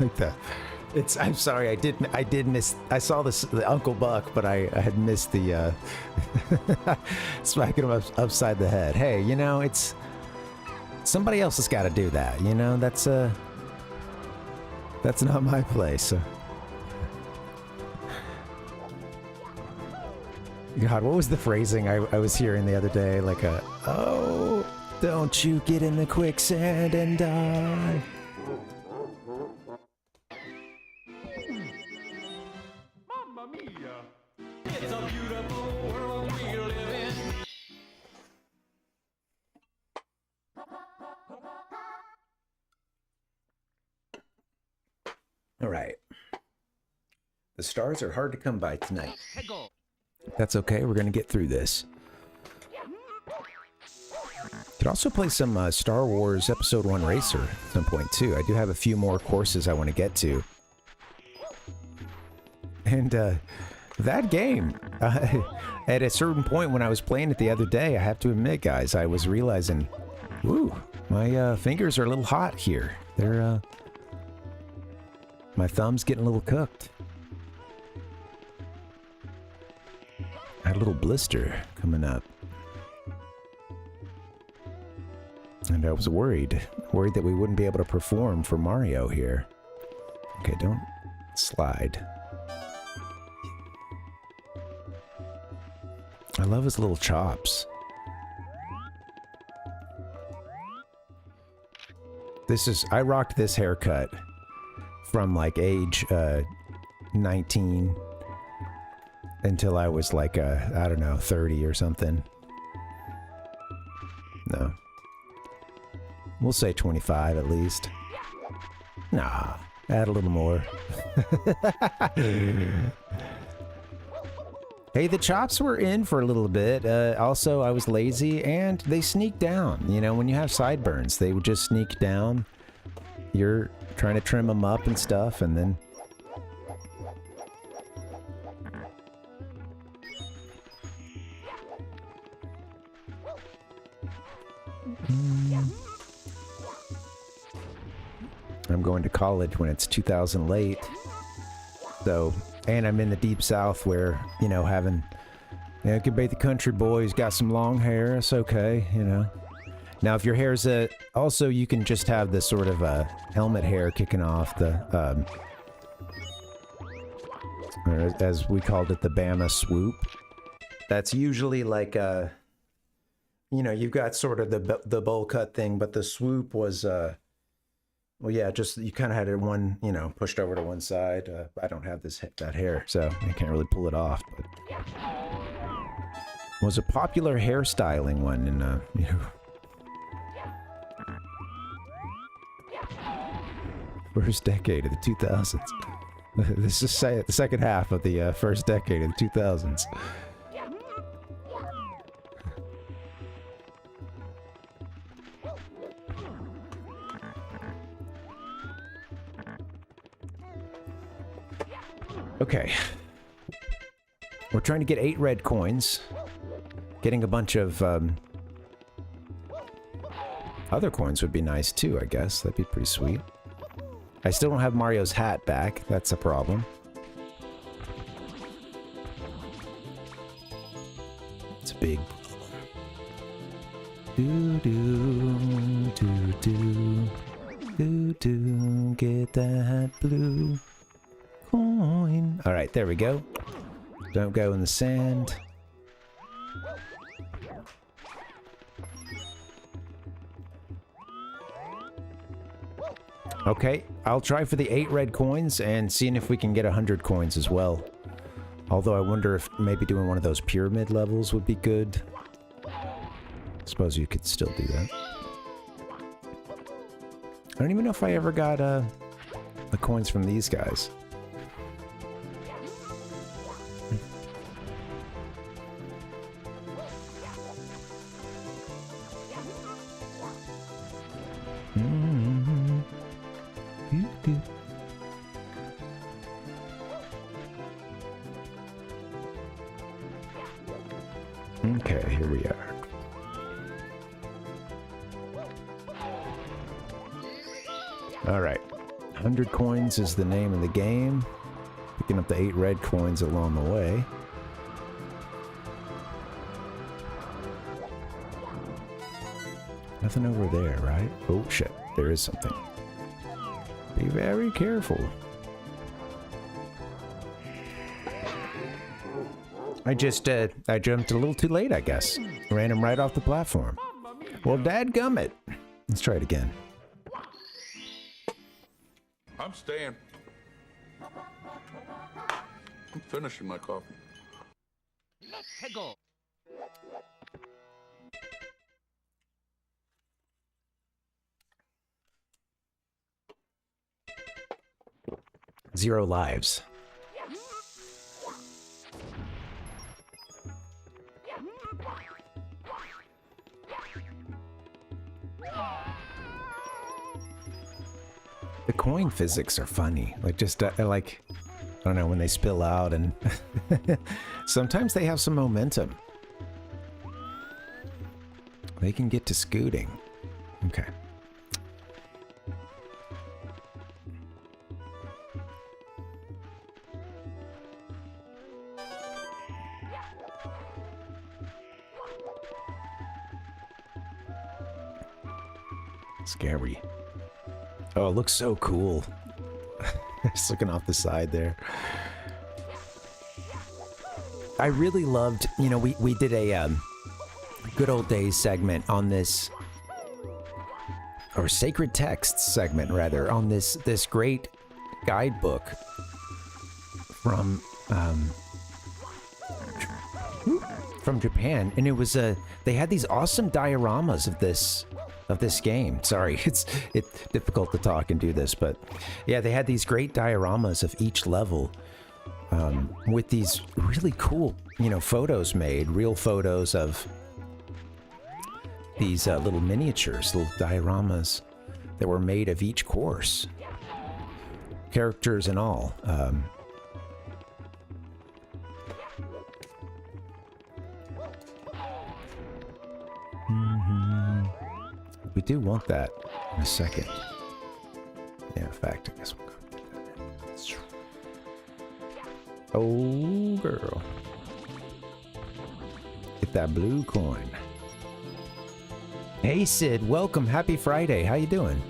Like that. I'm sorry, I did miss, I saw the Uncle Buck, but I had missed the smacking him upside the head. Hey, you know, it's somebody else has got to do that, you know. That's not my place. God, what was the phrasing I was hearing the other day? Like oh, don't you get in the quicksand and die. It's a beautiful world we live in. All right. The stars are hard to come by tonight. That's okay. We're going to get through this. Could also play some Star Wars Episode 1 Racer at some point, too. I do have a few more courses I want to get to. And that game, at a certain point when I was playing it the other day, I have to admit, guys, I was realizing, ooh, my fingers are a little hot here. They're, my thumb's getting a little cooked. I had a little blister coming up. And I was worried that we wouldn't be able to perform for Mario here. Okay, don't slide. I love his little chops. I rocked this haircut from like age 19 until I was like, I don't know, 30 or something. No. We'll say 25 at least. Nah, add a little more. Hey, the chops were in for a little bit. Also, I was lazy, and they sneak down. You know, when you have sideburns, they would just sneak down. You're trying to trim them up and stuff, and then... I'm going to college when it's 2000 late. So, and I'm in the deep south where, you know, having, you know, could be the country boy who's got some long hair. It's okay, you know. Now, if your hair's also, you can just have this sort of helmet hair kicking off the, or as we called it, the Bama swoop. That's usually like you know, you've got sort of the bowl cut thing, but the swoop was, well, yeah, just you kind of had it one, you know, pushed over to one side. I don't have that hair, so I can't really pull it off. But it was a popular hairstyling one in, you know, first decade of the 2000s. This is the second half of the first decade of the 2000s. Okay. We're trying to get 8 red coins. Getting a bunch of other coins would be nice too, I guess. That'd be pretty sweet. I still don't have Mario's hat back. That's a problem. It's a big problem. Do. Get that blue coin. All right, there we go. Don't go in the sand. Okay, I'll try for the 8 red coins and seeing if we can get 100 coins as well. Although I wonder if maybe doing one of those pyramid levels would be good. Suppose you could still do that. I don't even know if I ever got the coins from these guys. Okay, here we are. All right, 100 coins is the name of the game. Picking up the 8 red coins along the way. Nothing over there, right? Oh shit, there is something. Be very careful. I jumped a little too late, I guess. Ran him right off the platform. Well, dadgummit. Let's try it again. I'm staying. I'm finishing my coffee. Let's go. Zero lives. The coin physics are funny. Like, just, like, I don't know, when they spill out and sometimes they have some momentum. They can get to scooting. Okay. Scary. Oh, it looks so cool. Just looking off the side there. I really loved, you know, we did a good old days segment on this, or sacred texts segment rather, on this great guidebook from Japan, and it was they had these awesome dioramas of this game. Sorry, it's difficult to talk and do this, but yeah, they had these great dioramas of each level with these really cool you know, photos made, real photos of these little miniatures, little dioramas that were made of each course, characters and all. We do want that in a second. Yeah, in fact, I guess we'll go do that. Oh, girl. Get that blue coin. Hey, Sid, welcome. Happy Friday. How you doing?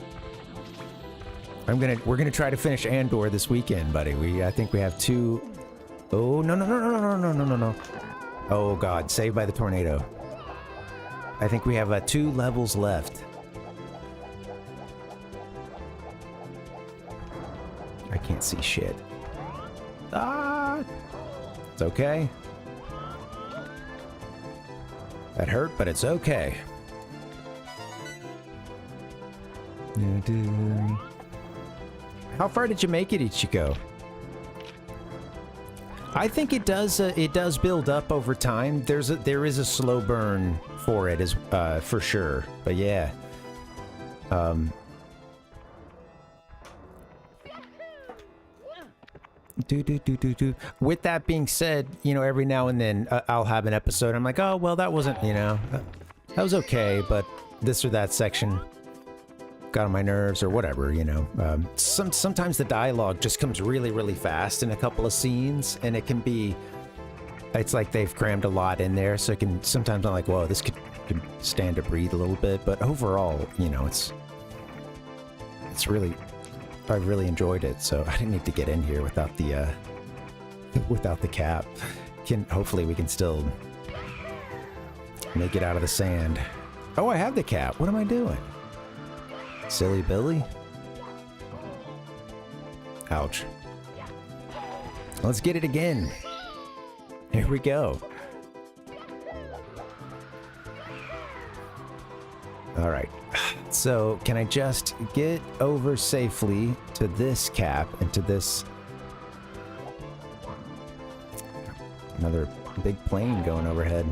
We're gonna try to finish Andor this weekend, buddy. I think we have 2. Oh, no. Oh, God. Saved by the tornado. I think we have 2 levels left. I can't see shit. Ah! It's okay. That hurt, but it's okay. How far did you make it, Ichiko? I think it does build up over time. There is a slow burn for it, as for sure. But yeah. With that being said, you know, every now and then I'll have an episode. I'm like, oh well, that wasn't, you know, that was okay, but this or that section got on my nerves or whatever, you know. Sometimes the dialogue just comes really, really fast in a couple of scenes, and it can be, it's like they've crammed a lot in there, so it can, sometimes I'm like, whoa, this could stand to breathe a little bit, but overall, you know, it's really, I really enjoyed it, so I didn't need to get in here without the cap. Hopefully we can still make it out of the sand. Oh, I have the cap. What am I doing? Silly Billy? Ouch. Let's get it again. Here we go. All right. So, can I just get over safely to this cap and to this... Another big plane going overhead.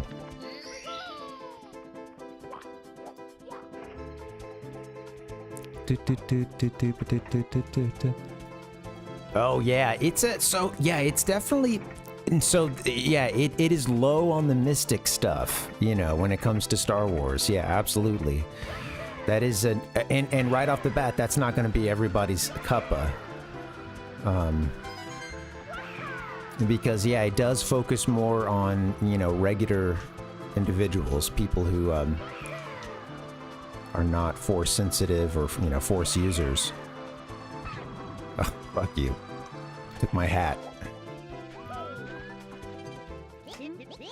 Oh yeah, it's definitely, and so yeah, it is low on the mystic stuff, you know, when it comes to Star Wars. Yeah, absolutely. That is and right off the bat, that's not going to be everybody's cuppa. Because yeah, it does focus more on, you know, regular individuals, people who are not force sensitive or, you know, force users. Oh, fuck you. Took my hat.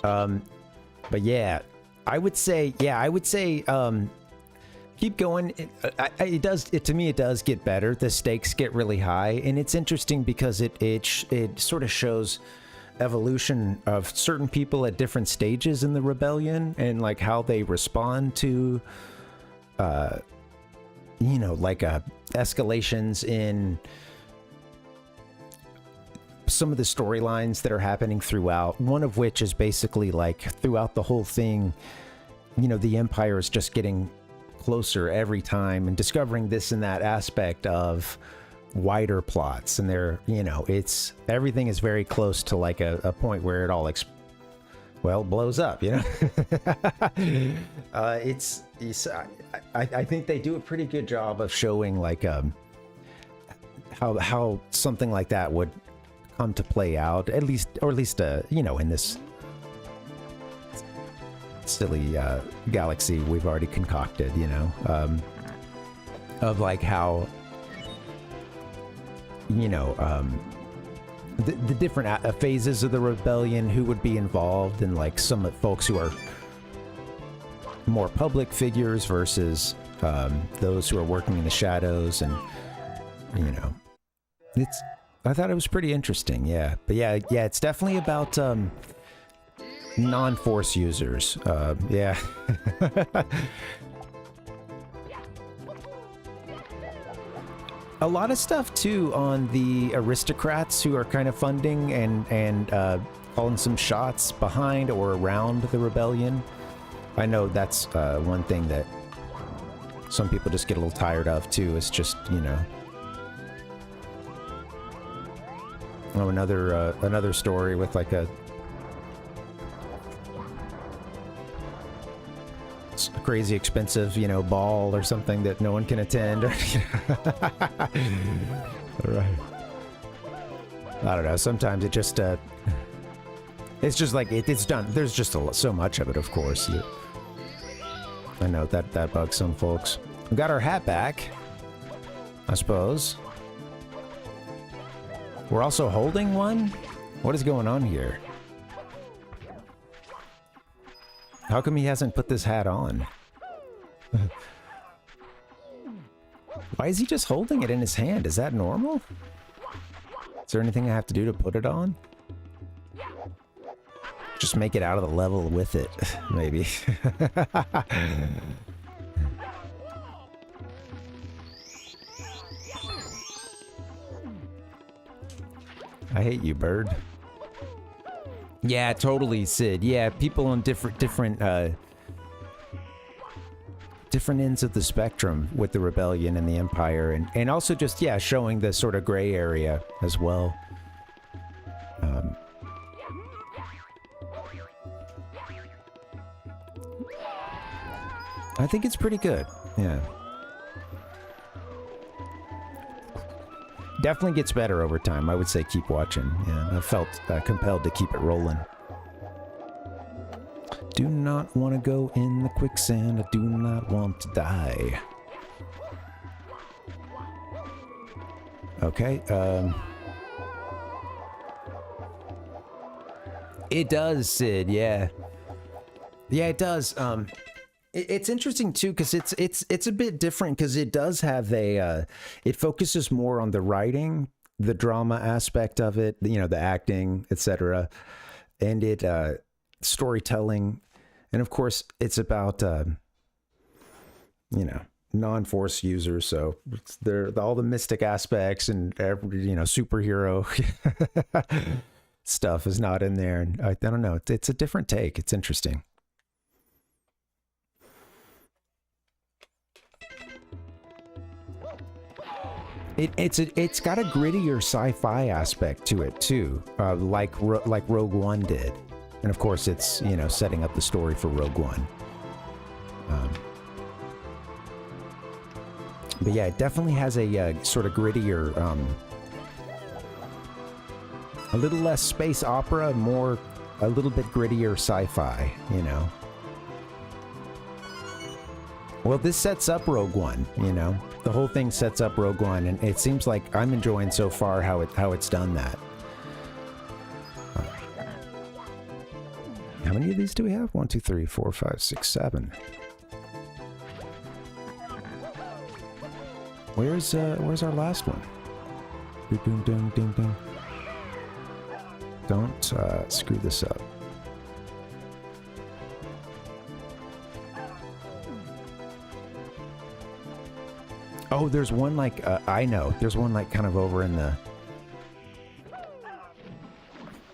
But yeah, I would say, keep going. To me, it does get better. The stakes get really high, and it's interesting because it sort of shows evolution of certain people at different stages in the rebellion, and like how they respond to, you know, like escalations in some of the storylines that are happening throughout. One of which is basically like throughout the whole thing, you know, the Empire is just getting closer every time and discovering this and that aspect of wider plots, and they're, you know, it's, everything is very close to like a point where it all blows up, you know. I think they do a pretty good job of showing like how something like that would come to play out, at least you know, in this silly galaxy we've already concocted, you know, of like how, you know, the different phases of the rebellion, who would be involved, and like some folks who are more public figures versus those who are working in the shadows, and, you know, I thought it was pretty interesting, yeah. But yeah, it's definitely about non-force users, yeah. A lot of stuff too on the aristocrats who are kind of funding, and a calling some shots behind or around the rebellion. I know that's one thing that some people just get a little tired of too. It's just, you know. Oh, another story with like a crazy expensive, you know, ball or something that no one can attend. All right. I don't know. Sometimes it just, it's just like it's done. There's just so much of it, of course. I know that bugs some folks. We got our hat back, I suppose. We're also holding one? What is going on here? How come he hasn't put this hat on? Why is he just holding it in his hand? Is that normal? Is there anything I have to do to put it on? Just make it out of the level with it, maybe. I hate you, bird. Yeah, totally, Sid. Yeah, people on different ends of the spectrum with the rebellion and the empire, and also just, yeah, showing the sort of gray area as well. I think it's pretty good. Yeah. Definitely gets better over time. I would say keep watching. Yeah, I felt compelled to keep it rolling. Do not want to go in the quicksand. I do not want to die. Okay. It does, Sid. Yeah. Yeah, it does. It's interesting too, because it's a bit different, because it does have a it focuses more on the writing, the drama aspect of it, you know, the acting, etc., and it storytelling, and of course it's about you know, non-force users, so they're all the mystic aspects and every, you know, superhero stuff is not in there, and I don't know, it's a different take. It's interesting. It's got a grittier sci-fi aspect to it too, like Rogue One did, and of course it's, you know, setting up the story for Rogue One. But yeah, it definitely has a sort of grittier, a little less space opera, more a little bit grittier sci-fi, you know. Well, this sets up Rogue One, you know. The whole thing sets up Rogue One, and it seems like I'm enjoying so far how it's done that. How many of these do we have? 1, 2, 3, 4, 5, 6, 7. Where's our last one? Ding, ding, ding, ding. Don't screw this up. Oh, there's one like, I know. There's one like kind of over in the...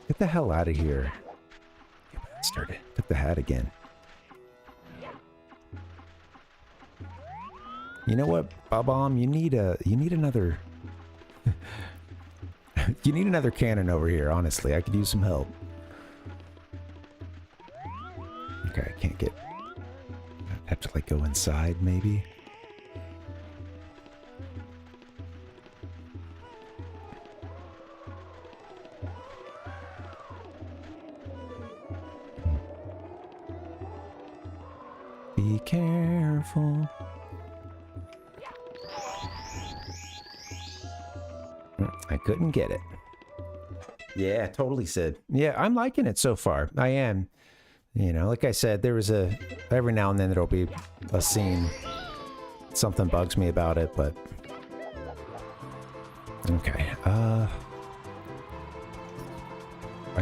Get the hell out of here. You bastard. Took the hat again. You know what, Bob-omb? You need another... You need another cannon over here, honestly. I could use some help. Okay, I can't get... I have to like go inside, maybe? Be careful. I couldn't get it. Yeah, totally, Sid. Yeah, I'm liking it so far. I am. You know, like I said, there was every now and then there'll be a scene. Something bugs me about it, but... Okay, I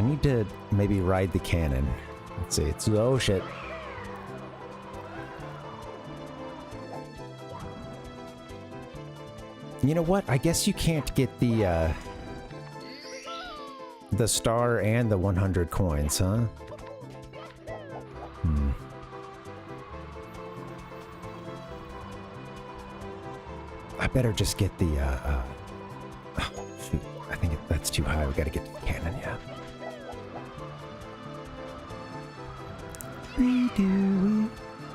need to maybe ride the cannon. Let's see, it's... Oh, shit. You know what? I guess you can't get the, the star and the 100 coins, huh? Hmm. I better just get the, oh, shoot. I think that's too high. We gotta get to the cannon, yeah.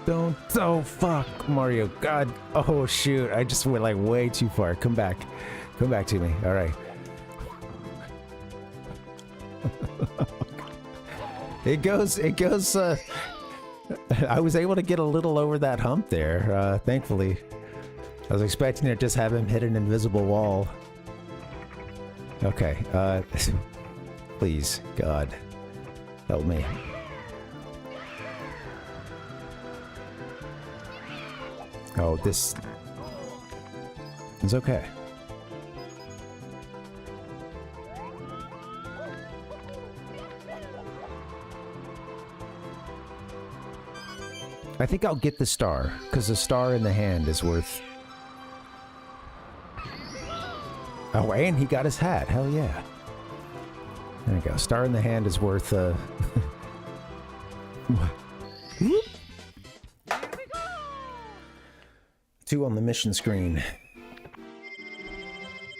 Don't, oh fuck, Mario, God, oh shoot, I just went like way too far. Come back to me, all right. It goes, I was able to get a little over that hump there, thankfully. I was expecting to just have him hit an invisible wall. Okay, please, God, help me. Oh, this is okay. I think I'll get the star, because the star in the hand is worth... Oh, and he got his hat. Hell yeah. There you go. Star in the hand is worth... Whoop. 2 on the mission screen.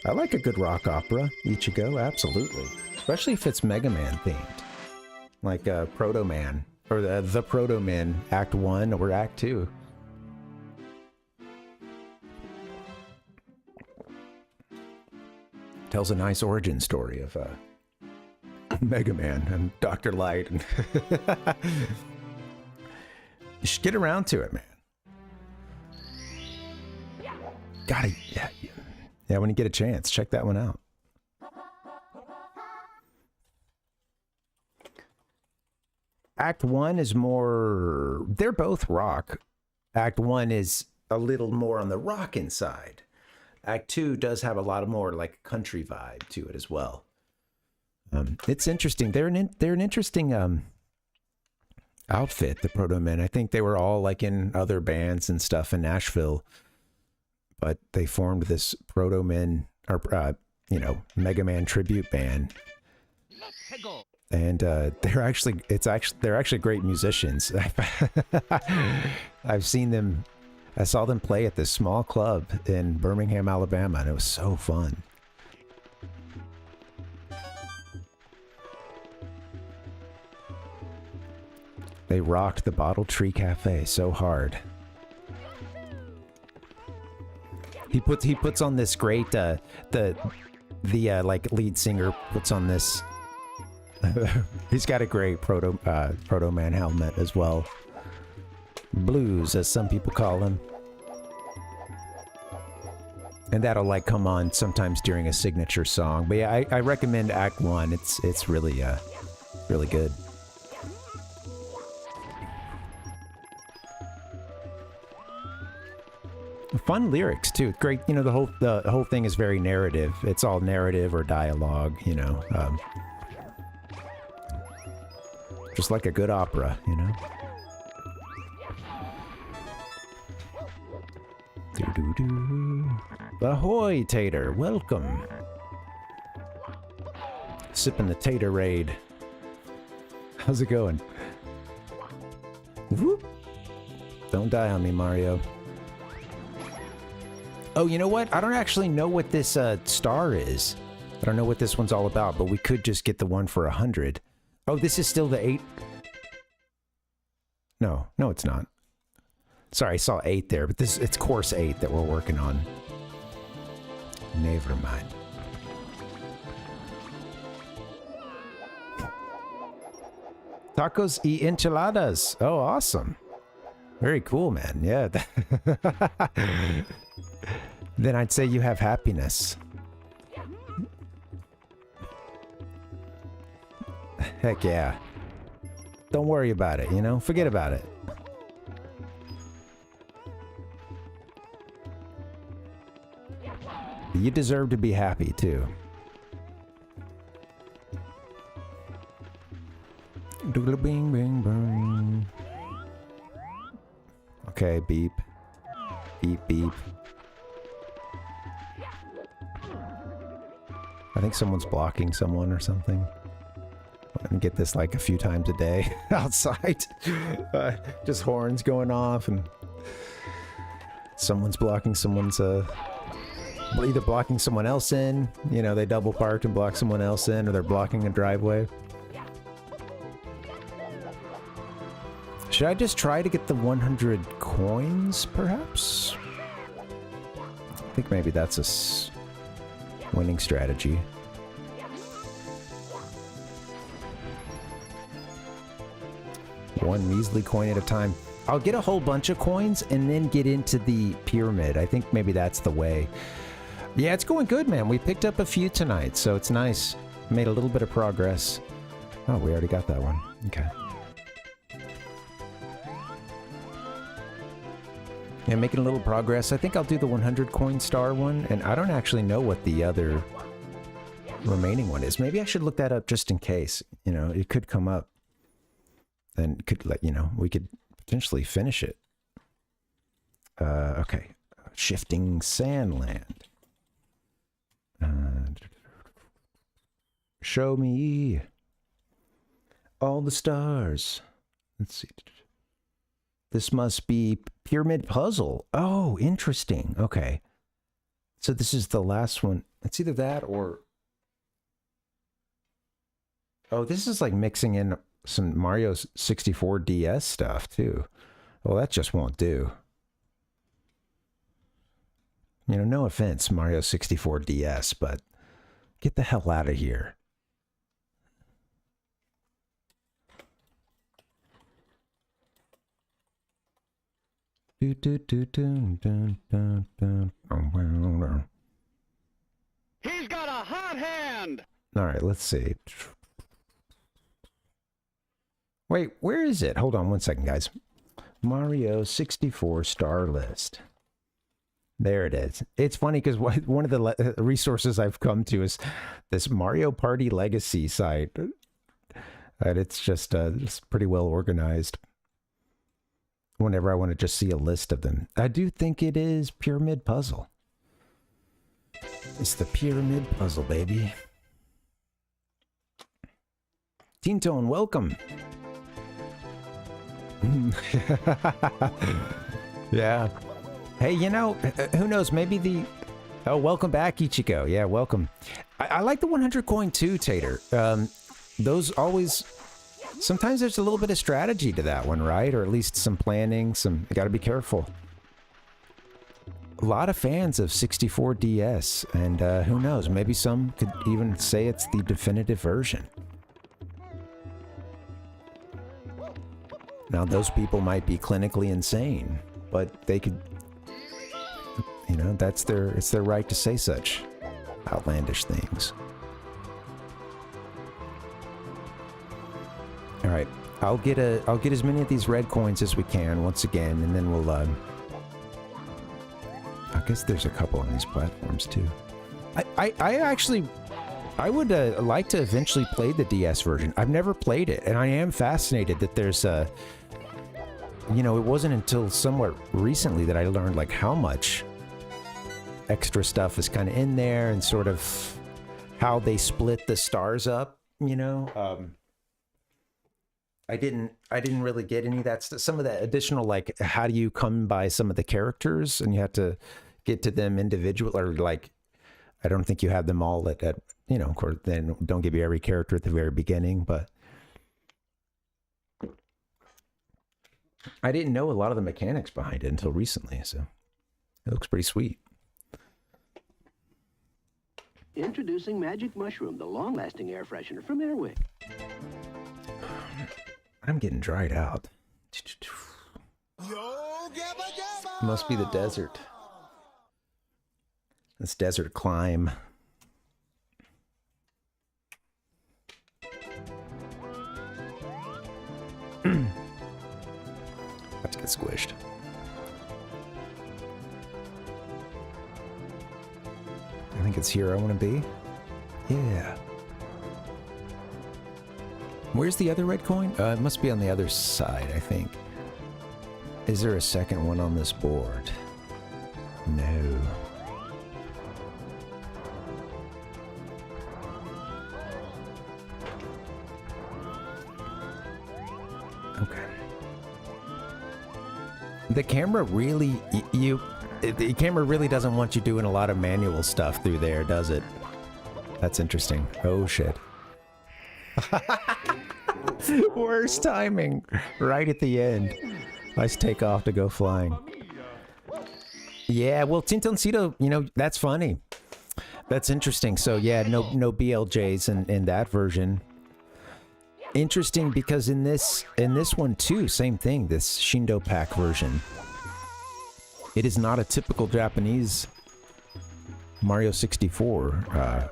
I like a good rock opera, Ichigo, absolutely. Especially if it's Mega Man themed. Like Proto Man. Or the Proto Man, Act 1 or Act 2. Tells a nice origin story of Mega Man and Dr. Light. And you should get around to it, man. Gotta, yeah, when you get a chance, check that one out. Act 1 is more... They're both rock. Act 1 is a little more on the rockin' side. Act 2 does have a lot of more like country vibe to it as well. It's interesting. They're an interesting outfit, the Proto Men. I think they were all like in other bands and stuff in Nashville, but they formed this Proto Men, or Mega Man tribute band. And they're actually great musicians. I've seen them. I saw them play at this small club in Birmingham, Alabama, and it was so fun. They rocked the Bottle Tree Cafe so hard. He puts on this great the like lead singer puts on this. He's got a great Proto Man helmet as well. Blues, as some people call him. And that'll like come on sometimes during a signature song. But yeah, I recommend Act 1. It's really really good. Fun lyrics too. Great, the whole thing is very narrative. It's all narrative or dialogue, just like a good opera, Doo-doo-doo. Ahoy, Tater! Welcome! Sipping the Taterade. How's it going? Whoop! Don't die on me, Mario. Oh, you know what? I don't actually know what this star is. I don't know what this one's all about, but we could just get the one for 100. Oh, this is still the 8. No, it's not. Sorry, I saw 8 there, but it's course 8 that we're working on. Never mind. Tacos y enchiladas. Oh, awesome. Very cool, man. Yeah. Then I'd say you have happiness. Heck yeah. Don't worry about it, Forget about it. You deserve to be happy, too. Doodle bing bing bing. Okay, beep. Beep beep. I think someone's blocking someone or something. and get this like a few times a day outside. Just horns going off and someone's blocking someone's either blocking someone else in, you know, they double parked and block someone else in, or they're blocking a driveway. Should I just try to get the 100 coins, perhaps? I think maybe that's a winning strategy. One measly coin at a time. I'll get a whole bunch of coins and then get into the pyramid. I think maybe that's the way. Yeah, it's going good, man. We picked up a few tonight, so it's nice. Made a little bit of progress. Oh, we already got that one. Okay. Yeah, making a little progress. I think I'll do the 100 coin star one, and I don't actually know what the other remaining one is. Maybe I should look that up just in case. You know, it could come up. And could let you know, we could potentially finish it. Okay. Shifting Sandland. Show me all the stars. Let's see. This must be Pyramid Puzzle. Oh, interesting. Okay. So this is the last one. It's either that or... Oh, this is like mixing in some Mario 64 DS stuff, too. Well, that just won't do. You know, no offense, Mario 64 DS, but get the hell out of here. He's got a hot hand! All right, let's see. Wait, where is it? Hold on one second, guys. Mario 64 star list. There it is. It's funny because one of the resources I've come to is this Mario Party Legacy site. And it's just it's pretty well organized. Whenever I want to just see a list of them. I do think it is Pyramid Puzzle. It's the Pyramid Puzzle, baby. Teen Tone, welcome. Yeah. Hey, you know, who knows? Maybe the... Oh, welcome back, Ichiko. Yeah, welcome. I like the 100 coin too, Tater. Those always... Sometimes there's a little bit of strategy to that one, right? Or at least some planning, you gotta be careful. A lot of fans of 64 DS, and who knows, maybe some could even say it's the definitive version. Now, those people might be clinically insane, but they could, you know, it's their right to say such outlandish things. All right, I'll get as many of these red coins as we can once again, and then we'll. I guess there's a couple on these platforms too. I would like to eventually play the DS version. I've never played it, and I am fascinated that there's a. You know, it wasn't until somewhat recently that I learned like how much extra stuff is kind of in there, and sort of how they split the stars up. You know. I didn't really get any of that stuff. Some of that additional, like, how do you come by some of the characters, and you have to get to them individual, or like, I don't think you have them all at you know, of course, they don't give you every character at the very beginning, but I didn't know a lot of the mechanics behind it until recently, so it looks pretty sweet. Introducing Magic Mushroom, the long-lasting air freshener from Airwick. I'm getting dried out. Must be the desert. This desert climb. About to get squished. I think it's here I want to be. Yeah. Where's the other red coin? It must be on the other side, I think. Is there a second one on this board? No. The camera really, the camera really doesn't want you doing a lot of manual stuff through there, does it? That's interesting. Oh shit. Worst timing. Right at the end. Nice take off to go flying. Yeah, well, Tintoncito, you know, that's funny. That's interesting. So yeah, no BLJs in that version. Interesting because in this one too, same thing, this Shindo Pack version. It is not a typical Japanese Mario 64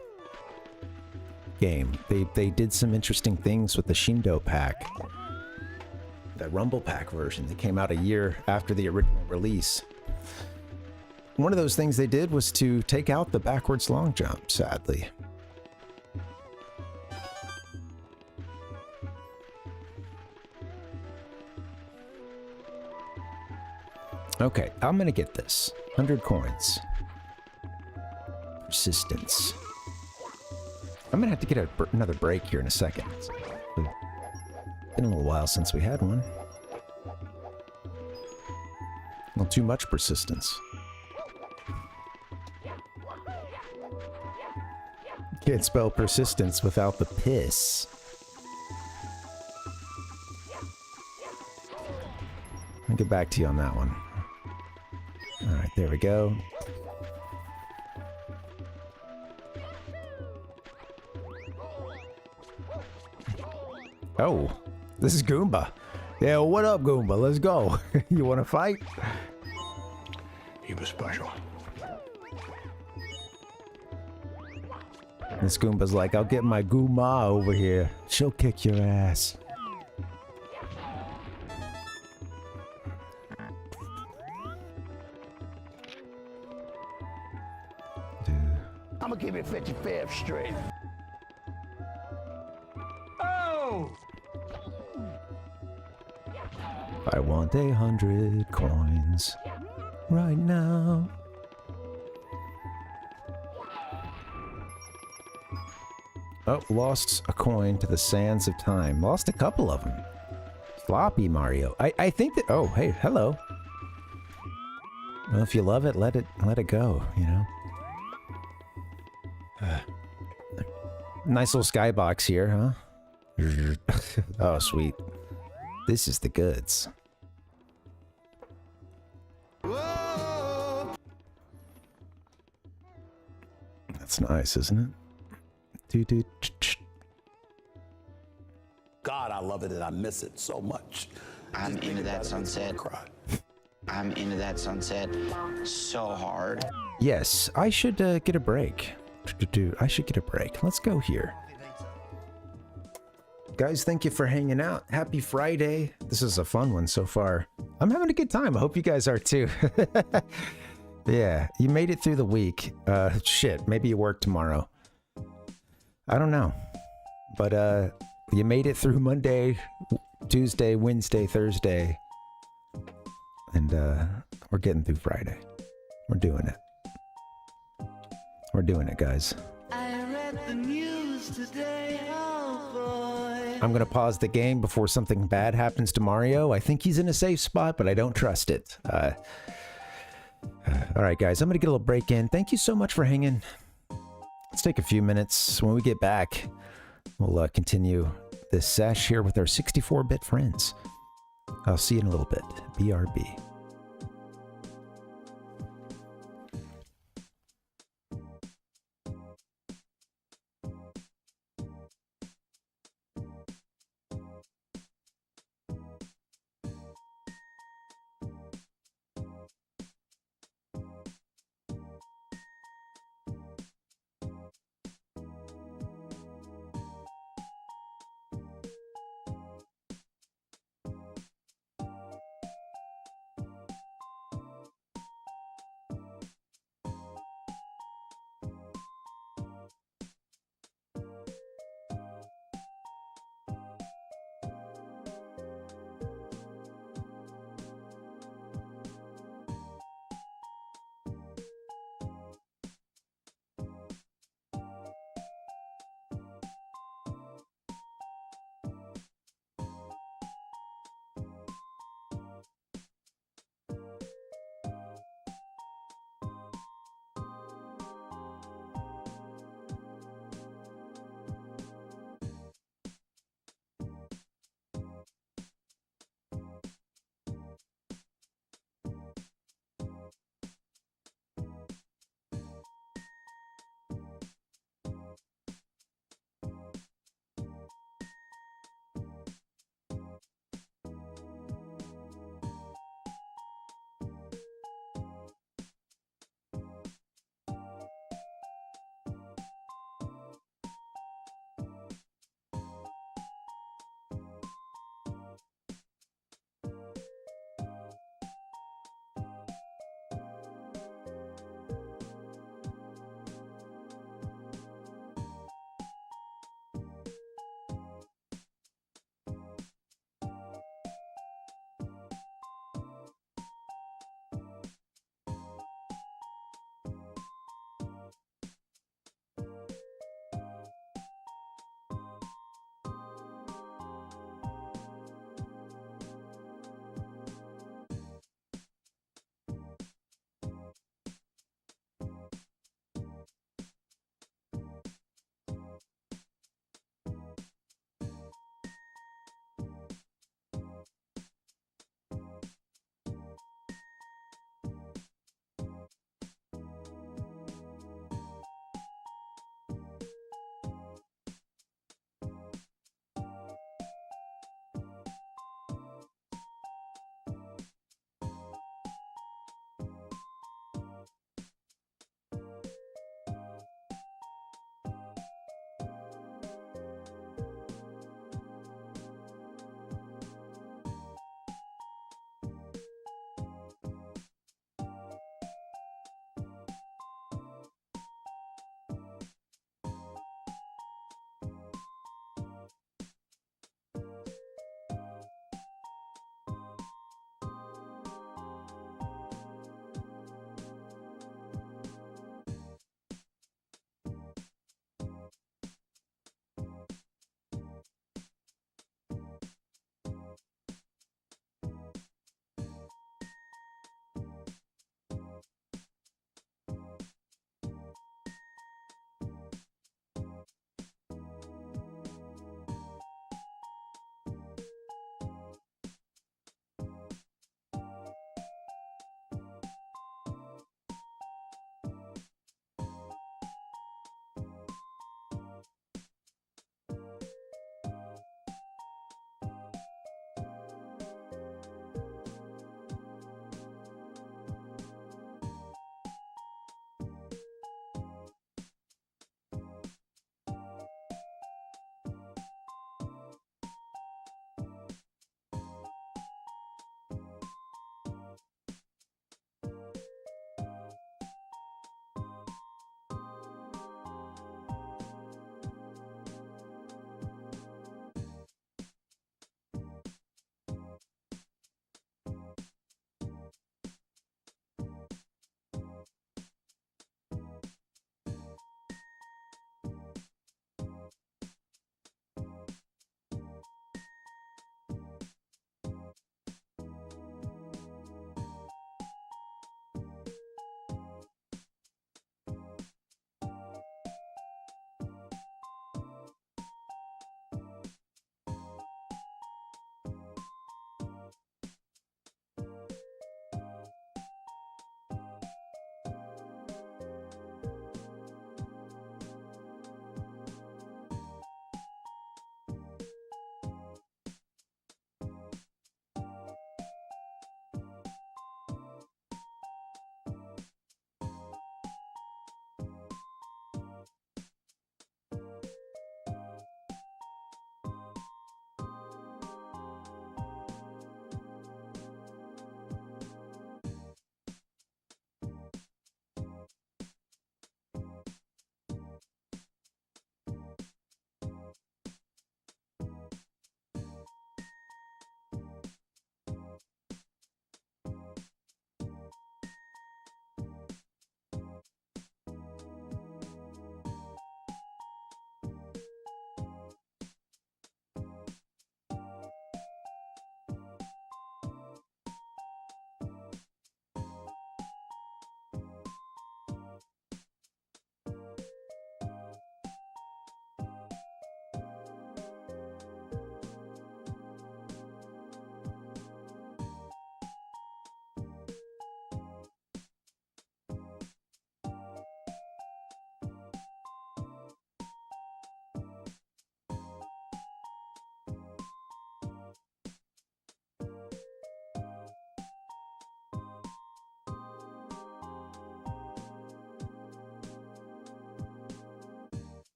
game. They did some interesting things with the Shindo Pack. The Rumble Pack version that came out a year after the original release. One of those things they did was to take out the backwards long jump, sadly. Okay, I'm gonna get this. 100 coins. Persistence. I'm gonna have to get another break here in a second. It's been a little while since we had one. A little too much persistence. Can't spell persistence without the piss. I'll get back to you on that one. Alright, there we go. Oh, this is Goomba. Yeah, what up, Goomba? Let's go. You want to fight? He was special. This Goomba's like, I'll get my Goomba over here. She'll kick your ass. I'm gonna give you 55 straight. Oh! I want 100 coins right now. Oh, lost a coin to the sands of time. Lost a couple of them. Floppy Mario. I think that. Oh, hey, hello. Well, if you love it, let it go. You know. Nice little skybox here, huh? Oh, sweet. This is the goods. That's nice, isn't it? God, I love it and I miss it so much. I'm into that sunset. I'm into that sunset so hard. Yes, I should get a break. I should get a break. Let's go here. Guys, thank you for hanging out. Happy Friday. This is a fun one so far. I'm having a good time. I hope you guys are too. Yeah, you made it through the week. Shit, maybe you work tomorrow. I don't know. But you made it through Monday, Tuesday, Wednesday, Thursday. And we're getting through Friday. We're doing it. We're doing it, guys. I read the news today, oh boy. I'm gonna pause the game before something bad happens to Mario. I think he's in a safe spot, but I don't trust it. All right, guys, I'm gonna get a little break in. Thank you so much for hanging. Let's take a few minutes. When we get back, we'll continue this sesh here with our 64-bit friends. I'll see you in a little bit. BRB.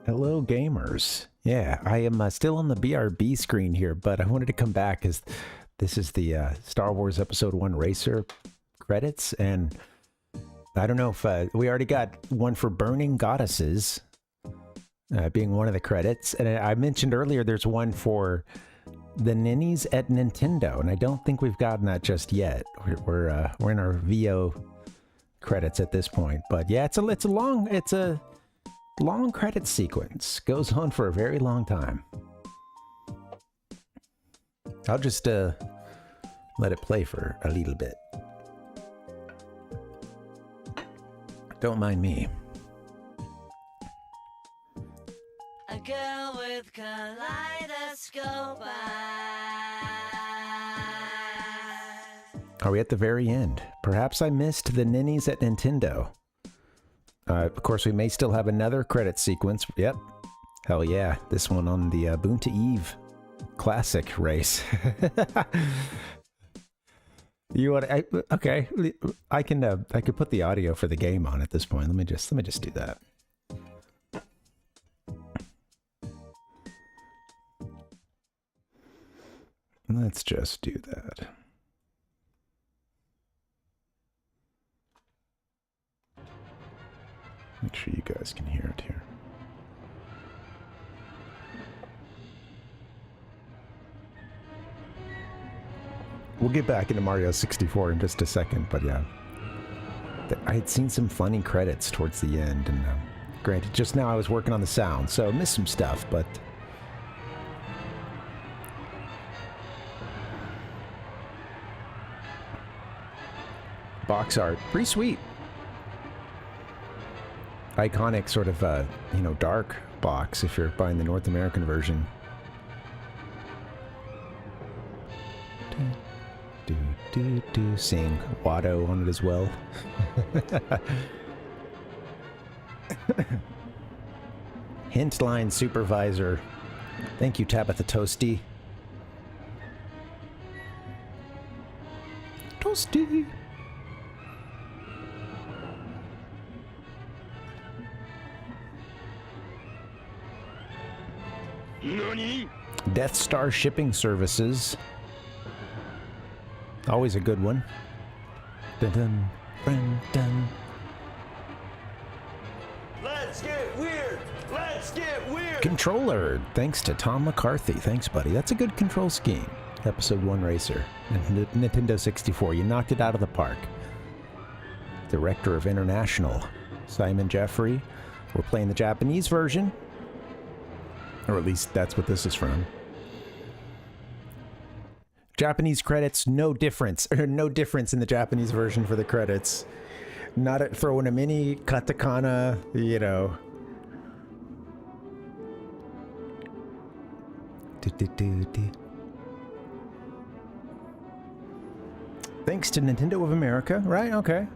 Hello, gamers. Yeah, I am still on the BRB screen here, but I wanted to come back as this is the Star Wars Episode 1 Racer credits, and I don't know if we already got one for Burning Goddesses being one of the credits, and I mentioned earlier there's one for the Ninnies at Nintendo, and I don't think we've gotten that just yet. We're in our VO credits at this point, but yeah, it's a long credit sequence. Goes on for a very long time. I'll just let it play for a little bit. Don't mind me. A girl with kaleidoscope eyes. Are we at the very end? Perhaps I missed the Ninnies at Nintendo. Of course, we may still have another credit sequence. Yep. Hell yeah. This one on the Boonta Eve Classic race. You want? Okay. I could put the audio for the game on at this point. Let me just do that. Let's just do that. Make sure you guys can hear it here. We'll get back into Mario 64 in just a second, but yeah. I had seen some funny credits towards the end, and granted, just now I was working on the sound, so I missed some stuff, but... Box art, pretty sweet. Iconic sort of, dark box if you're buying the North American version. Seeing Watto on it as well. Hint line supervisor. Thank you, Tabitha Toasty. Toasty. Nani? Death Star shipping services. Always a good one. Dun dun dun dun. Let's get weird! Let's get weird! Controller. Thanks to Tom McCarthy. Thanks, buddy. That's a good control scheme. Episode 1 Racer. Nintendo 64. You knocked it out of the park. Director of International. Simon Jeffrey. We're playing the Japanese version. Or at least that's what this is from. Japanese credits, no difference. No difference in the Japanese version for the credits. Not throwing a mini katakana, Thanks to Nintendo of America, right? Okay.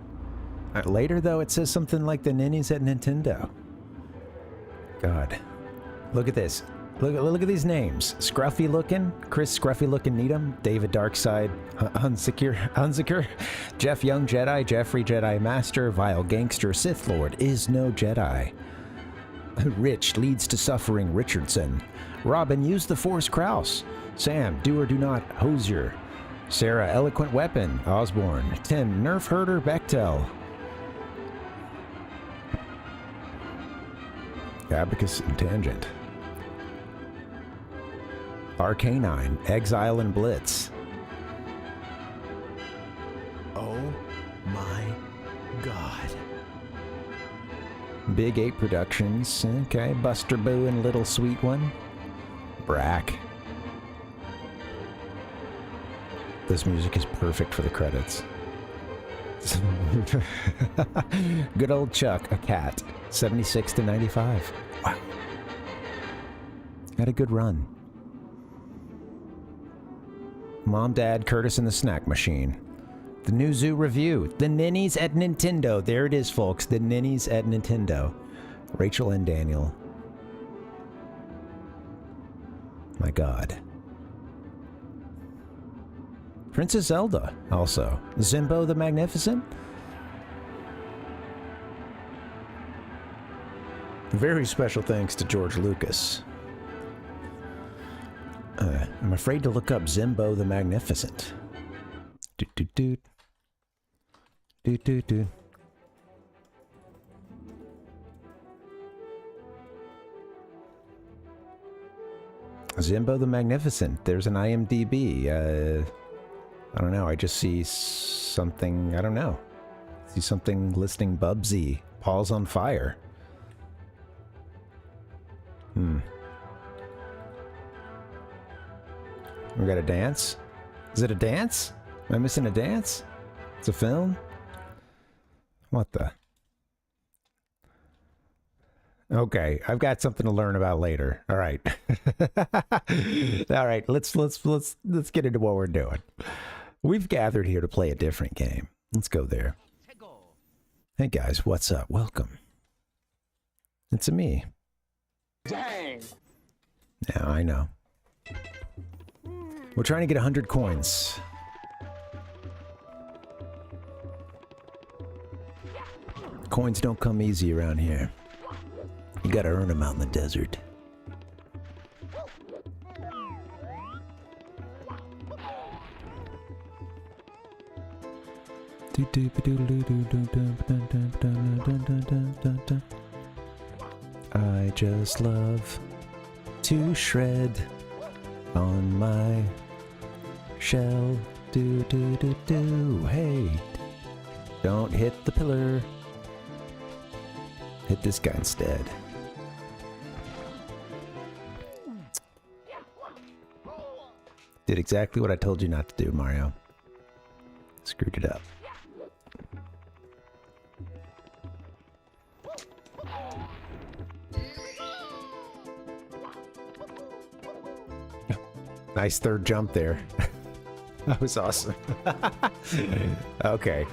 Later, though, it says something like the Ninnies at Nintendo. God. Look at this. Look at these names. Scruffy looking, Chris Scruffy looking Needham, David Darkside, Hunziker, Jeff Young Jedi, Jeffrey Jedi Master, Vile Gangster, Sith Lord is no Jedi. Rich leads to suffering Richardson. Robin use the Force Kraus. Sam do or do not Hosier. Sarah Eloquent Weapon Osborne. Tim Nerf Herder Bechtel. Abacus and Tangent. Arcanine, Exile and Blitz. Oh my God. Big 8 Productions. Okay, Buster Boo and Little Sweet One. Brack. This music is perfect for the credits. Good old Chuck, a cat. 76 to 95. Wow. Had a good run. Mom, Dad, Curtis and the Snack Machine. The New Zoo Review. The Ninnies at Nintendo. There it is, folks. The Ninnies at Nintendo. Rachel and Daniel. My God. Princess Zelda, also. Zimbo the Magnificent. Very special thanks to George Lucas. I'm afraid to look up Zimbo the Magnificent. Doot doot doot. Doot doot doot. Zimbo the Magnificent. There's an IMDb. I don't know. I just see something. I don't know. See something listing Bubsy. Paul's on fire. We got a dance? Is it a dance? Am I missing a dance? It's a film? What the? Okay, I've got something to learn about later. All right. All right, let's get into what we're doing. We've gathered here to play a different game. Let's go there. Hey guys, what's up? Welcome. It's me. Dang. Yeah, I know. We're trying to get 100 coins. Coins don't come easy around here. You gotta earn them out in the desert. I just love to shred on my shell. Do do do do. Hey, don't hit the pillar. Hit this guy instead. Did exactly what I told you not to do, Mario. Screwed it up. Nice third jump there. That was awesome. Okay.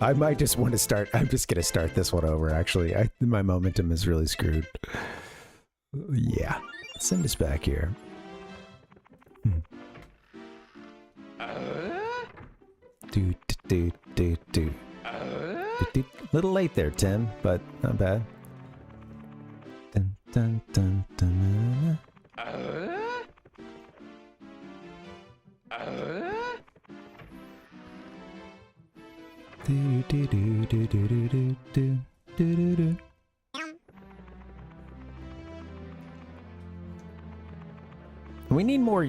I might just want to start. I'm just going to start this one over, actually. My momentum is really screwed. Yeah. Send us back here. Do, do, do, do. Little late there, Tim, but not bad. Dun, dun, dun, dun, do, do, do, do, do, do, do, do, do, do. We need more.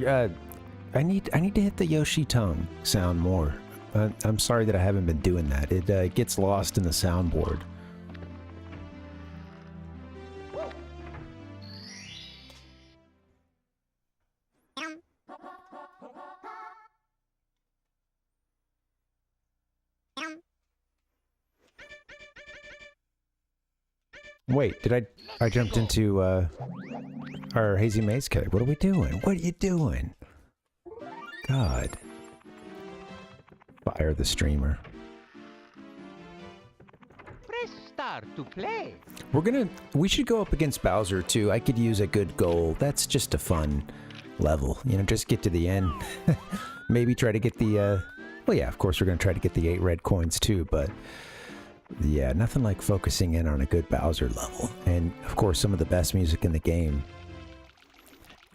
I need to hit the Yoshi tongue sound more. I'm sorry that I haven't been doing that. It gets lost in the soundboard. Wait, did I jumped into our Hazy Maze cave. What are we doing? What are you doing? God. Fire the streamer. Press start to play. We should go up against Bowser too. I could use a good goal. That's just a fun level. You know, just get to the end. Maybe try to get the, well yeah, of course we're going to try to get the 8 red coins too, but yeah, nothing like focusing in on a good Bowser level. And of course some of the best music in the game.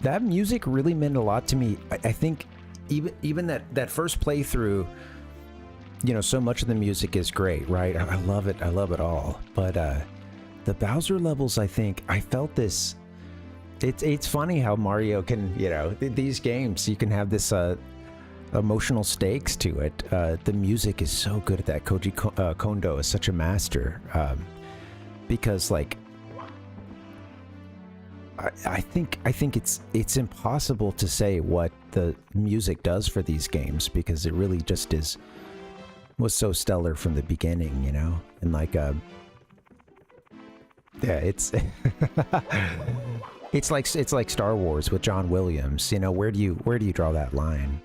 That music really meant a lot to me. I think even that first playthrough, you know, so much of the music is great, right? I love it. I love it all. But the Bowser levels, I think, I felt this. It's funny how Mario can, you know, these games, you can have this emotional stakes to it. The music is so good at that. Koji Kondo is such a master. Because, like, I think it's impossible to say what the music does for these games, because it really just was so stellar from the beginning, you know? And like yeah, it's it's like Star Wars with John Williams, you know, where do you draw that line?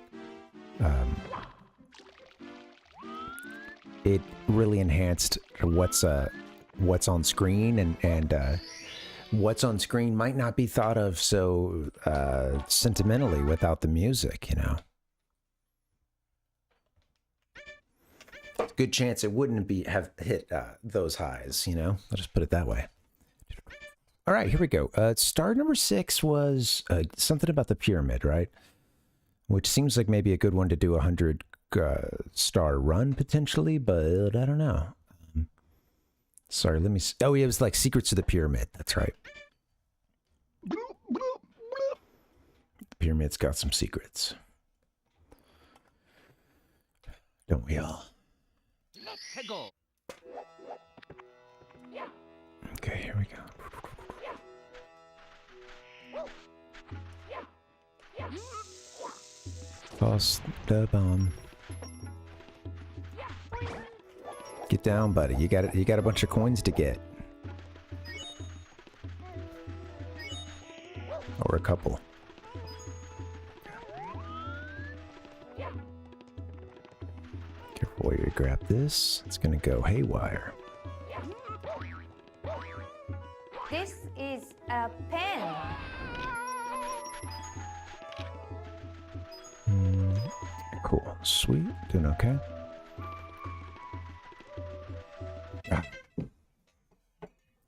It really enhanced what's on screen, and what's on screen might not be thought of so sentimentally without the music, you know. Good chance it wouldn't have hit those highs, you know. I'll just put it that way. All right, here we go. Star number 6 was something about the pyramid, right? Which seems like maybe a good one to do a 100 star run potentially, but I don't know. Sorry, let me. Oh, yeah, it was like Secrets of the Pyramid. That's right. The pyramid's got some secrets. Don't we all? Let's go. Okay, here we go. Toss the bomb. Get down, buddy. You got a bunch of coins to get. Or a couple. Careful while you grab this. It's gonna go haywire. This is a pen. Cool. Sweet. Doing okay.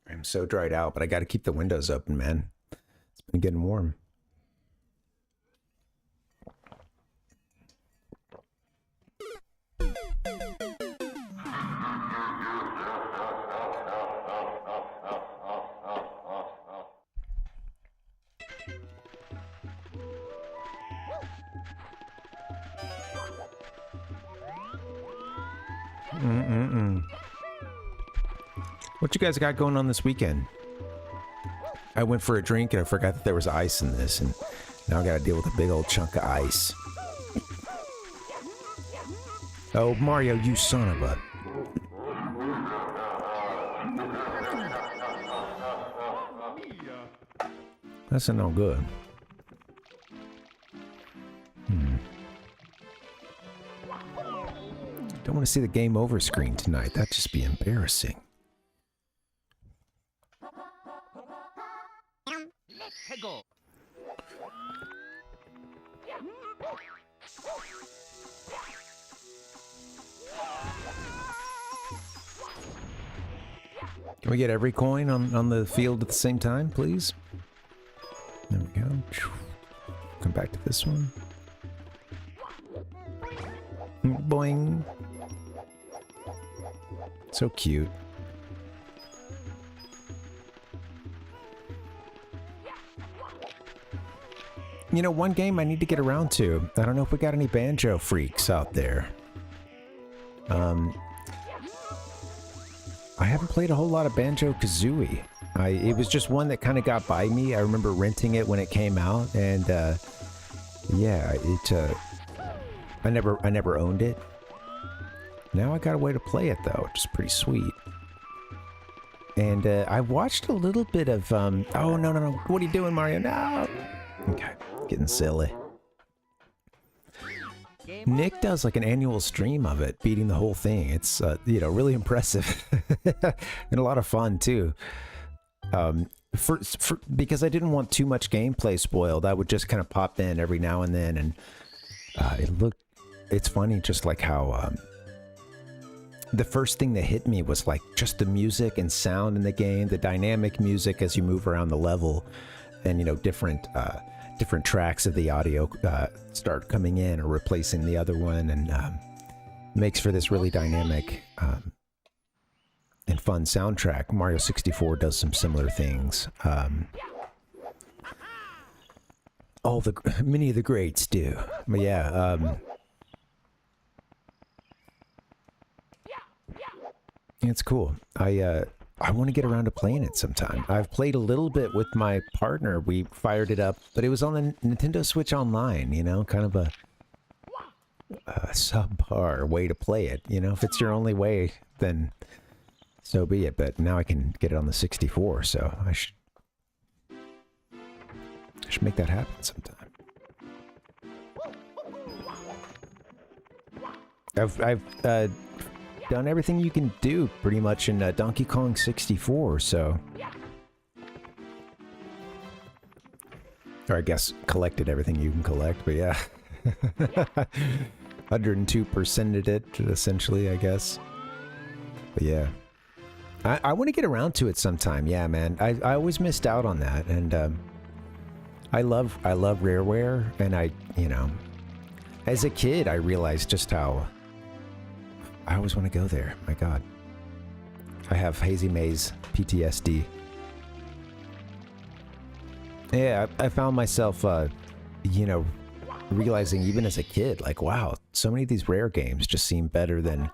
I'm so dried out, but I got to keep the windows open, man. It's been getting warm. What you guys got going on this weekend? I went for a drink and I forgot that there was ice in this, and now I gotta deal with a big old chunk of ice. Oh, Mario, you son of a... That's no good. Don't want to see the game over screen tonight. That'd just be embarrassing. Let's go. Can we get every coin on the field at the same time, please? There we go. Come back to this one. Boing. So cute. You know, one game I need to get around to. I don't know if we got any banjo freaks out there. I haven't played a whole lot of Banjo-Kazooie. It was just one that kind of got by me. I remember renting it when it came out, and yeah, I never owned it. Now I got a way to play it though, which is pretty sweet. And I watched a little bit of oh no, what are you doing, Mario? No. Okay, getting silly. Nick does like an annual stream of it, beating the whole thing. It's you know, really impressive and a lot of fun too. Because I didn't want too much gameplay spoiled, I would just kind of pop in every now and then, and it's funny just like how the first thing that hit me was like just the music and sound in the game, the dynamic music as you move around the level, and you know, different tracks of the audio start coming in or replacing the other one, and makes for this really dynamic and fun soundtrack. Mario 64 does some similar things. Many of the greats do. But yeah, it's cool. I want to get around to playing it sometime. I've played a little bit with my partner. We fired it up, but it was on the Nintendo Switch Online, you know, kind of a subpar way to play it. You know, if it's your only way, then so be it. But now I can get it on the 64, so I should make that happen sometime. I've done everything you can do pretty much in Donkey Kong 64, so, or I guess collected everything you can collect, but yeah. 102%ed it, essentially, I guess. But yeah. I want to get around to it sometime. Yeah, man. I always missed out on that, and I love Rareware, and you know, as a kid, I realized just how I always want to go there. My God, I have Hazy Maze PTSD. Yeah, I found myself, you know, realizing even as a kid, like, wow, so many of these Rare games just seem better than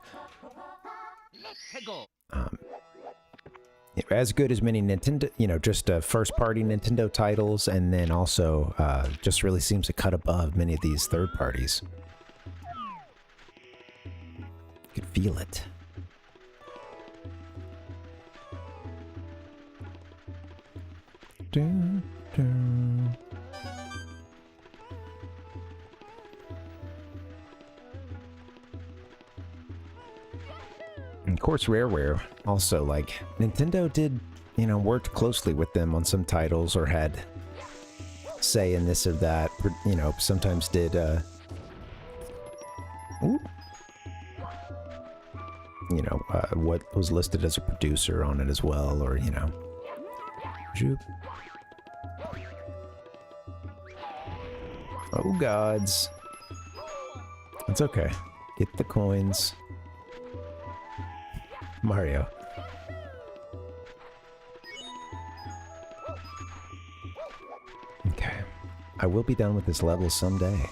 as good as many Nintendo, you know, just first-party Nintendo titles, and then also just really seems to cut above many of these third parties. You could feel it. Dun, dun. Of course, Rareware also, like, Nintendo did, you know, worked closely with them on some titles or had say in this or that, you know, sometimes did, you know, what was listed as a producer on it as well, or, you know. Zoop. Oh, gods. It's okay. Get the coins. Mario. Okay. I will be done with this level someday.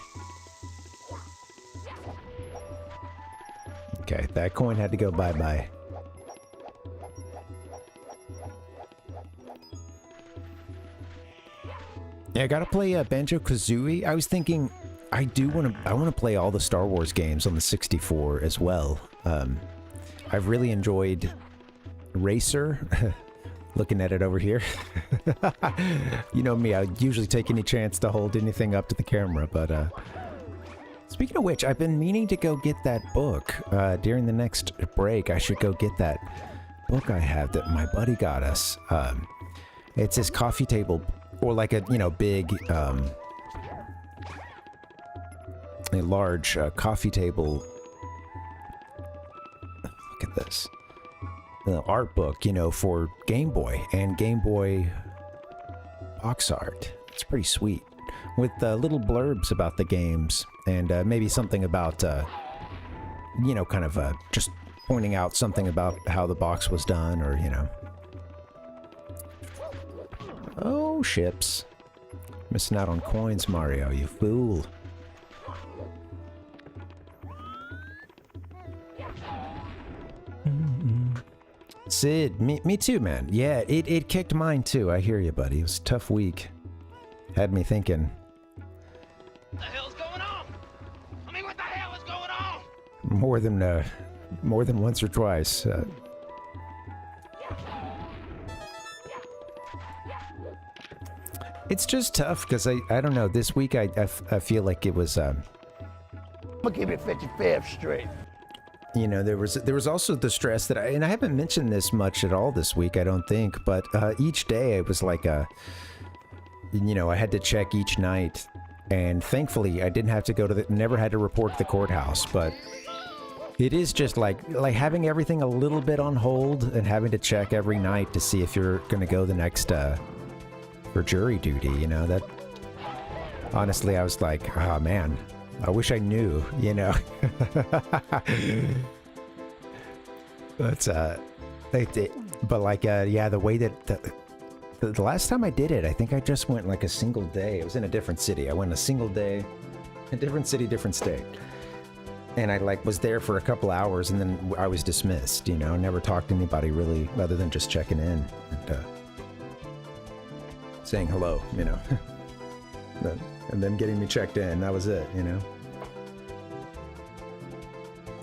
Okay, that coin had to go bye-bye. Yeah, I gotta play Banjo-Kazooie. I was thinking, I want to play all the Star Wars games on the 64 as well. I've really enjoyed Racer. Looking at it over here. You know me, I usually take any chance to hold anything up to the camera, but speaking of which, I've been meaning to go get that book. During the next break, I should go get that book I have that my buddy got us. It's his coffee table, or like a, you know, big, a large coffee table. Look at this. The art book, you know, for Game Boy and Game Boy box art. It's pretty sweet. With little blurbs about the games and maybe something about, you know, kind of just pointing out something about how the box was done, or, you know. Oh, ships. Missing out on coins, Mario, you fool. Sid, me too, man. Yeah, it kicked mine too. I hear you, buddy. It was a tough week. Had me thinking. What the hell's going on? I mean, what the hell is going on? More than once or twice. It's just tough because I don't know. This week I feel like it was. I'm gonna give you 55th Street. You know, there was also the stress that and I haven't mentioned this much at all this week, I don't think, but each day it was like you know, I had to check each night, and thankfully I didn't have to go to never had to report to the courthouse, but it is just like having everything a little bit on hold and having to check every night to see if you're gonna go the next for jury duty, you know, that honestly I was like, oh man, I wish I knew, you know. But like, yeah, the way that the last time I did it, I think I just went like a single day. It was in a different city. I went a single day, a different city, different state. And I like was there for a couple hours, and then I was dismissed, you know, never talked to anybody really other than just checking in and saying hello, you know. And then getting me checked in, that was it, you know.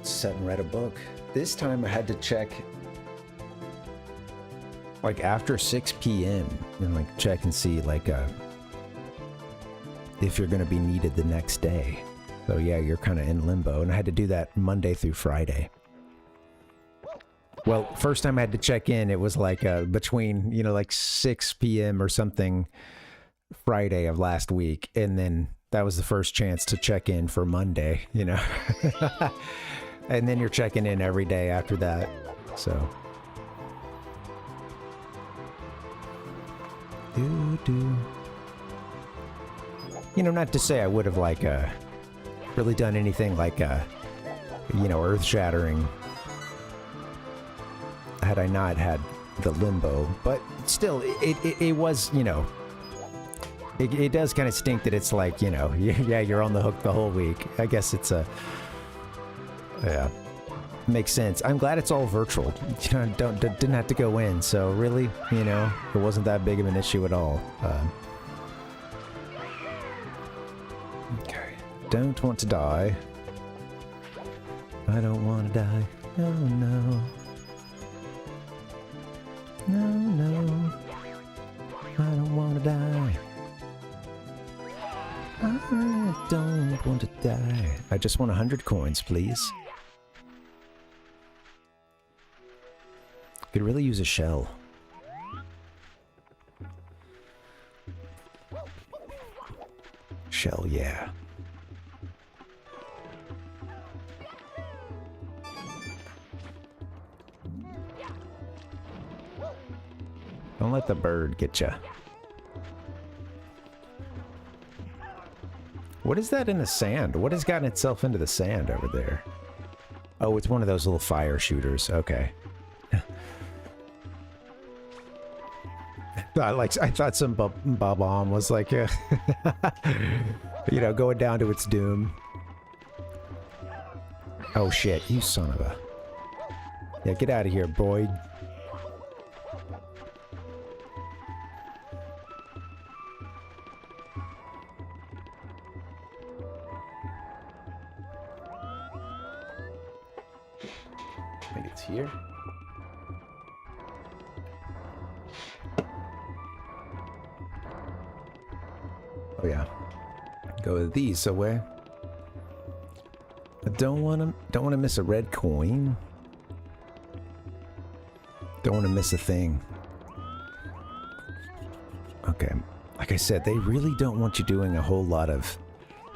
Sat and read a book. This time I had to check like after 6 p.m. and like check and see like if you're gonna be needed the next day. So yeah, you're kind of in limbo, and I had to do that Monday through Friday. Well, first time I had to check in, it was like between, you know, like 6 p.m. or something Friday of last week, and then that was the first chance to check in for Monday, you know. And then you're checking in every day after that. So You know, not to say I would have like really done anything like you know, earth-shattering had I not had the limbo, but still, it was, you know, it does kind of stink that it's like, you know, yeah, you're on the hook the whole week. I guess it's yeah, makes sense. I'm glad it's all virtual. You know, didn't have to go in, so really, you know, it wasn't that big of an issue at all. Okay, don't want to die. I don't want to die. No, no. No, no. I don't want to die. I don't want to die. I just want 100 coins, please. Could really use a shell. Shell, yeah. Don't let the bird get ya. What is that in the sand? What has gotten itself into the sand over there? Oh, it's one of those little fire shooters. Okay. I thought some bomb was like, you know, going down to its doom. Oh shit! You son of a. Yeah, get out of here, Boyd. I think it's here. Oh yeah, go with these away. I don't want to miss a red coin. Don't want to miss a thing. Okay, like I said, they really don't want you doing a whole lot of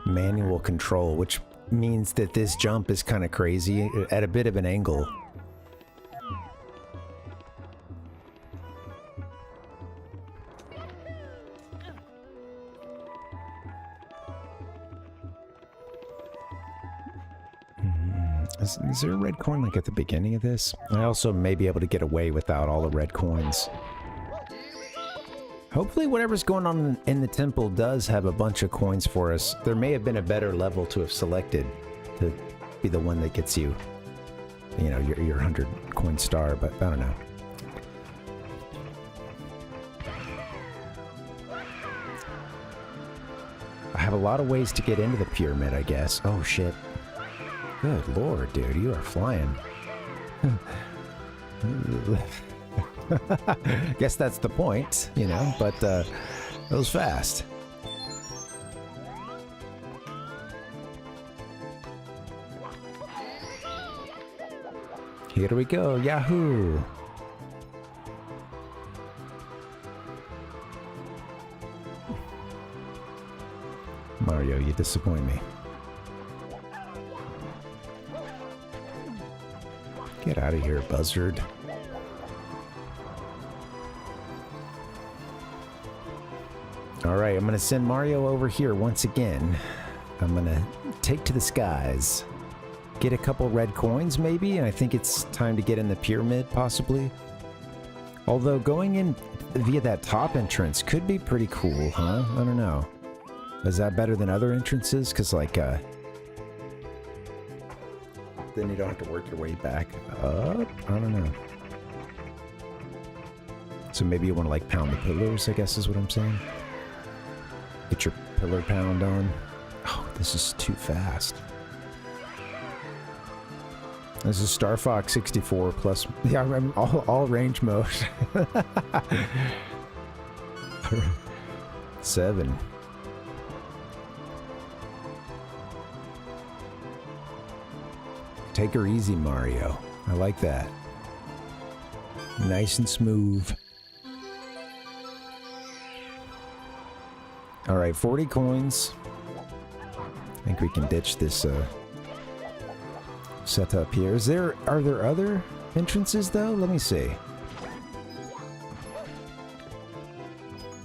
manual control, which means that this jump is kind of crazy at a bit of an angle. Is there a red coin like at the beginning of this? I also may be able to get away without all the red coins. Hopefully whatever's going on in the temple does have a bunch of coins for us. There may have been a better level to have selected to be the one that gets you, you know, your 100 coin star, but I don't know. I have a lot of ways to get into the pyramid, I guess. Oh shit. Good lord, dude, you are flying. Guess that's the point, you know, but it was fast. Here we go, Yahoo! Mario, you disappoint me. Get out of here, buzzard. Alright, I'm gonna send Mario over here once again. I'm gonna take to the skies. Get a couple red coins, maybe, and I think it's time to get in the pyramid, possibly. Although going in via that top entrance could be pretty cool, huh? I don't know. Is that better than other entrances? Because, like, then you don't have to work your way back up? I don't know. So maybe you want to, like, pound the pillars, I guess is what I'm saying. Get your pillar pound on. Oh, this is too fast. This is Star Fox 64 plus... Yeah, I'm all range mode. 7. Take her easy, Mario. I like that. Nice and smooth. Alright, 40 coins. I think we can ditch this setup here. Are there other entrances though? Let me see.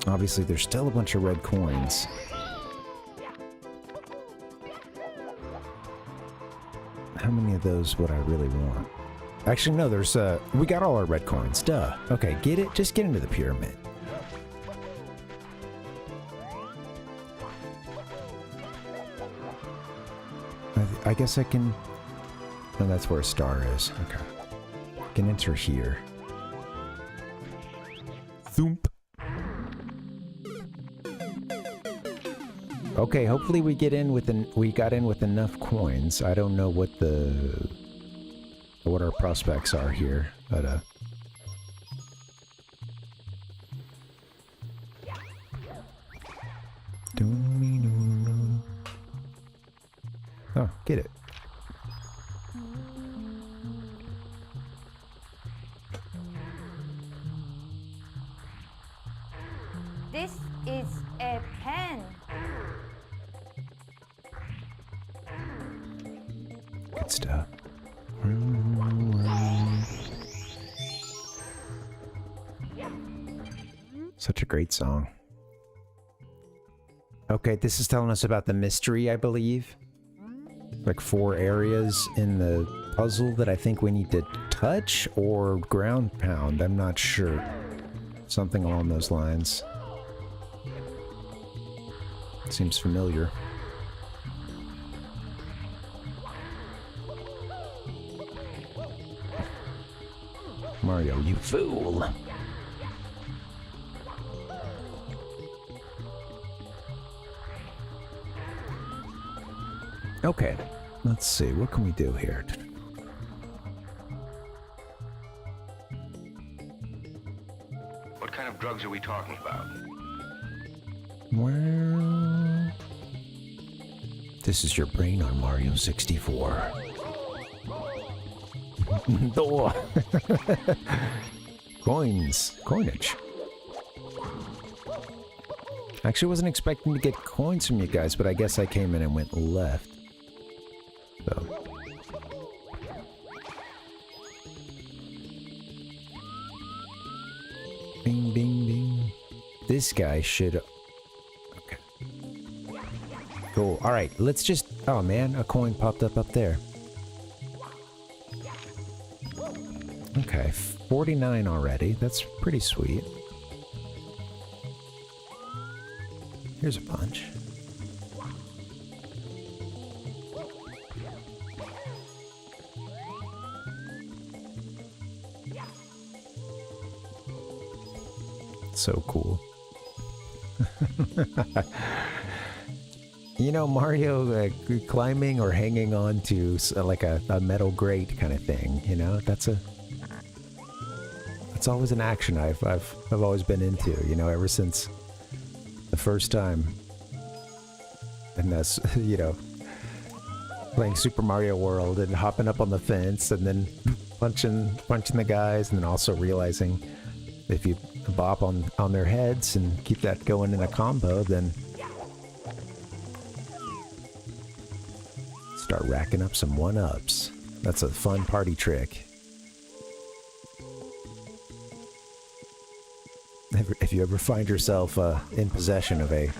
Obviously, there's still a bunch of red coins. How many of those would I really want? Actually, no, there's, we got all our red coins. Duh. Okay, get it? Just get into the pyramid. I guess I can... No, that's where a star is. Okay. I can enter here. Thump. Okay, hopefully we got in with enough coins. I don't know what our prospects are here, but oh, get it. This is a pen. Good stuff. Such a great song. Okay, this is telling us about the mystery, I believe. Like 4 areas in the puzzle that I think we need to touch or ground pound. I'm not sure. Something along those lines. Seems familiar. Mario, you fool! Okay, let's see. What can we do here? What kind of drugs are we talking about? Well, this is your brain on Mario 64. Door. Coinage. Actually, wasn't expecting to get coins from you guys, but I guess I came in and went left. So. Bing, bing, bing. This guy should... Okay. Cool. Alright, let's just... Oh man, a coin popped up there. Okay, 49 already. That's pretty sweet. Here's a bunch. So cool. You know, Mario climbing or hanging on to like a metal grate kind of thing, you know? That's always an action I've always been into, you know, ever since the first time. And that's, you know, playing Super Mario World and hopping up on the fence and then punching the guys, and then also realizing if you bop on their heads and keep that going in a combo, then start racking up some 1-ups. That's a fun party trick. If you ever find yourself in possession of a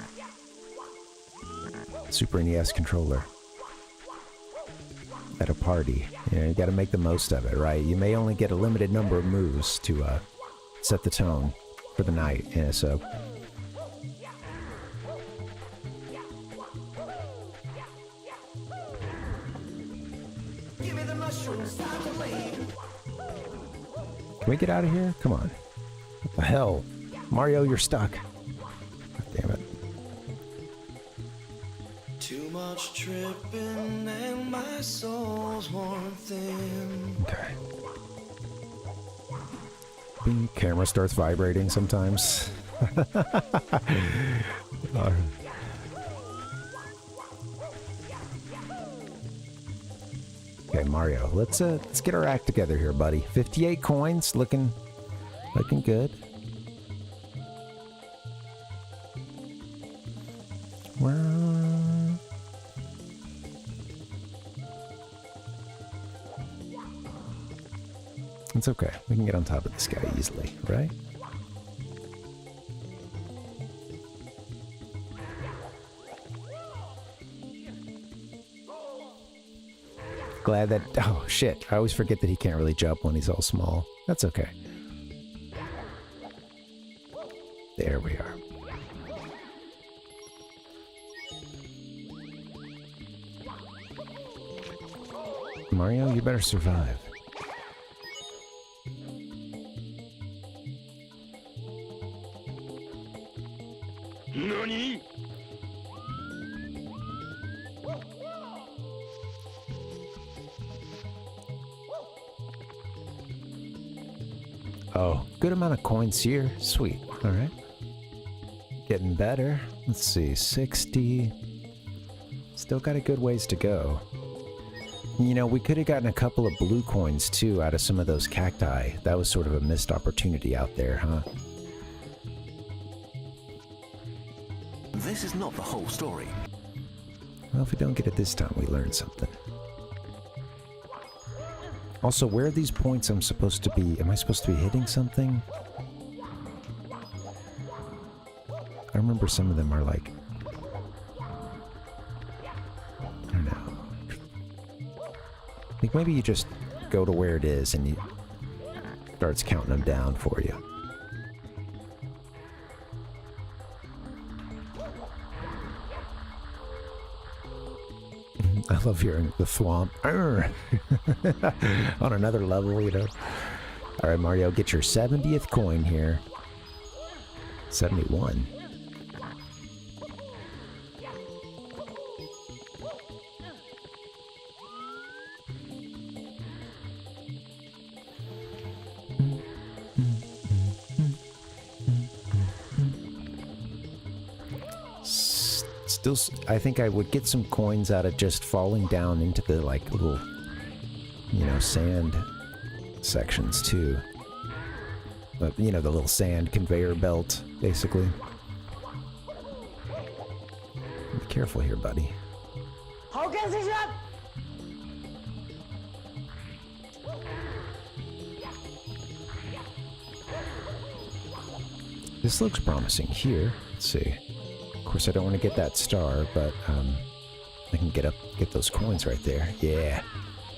Super NES controller at a party, you know, you gotta make the most of it, right? You may only get a limited number of moves to set the tone for the night, yeah, so... Can we get out of here? Come on. What the hell? Mario, you're stuck. God damn it. Too much tripping and my soul's worn thin. Okay. The camera starts vibrating sometimes. Okay, Mario, let's get our act together here, buddy. 58 coins, looking good. Well, it's okay. We can get on top of this guy easily, right? Glad that... Oh, shit. I always forget that he can't really jump when he's all small. That's okay. There we are. Mario, you better survive. NANI?! Oh, good amount of coins here. Sweet. All right. Getting better. Let's see, 60. Still got a good ways to go. You know, we could have gotten a couple of blue coins too out of some of those cacti. That was sort of a missed opportunity out there, huh? This is not the whole story. Well, if we don't get it this time, we learned something. Also, where are these points I'm supposed to be? Am I supposed to be hitting something? I remember some of them are like... I don't know. I think maybe you just go to where it is and it starts counting them down for you. I love hearing the thwomp. On another level, you know. Alright, Mario, get your 70th coin here. 71. Still, I think I would get some coins out of just falling down into the, like, little, you know, sand sections, too. But, you know, the little sand conveyor belt, basically. Be careful here, buddy. This looks promising here. Let's see. Of course, I don't want to get that star, but I can get those coins right there. Yeah.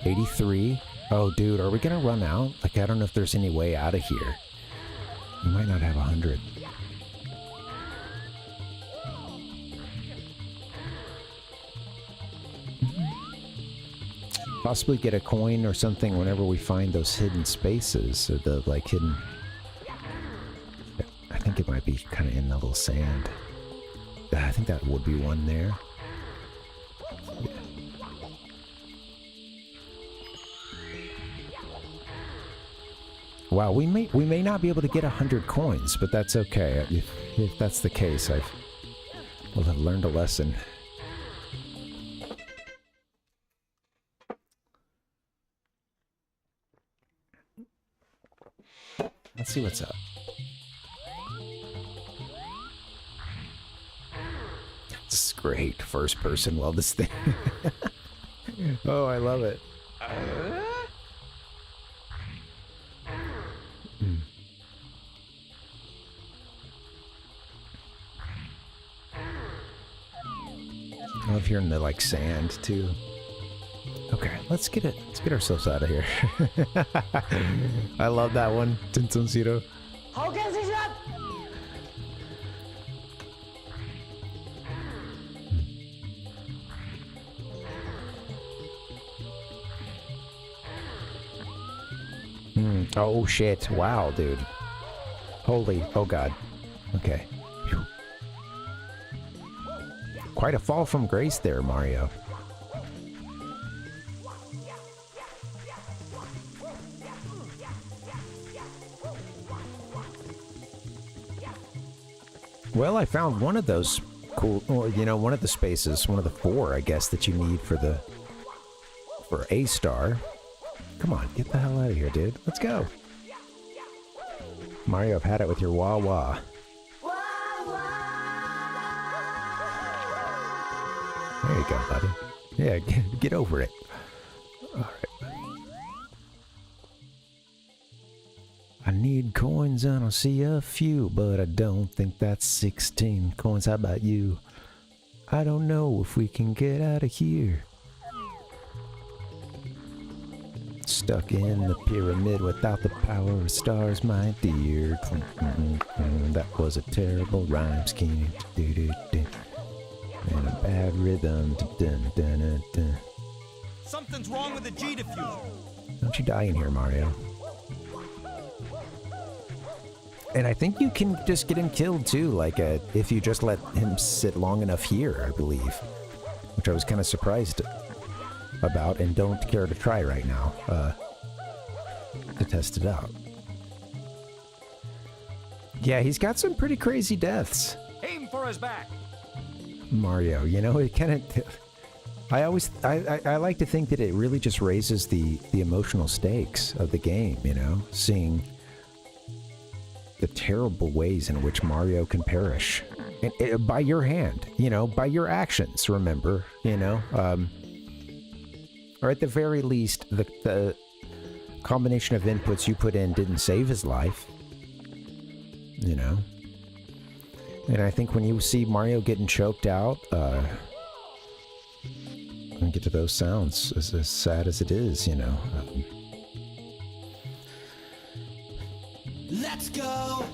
83. Oh, dude, are we gonna run out? Like, I don't know if there's any way out of here. We might not have 100. Possibly get a coin or something whenever we find those hidden spaces, or the, like, hidden... I think it might be kind of in the little sand. I think that would be one there. Yeah. Wow, we may not be able to get 100 coins, but that's okay. If that's the case, we'll have learned a lesson. Let's see what's up. This is great. First person. Love this thing. Oh, I love it. I love hearing the, like, sand too. Okay, let's get ourselves out of here. I love that one. Tintoncito. Oh shit. Wow, dude. Holy. Oh god. Okay. Whew. Quite a fall from grace there, Mario. Well, I found one of those cool, or, you know, one of the spaces, one of the 4, I guess, that you need for a star. Come on, get the hell out of here, dude. Let's go. Mario, I've had it with your wah-wah. There you go, buddy. Yeah, get over it. All right. I need coins and I see a few, but I don't think that's 16 coins. How about you? I don't know if we can get out of here. Stuck in the pyramid without the power of stars, my dear. That was a terrible rhyme scheme. And a bad rhythm. Something's wrong with the G diffuser. Don't you die in here, Mario. And I think you can just get him killed too, like if you just let him sit long enough here, I believe. Which I was kind of surprised about and don't care to try right now to test it out. Yeah, he's got some pretty crazy deaths. Aim for his back. Mario, you know, it kind of... I like to think that it really just raises the emotional stakes of the game, you know? Seeing the terrible ways in which Mario can perish. And, by your hand, you know, by your actions, remember, you know? Or at the very least, the combination of inputs you put in didn't save his life, you know? And I think when you see Mario getting choked out, and get to those sounds, as sad as it is, you know. Let's go.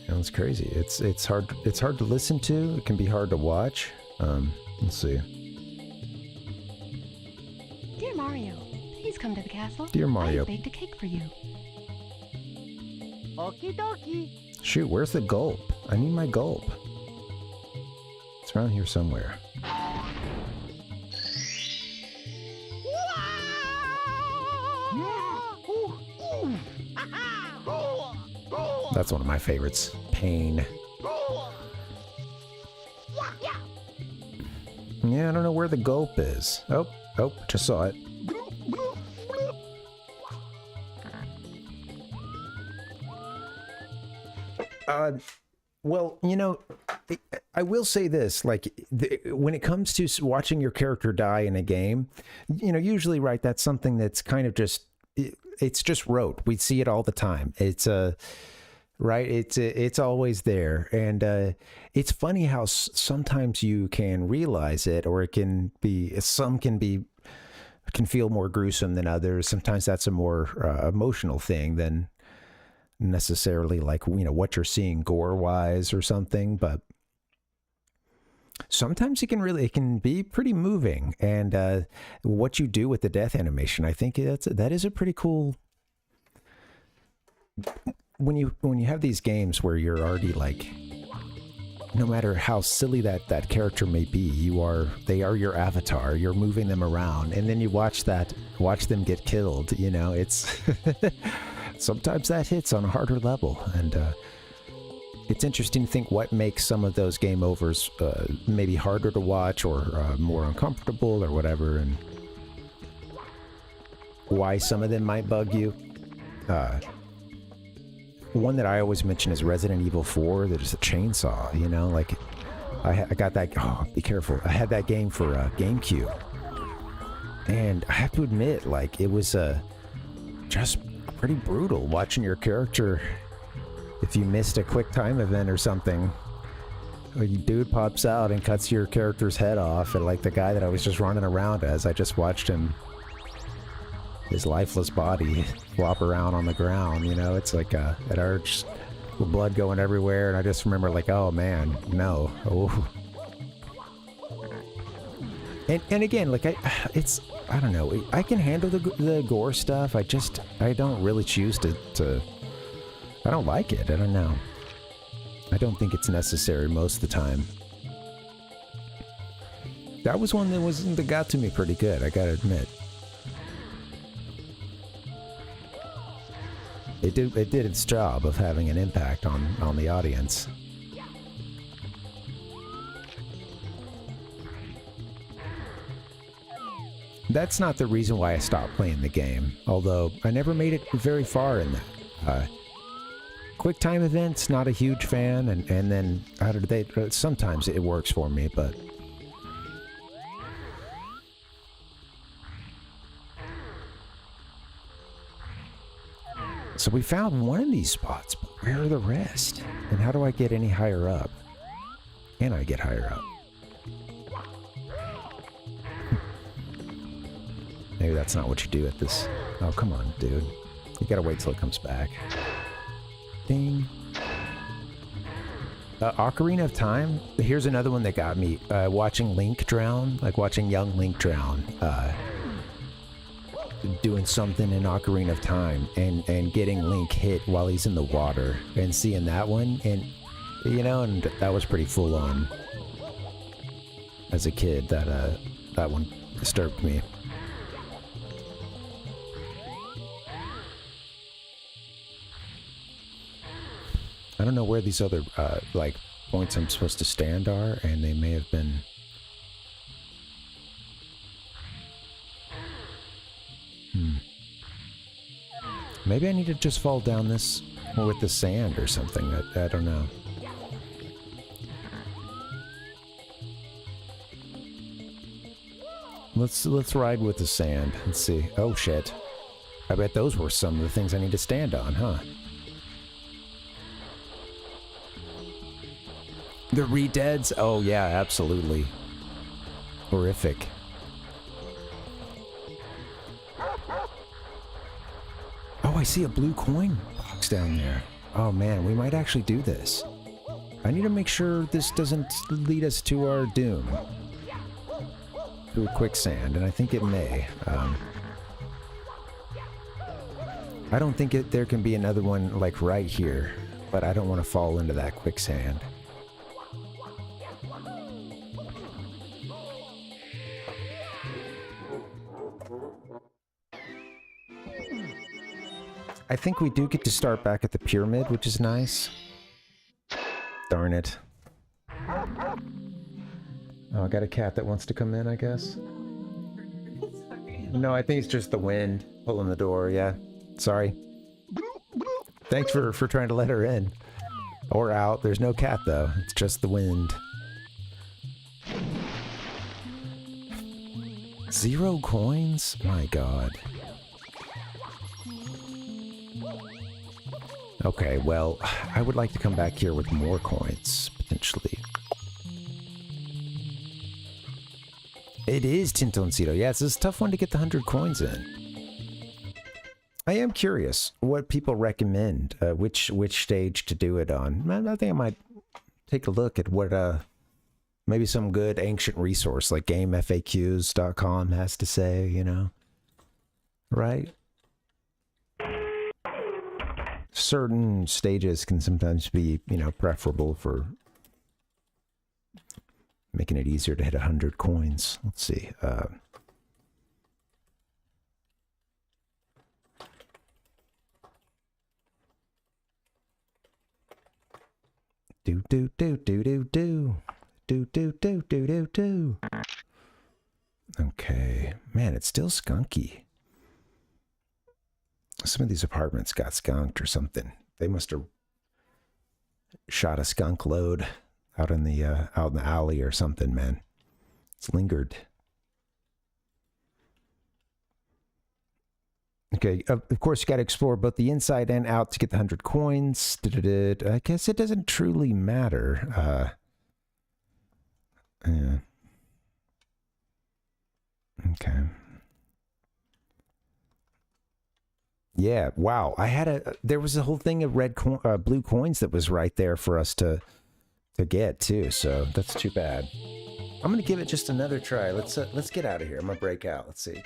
Sounds crazy. It's hard to listen to. It can be hard to watch. Let's see. Dear Mario, please come to the castle. Dear Mario. I baked a cake for you. Okie dokie. Shoot, where's the gulp? I need my gulp. It's around here somewhere. That's one of my favorites. Pain. Yeah, I don't know where the gulp is. Oh, just saw it. Well, you know, I will say this, like, when it comes to watching your character die in a game, you know, usually, right, that's something that's kind of just, it's just rote. We see it all the time. It's right, it's always there. And it's funny how sometimes you can realize it, or it can be, some can feel more gruesome than others. Sometimes that's a more emotional thing than necessarily, like, you know, what you're seeing gore wise or something, but sometimes it can be pretty moving. And what you do with the death animation, I think that is a pretty cool, when you have these games where you're already, like, no matter how silly that character may be, they are your avatar, you're moving them around, and then you watch them get killed, you know, it's sometimes that hits on a harder level. And it's interesting to think what makes some of those game overs maybe harder to watch, or more uncomfortable, or whatever, and why some of them might bug you. One that I always mention is Resident Evil 4. There's a chainsaw, you know, like I got that. Oh, be careful! I had that game for GameCube, and I have to admit, like, it was just pretty brutal watching your character. If you missed a quick time event or something, a dude pops out and cuts your character's head off, and like the guy that I was just running around as, I just watched him, his lifeless body flop around on the ground, you know. It's like it hurts, with blood going everywhere, and I just remember, like, oh man, no. Oh. And again, like, I don't know, I can handle the gore stuff. I don't really choose to I don't like it. I don't know. I don't think it's necessary most of the time. That was one that got to me pretty good, I gotta admit. It did its job of having an impact on the audience. That's not the reason why I stopped playing the game, although I never made it very far in that. Quick time events, not a huge fan, and then sometimes it works for me, but so we found one of these spots, but where are the rest? And how do I get any higher up? Can I get higher up? Maybe that's not what you do at this. Oh, come on, dude. You gotta wait till it comes back. Ding. Ocarina of Time. Here's another one that got me. Watching Link drown, like watching young Link drown. Doing something in Ocarina of Time and getting Link hit while he's in the water and seeing that one, and you know, and that was pretty full on. As a kid, that one disturbed me. I don't know where these other like points I'm supposed to stand are, and they may have been. Maybe I need to just fall down this with the sand or something. I don't know. Let's ride with the sand and see. Oh shit. I bet those were some of the things I need to stand on, huh? The re-deads? Oh yeah, absolutely. Horrific. Oh, I see a blue coin box down there. Oh man, we might actually do this. I need to make sure this doesn't lead us to our doom. Through quicksand, and I think it may. I don't think there can be another one like right here, but I don't want to fall into that quicksand. I think we do get to start back at the pyramid, which is nice. Darn it. Oh, I got a cat that wants to come in, I guess. No, I think it's just the wind pulling the door, yeah. Sorry. Thanks for trying to let her in. Or out. There's no cat, though. It's just the wind. 0 coins? My god. Okay, well, I would like to come back here with more coins, potentially. It is Tintoncito. Yeah, it's a tough one to get the 100 coins in. I am curious what people recommend, which stage to do it on. I think I might take a look at what maybe some good ancient resource like GameFAQs.com has to say, you know. Right? Certain stages can sometimes be, you know, preferable for making it easier to hit 100 coins. Let's see. Do do do do do do do do do do do do. Okay, man, it's still skunky. Some of these apartments got skunked or something. They must have shot a skunk load out in the alley or something, man. It's lingered. Okay, of course you got to explore both the inside and out to get the 100 coins. I guess it doesn't truly matter. Yeah. Okay. Yeah, wow. There was a whole thing of blue coins that was right there for us to get too, so that's too bad. I'm gonna give it just another try. Let's get out of here. I'm gonna break out. Let's see.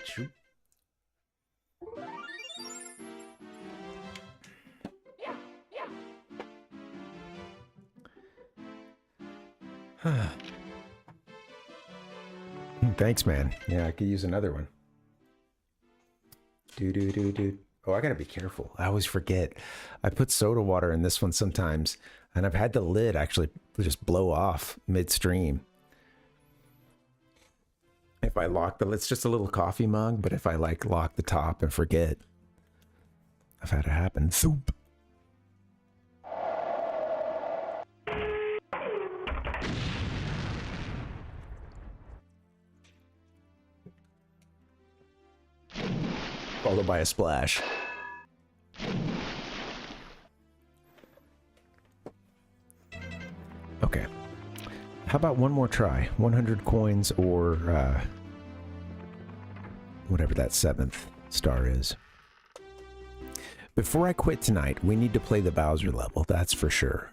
Thanks, man. Yeah, I could use another one. Do. Oh, I gotta be careful. I always forget. I put soda water in this one sometimes, and I've had the lid actually just blow off midstream. If I lock it's just a little coffee mug, but if I like lock the top and forget, I've had it happen. Soup. Followed by a splash. Okay. How about one more try? 100 coins or whatever that 7th star is. Before I quit tonight, we need to play the Bowser level, that's for sure.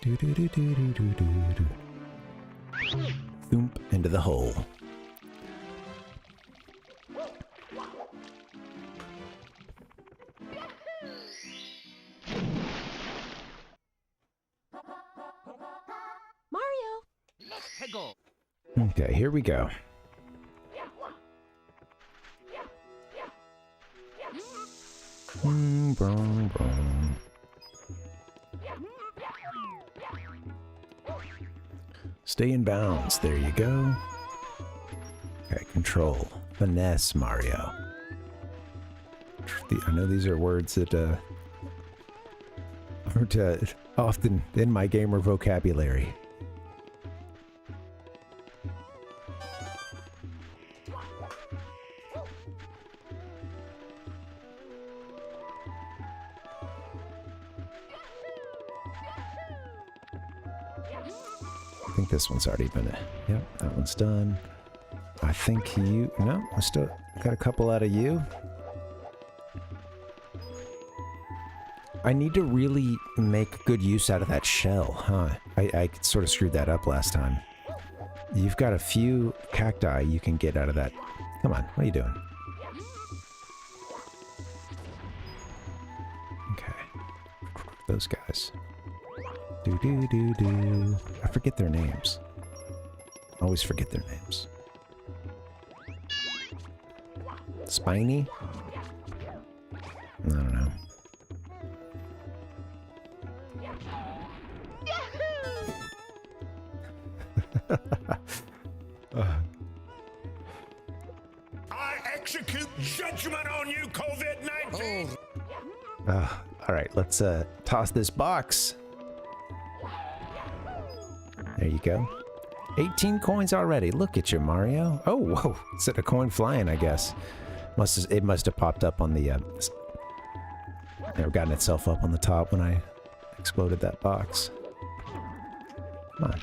Do do do do do do do do. Thump into the hole. Mario! Okay, here we go. Brum, brum. Stay in bounds. There you go. Okay, control. Finesse, Mario. I know these are words that aren't often in my gamer vocabulary. I think this one's already been yep, that one's done. I think you, no, I still got a couple out of you. I need to really make good use out of that shell, huh? I sort of screwed that up last time. You've got a few cacti you can get out of that. Come on, what are you doing? Okay. Those guys. Do. I forget their names. I always forget their names. Spiny? I don't know. I execute judgment on you, COVID-19! All right, let's toss this box. There you go. 18 coins already. Look at you, Mario. Oh, whoa. Is it a coin flying, I guess? It must have popped up on the... Never gotten itself up on the top when I exploded that box. Come on.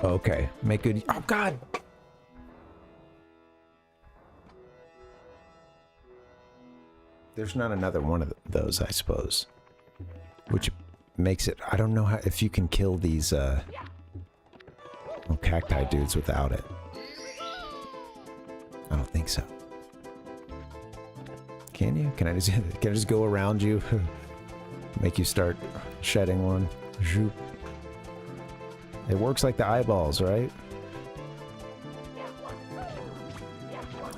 Okay. Make good... Oh, God! There's not another one of those, I suppose. Which makes it... I don't know how if you can kill these little cacti dudes without it. I don't think so. Can you? Can I just go around you? Make you start shedding one? Zoop. It works like the eyeballs, right?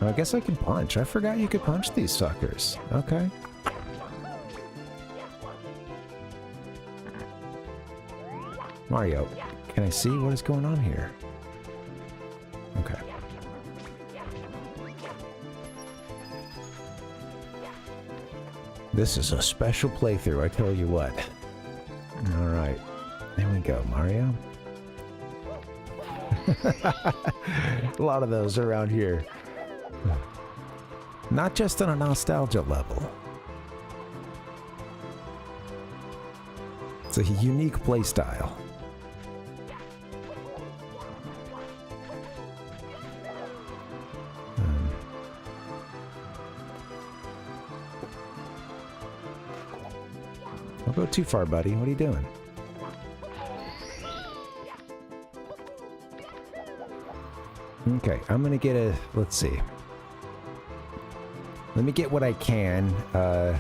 I guess I can punch. I forgot you could punch these suckers. Okay. Mario, can I see what is going on here? Okay. This is a special playthrough, I tell you what. Alright. There we go, Mario. A lot of those around here. Not just on a nostalgia level. It's a unique playstyle. Don't go too far, buddy. What are you doing? Okay, I'm gonna get a... Let's see. Let me get what I can. I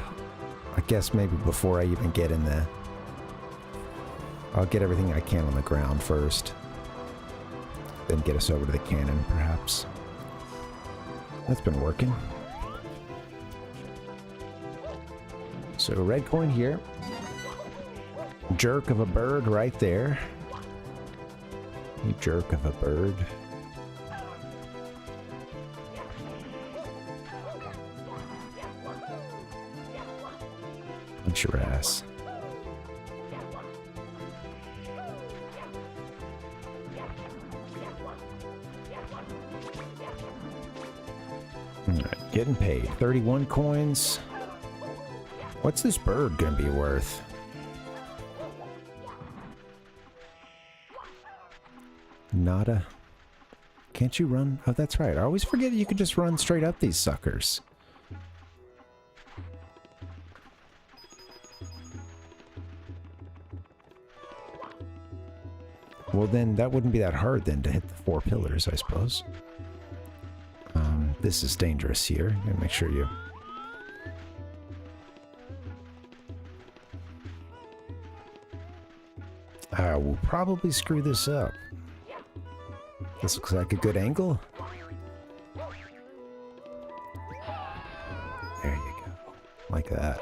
guess maybe before I even get in the... I'll get everything I can on the ground first. Then get us over to the cannon, perhaps. That's been working. So, red coin here. Jerk of a bird right there. You jerk of a bird. Punch your ass. Alright, getting paid. 31 coins. What's this bird gonna be worth? Nada. Can't you run? Oh, that's right. I always forget that you can just run straight up these suckers. Well, then that wouldn't be that hard then to hit the 4 pillars, I suppose. This is dangerous here. Gotta make sure you... I will probably screw this up. This looks like a good angle. There you go. Like that.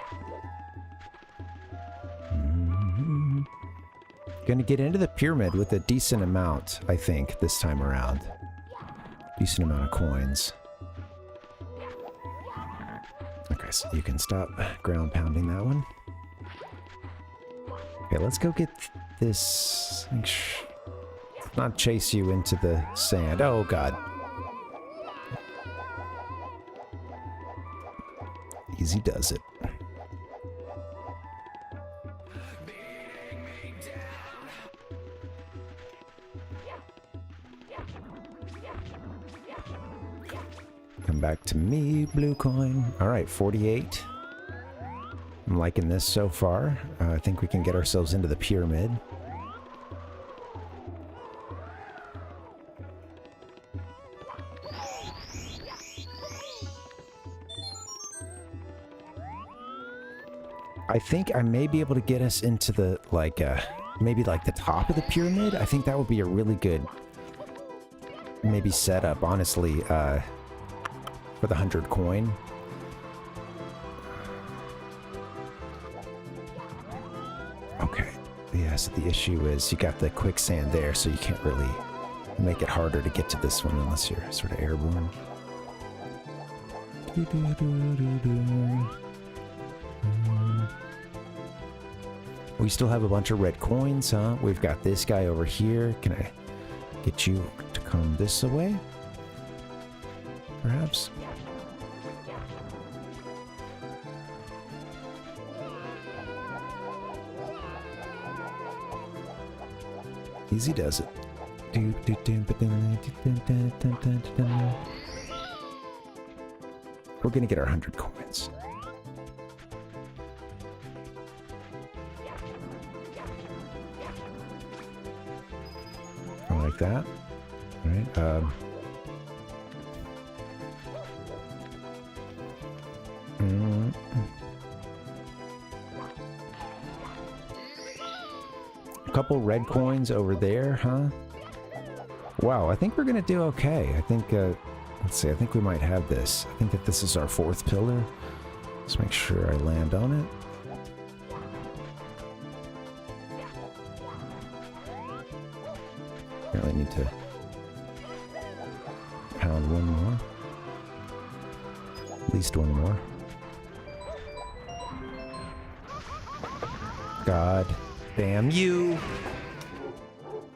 Gonna get into the pyramid with a decent amount, I think, this time around. Decent amount of coins. Okay, so you can stop ground pounding that one. Okay, let's go get this. Not chase you into the sand. Oh, God. Easy does it. Come back to me, blue coin. All right, 48. I'm liking this so far. I think we can get ourselves into the pyramid. I think I may be able to get us into the, like, maybe like the top of the pyramid. I think that would be a really good, maybe setup, honestly, for the 100 coin. Okay. Yeah, so the issue is you got the quicksand there, so you can't really make it harder to get to this one unless you're sort of airborne. We still have a bunch of red coins, huh? We've got this guy over here. Can I get you to come this way? Perhaps? Easy does it. We're gonna get our 100 coins. I like that. All right. A couple red coins over there, huh? Wow, I think we're gonna do okay. I think, let's see, I think we might have this. I think that this is our 4th pillar. Let's make sure I land on it. Apparently need to pound one more. At least one more. God damn you!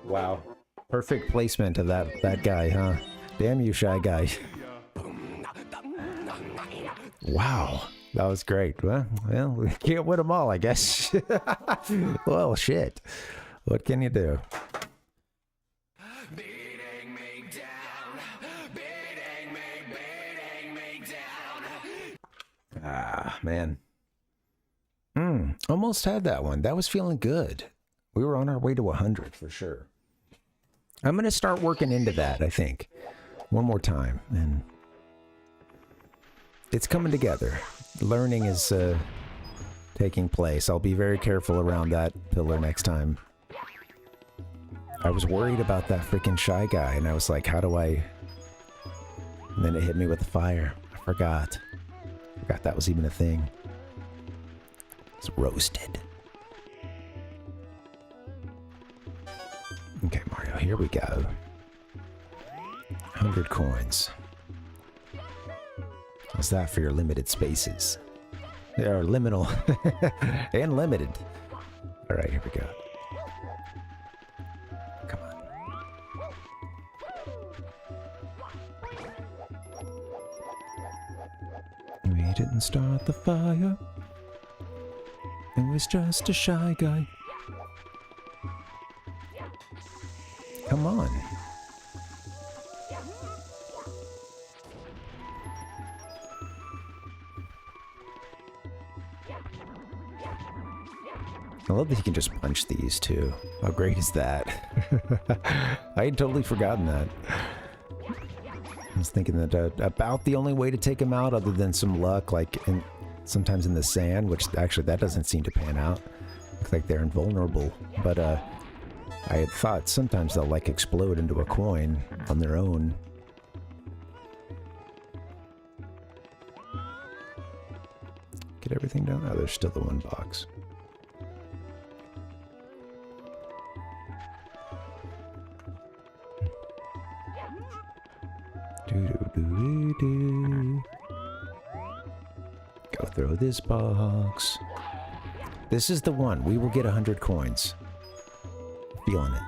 Wow. Perfect placement of that guy, huh? Damn you, Shy Guy. Wow. That was great. Well, we can't win them all, I guess. Well, shit. What can you do? Ah, man. Almost had that one. That was feeling good. We were on our way to 100 for sure. I'm going to start working into that, I think. One more time. And it's coming together. Learning is taking place. I'll be very careful around that pillar next time. I was worried about that freaking Shy Guy, and I was like, how do I... And then it hit me with the fire. I forgot. Forgot that was even a thing. It's roasted. Okay, Mario, here we go. 100 coins. How's that for your limited spaces? They are liminal and limited. All right, here we go. Come on. We didn't start the fire. It was just a shy guy. Come on. I love that you can just punch these too. How great is that? I had totally forgotten that. I was thinking that about the only way to take him out, other than some luck, like sometimes in the sand, which actually that doesn't seem to pan out. Looks like they're invulnerable. But I had thought sometimes they'll like explode into a coin on their own. Get everything down? Oh, there's still the one box. Go throw this box. This is the one. We will get 100 coins. Feeling it.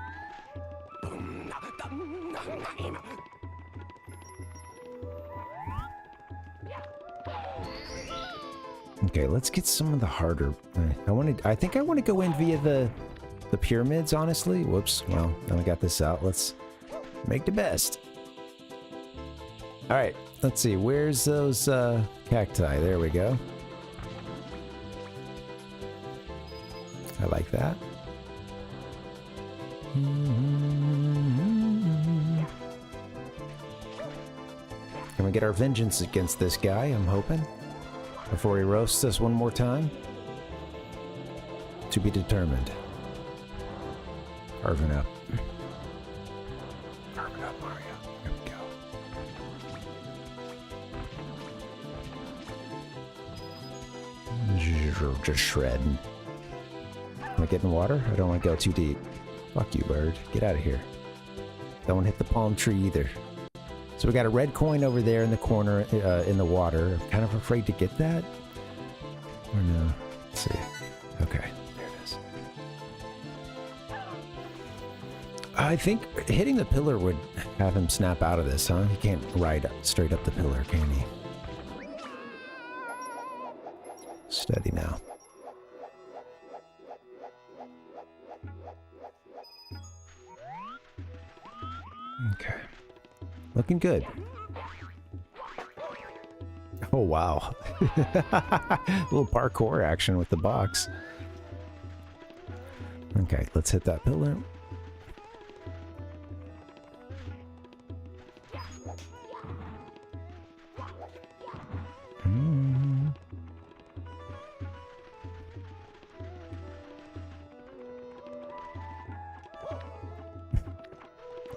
Okay, let's get some of the harder. I think I want to go in via the pyramids, honestly. Whoops. Well, now I got this out. Let's make the best. All right, let's see. Where's those cacti? There we go. I like that. Can we get our vengeance against this guy, I'm hoping, before he roasts us one more time? To be determined. Carving up. Carving up, Mario. There we go. Just shredding. Am I getting water? I don't want to go too deep. Fuck you, bird. Get out of here. Don't want to hit the palm tree either. So we got a red coin over there in the corner in the water. I'm kind of afraid to get that. Or no? Let's see. Okay, there it is. I think hitting the pillar would have him snap out of this, huh? He can't ride straight up the pillar, can he? Steady now. Okay. Looking good. Oh, wow. A little parkour action with the box. Okay, let's hit that pillar.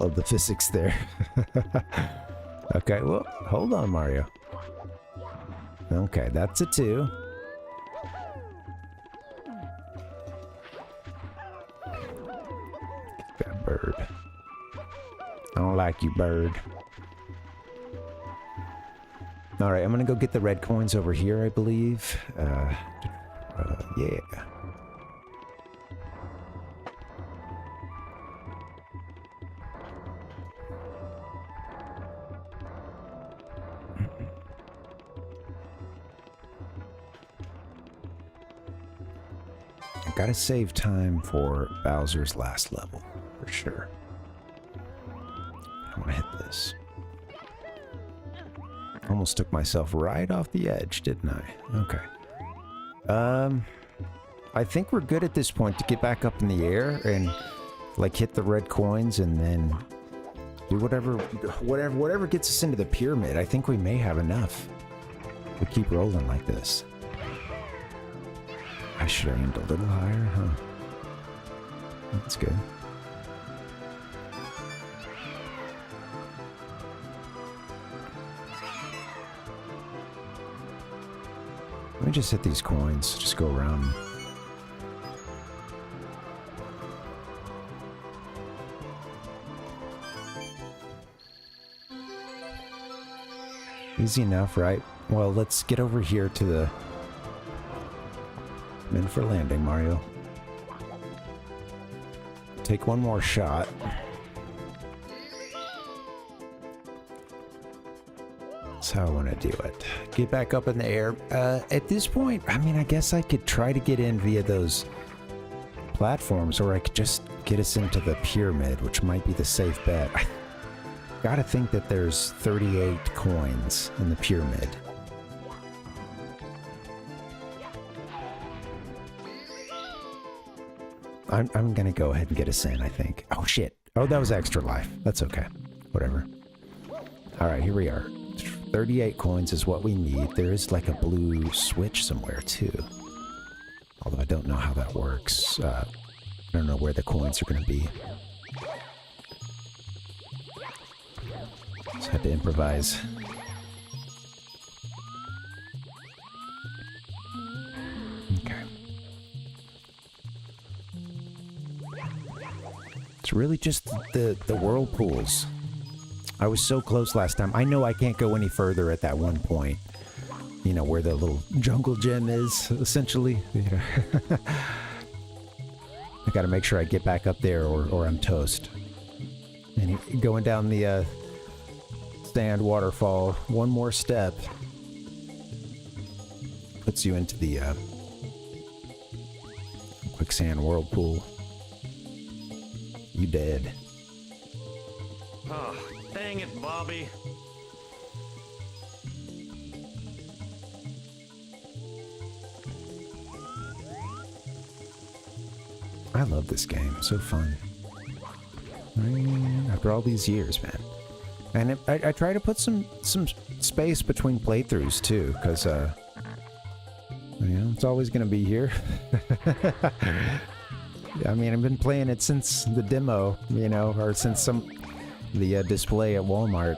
Love the physics there. Okay, well, hold on, Mario. Okay, that's a 2. That bird. I don't like you, bird. Alright, I'm gonna go get the red coins over here, I believe. Yeah. Gotta save time for Bowser's last level, for sure. I want to hit this. Almost took myself right off the edge, didn't I? Okay. I think we're good at this point to get back up in the air and like hit the red coins and then do whatever gets us into the pyramid. I think we may have enough. We keep rolling like this. I should have aimed a little higher, huh? That's good. Let me just hit these coins. Just go around. Easy enough, right? Well, let's get over here to the... in for landing, Mario. Take one more how I want to do it. Get back up in the air. At this point, I mean, I guess I could try to get in via those platforms, or I could just get us into the pyramid, which might be the safe bet. I gotta think that there's 38 coins in the pyramid. I'm gonna go ahead and get us in, I think. Oh shit. Oh, that was extra life. That's okay. Whatever. Alright, here we are. 38 coins is what we need. There is like a blue switch somewhere too. Although I don't know how that works. I don't know where the coins are gonna be. Just had to improvise. Okay. It's really just the whirlpools. I was so close last time. I know I can't go any further at that one point. You know, where the little jungle gym is, essentially. I gotta make sure I get back up there or I'm toast. And going down the sand waterfall, one more step puts you into the quicksand whirlpool. You dead. Oh, dang it, Bobby. I love this game. So fun. After all these years, man. And I try to put some space between playthroughs too, because you know, it's always gonna be here. I mean, I've been playing it since the demo, you know, or since the display at Walmart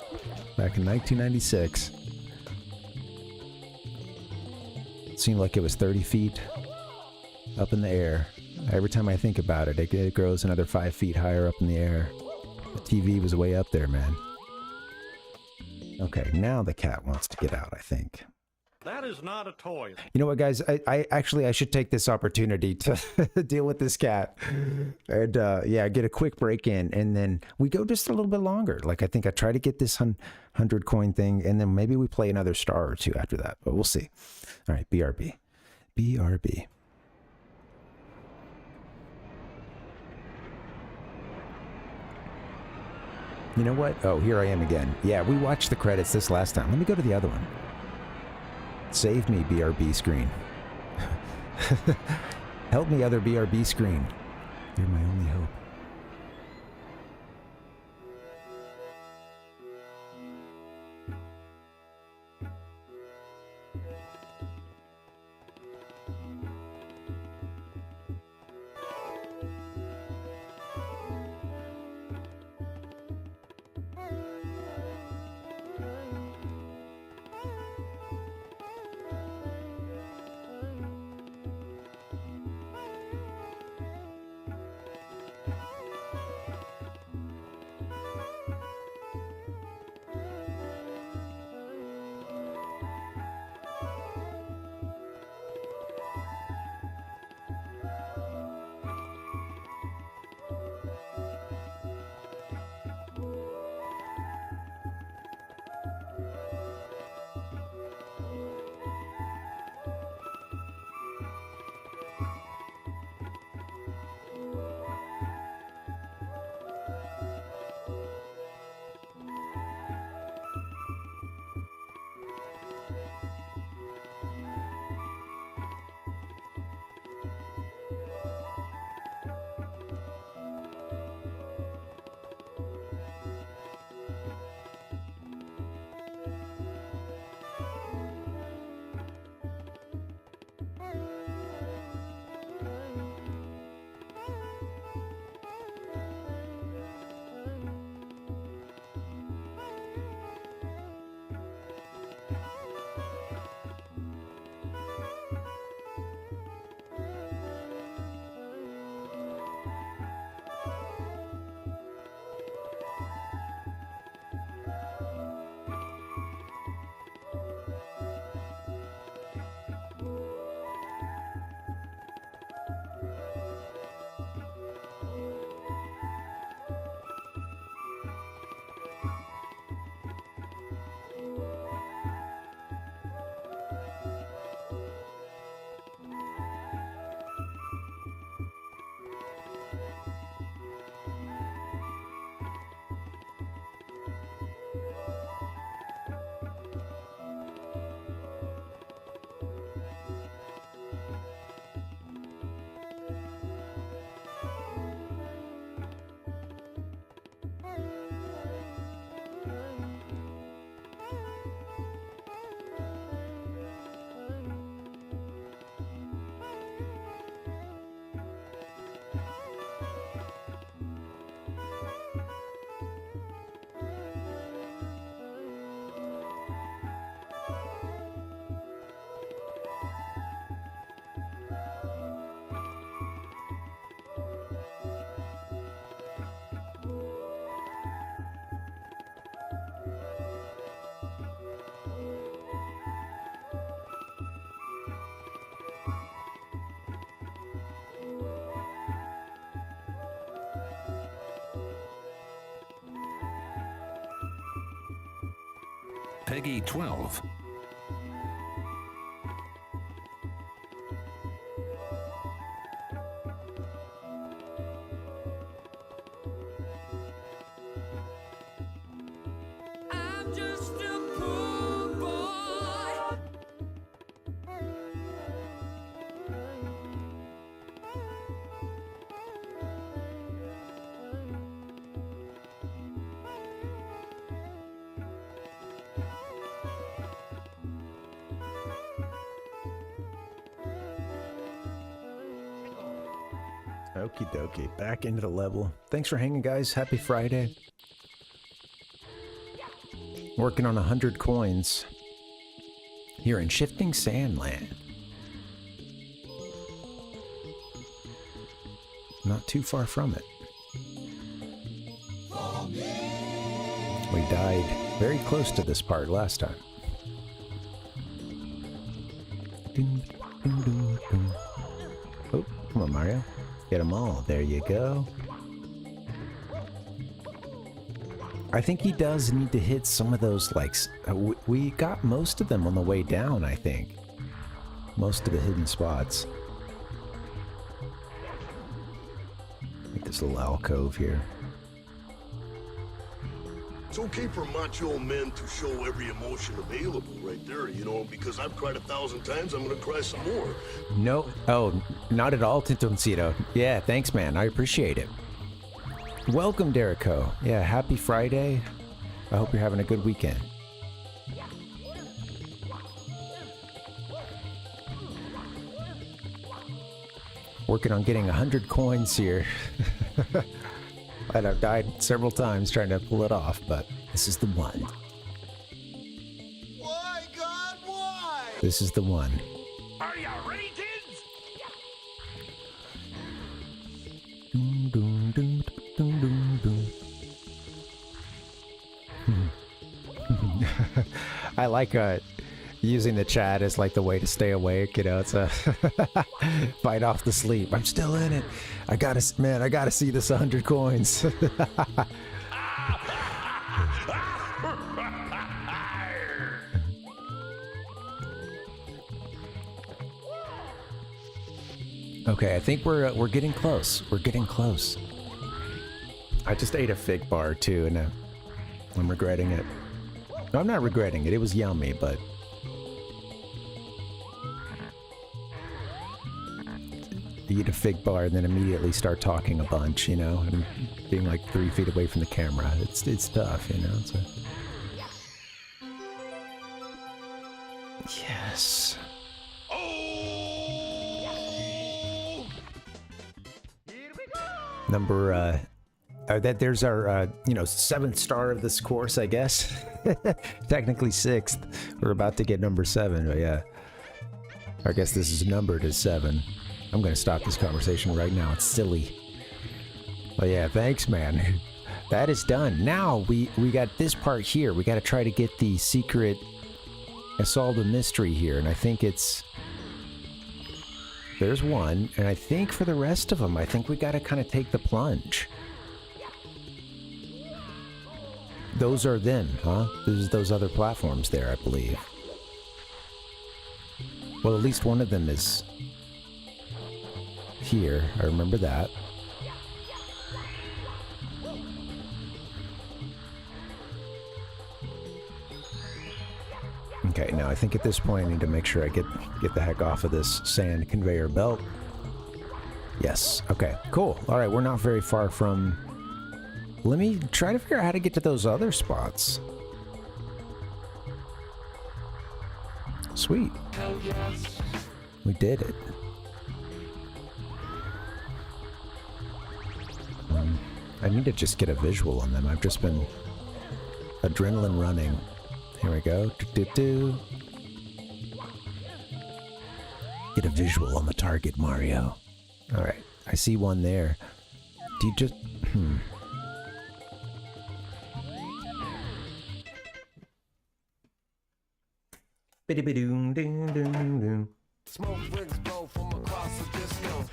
back in 1996. It seemed like it was 30 feet up in the air. Every time I think about it, it grows another 5 feet higher up in the air. The TV was way up there, man. Okay, now the cat wants to get out, I think. That is not a toy. You know what, guys? I should take this opportunity to deal with this cat. And, yeah, get a quick break in. And then we go just a little bit longer. Like, I think I try to get this 100 coin thing. And then maybe we play another star or two after that. But we'll see. All right, BRB. BRB. You know what? Oh, here I am again. Yeah, we watched the credits this last time. Let me go to the other one. Save me, BRB screen. Help me, other BRB screen. You're my only hope. Peggy 12. I'm just a poor boy. Okie dokie, back into the level. Thanks for hanging, guys. Happy Friday. Working on 100 coins here in Shifting Sandland. Not too far from it. We died very close to this part last time. Oh, come on, Mario. Get them all. There you go. I think he does need to hit some of those, like, we got most of them on the way down, I think. Most of the hidden spots. Like this little alcove here. It's okay for macho men to show every emotion available right there, you know, because I've cried 1,000 times, I'm gonna cry some more. No, oh, not at all, Tintoncito. Yeah, thanks, man. I appreciate it. Welcome, Derico. Yeah, happy Friday. I hope you're having a good weekend. Working on getting 100 coins here. And I've died several times trying to pull it off, but this is the one. Why, God, why? This is the one. Are you ready, kids? Dun, dun, dun, dun, dun, dun. I like using the chat as like the way to stay awake, you know. It's a fight off the sleep. I'm still in it. I gotta see this 100 coins. Okay, I think we're getting close. We're getting close. I just ate a fig bar too, and I'm regretting it. No, I'm not regretting it. It was yummy, but eat a fig bar and then immediately start talking a bunch, you know, and being like 3 feet away from the camera. It's tough, you know. Yes. Number there's our you know, 7th star of this course, I guess. Technically 6th. We're about to get number 7, but yeah. I guess this is numbered as 7. I'm gonna stop this conversation right now. It's silly. But yeah, thanks, man. That is done. Now we got this part here. We got to try to get the secret, solve the mystery here, and I think there's one, and I think for the rest of them, I think we got to kind of take the plunge. Those are them, huh? There's those other platforms there, I believe. Well, at least one of them is here. I remember that. Okay, now I think at this point I need to make sure I get the heck off of this sand conveyor belt. Yes. Okay, cool. All right, we're not very far from... Let me try to figure out how to get to those other spots. Sweet. We did it. I need to just get a visual on them. I've just been adrenaline running. Here we go. Do-do-do. Get a visual on the target, Mario. All right. I see one there. Do you just... Biddy-biddoom-ding-ding-ding. Smoke rings blow from across the disco.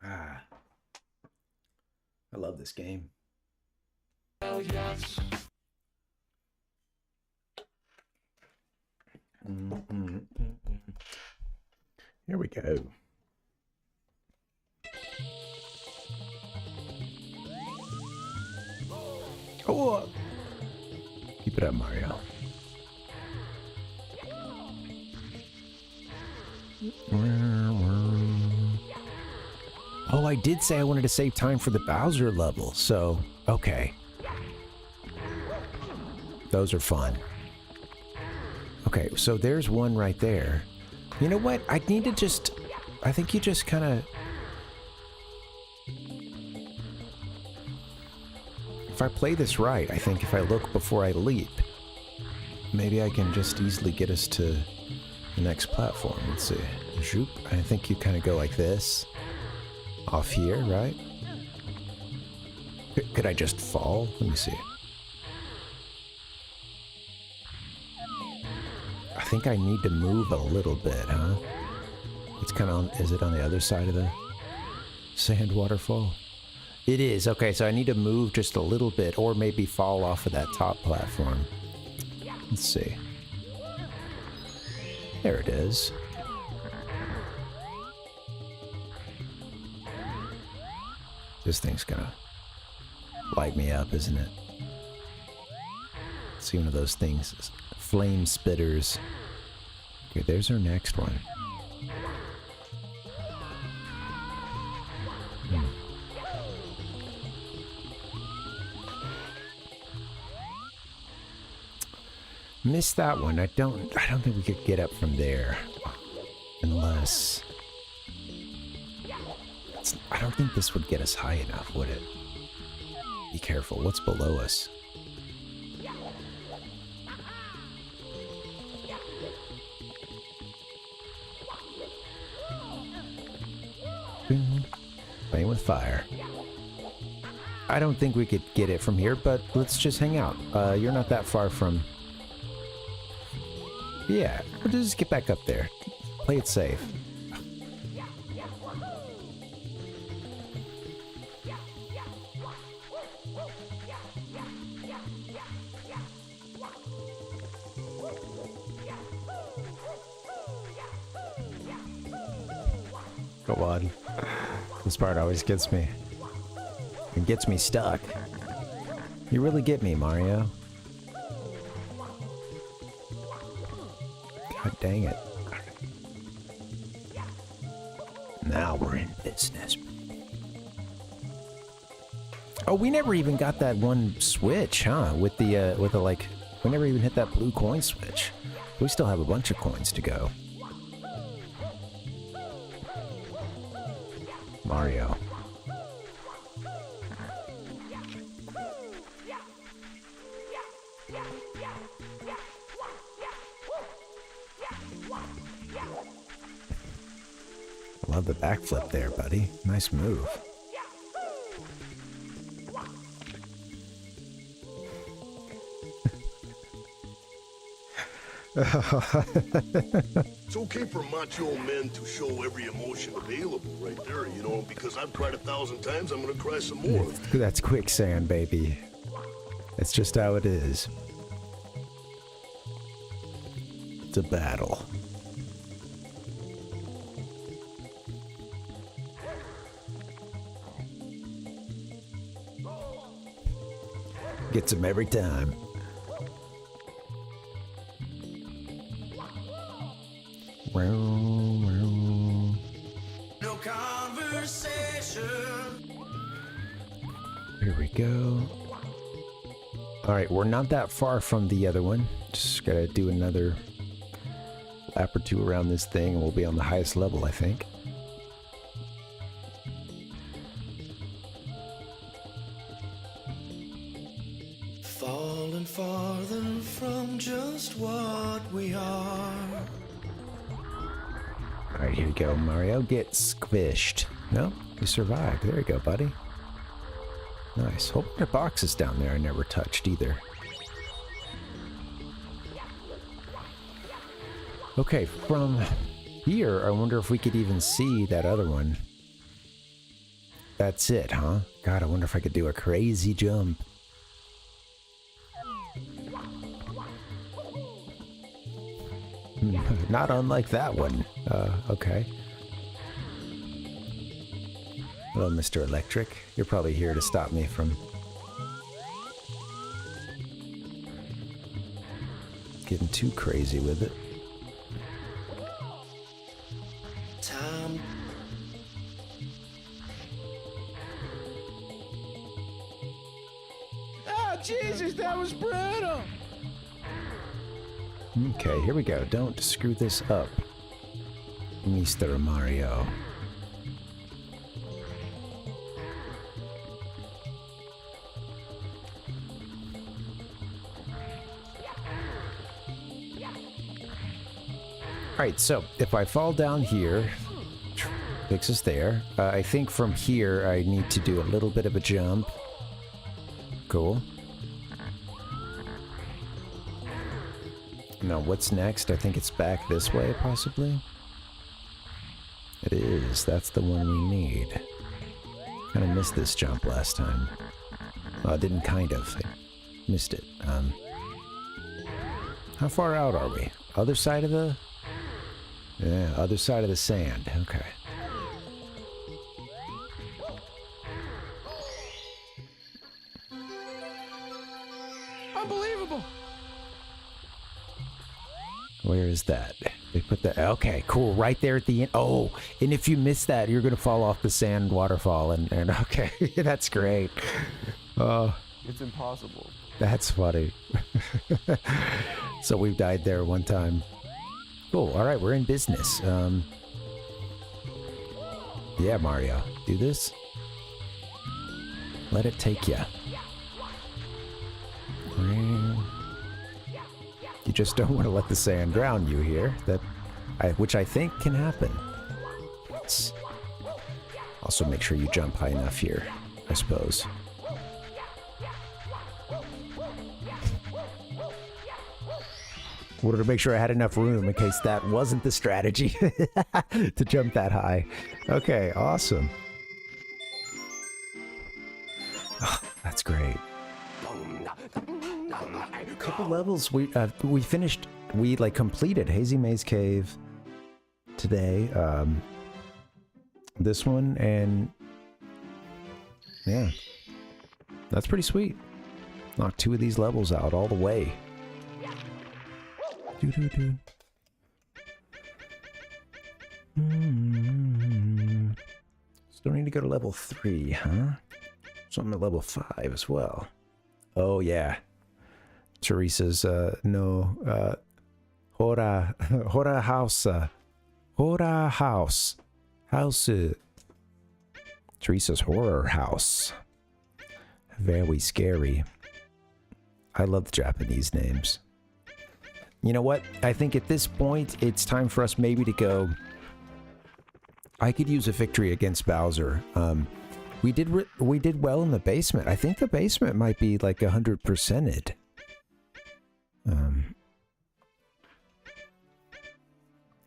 Ah. I love this game. Hell yes. Here we go. Oh, keep it up, Mario. Oh, I did say I wanted to save time for the Bowser level, so okay. Those are fun. Okay, so there's one right there. You know what? I need to just... I think you just kind of... If I play this right, I think if I look before I leap, maybe I can just easily get us to the next platform. Let's see. Zoop. I think you kind of go like this. Off here, right? Could I just fall? Let me see. I think I need to move a little bit, huh? It's kind of on... Is it on the other side of the sand waterfall? It is. Okay, so I need to move just a little bit, or maybe fall off of that top platform. Let's see. There it is. This thing's gonna light me up, isn't it? See one of those things. Flame spitters. Okay, there's our next one. Missed that one. I don't think we could get up from there. Unless... I don't think this would get us high enough, would it? Be careful. What's below us? Playing with fire. I don't think we could get it from here, but let's just hang out. You're not that far from... Yeah, we'll just get back up there. Play it safe. Go on. This part always gets me. It gets me stuck. You really get me, Mario. God dang it. Now we're in business. Oh, we never even got that one switch, huh? With the like, we never even hit that blue coin switch. We still have a bunch of coins to go. Mario. Love the backflip there, buddy. Nice move. It's okay for macho men to show every emotion available right there, you know, because I've cried 1,000 times, I'm gonna cry some more. That's quicksand, baby. That's just how it is. It's a battle. Gets him every time. No conversation. Here we go. Alright, we're not that far from the other one. Just gotta do another lap or two around this thing and we'll be on the highest level, I think. Falling farther from just what we are. Alright, here we go, Mario. Get squished. No, you survived. There you go, buddy. Nice. Hope there are boxes down there I never touched either. Okay, from here, I wonder if we could even see that other one. That's it, huh? God, I wonder if I could do a crazy jump. Not unlike that one. Okay. Hello, Mr. Electric. You're probably here to stop me from getting too crazy with it. Time. Oh, Jesus, that was brutal. Okay, here we go. Don't screw this up, Mr. Mario. Alright, so if I fall down here, takes us there. I think from here I need to do a little bit of a jump. Cool. Now what's next? I think it's back this way, possibly? It is. That's the one we need. Kind of missed this jump last time. Well, I didn't kind of. I missed it. How far out are we? Other side of the... Yeah, other side of the sand. Okay. Unbelievable. Where is that? They put the... Okay, cool. Right there at the end. Oh, and if you miss that, you're going to fall off the sand waterfall. And okay, that's great. Oh. It's impossible. That's funny. So we've died there one time. Cool. All right, we're in business. Yeah, Mario, do this. Let it take you. You just don't want to let the sand drown you here. Which I think can happen. Let's also make sure you jump high enough here, I suppose. Wanted to make sure I had enough room in case that wasn't the strategy to jump that high. Okay, awesome. Oh, that's great. A couple levels we finished. We completed Hazy Maze Cave today. This one, and yeah, that's pretty sweet. Knocked 2 of these levels out all the way. Still need to go to level 3, huh? Something at level 5 as well. Oh yeah. Teresa's Hora house. Teresa's horror house. Very scary. I love the Japanese names. You know what? I think at this point, it's time for us maybe to go... I could use a victory against Bowser. We did well in the basement. I think the basement might be 100%ed.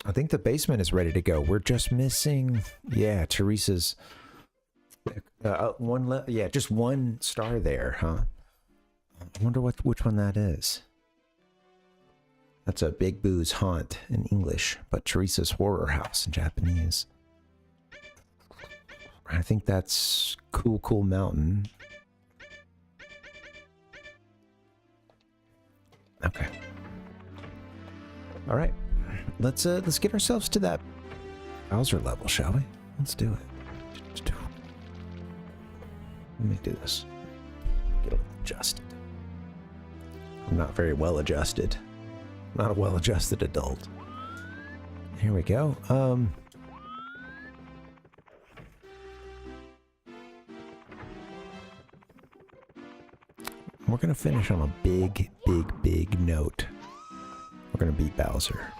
I think the basement is ready to go. We're just missing... Yeah, Teresa's... just 1 star there, huh? I wonder which one that is. That's a Big Boo's haunt in English, but Teresa's horror house in Japanese. I think that's Cool Mountain. Okay. All right. Let's get ourselves to that Bowser level, shall we? Let's do it. Let me do this. Get a little adjusted. I'm not very well adjusted. Not a well-adjusted adult. Here we go. We're gonna finish on a big note. We're gonna beat Bowser.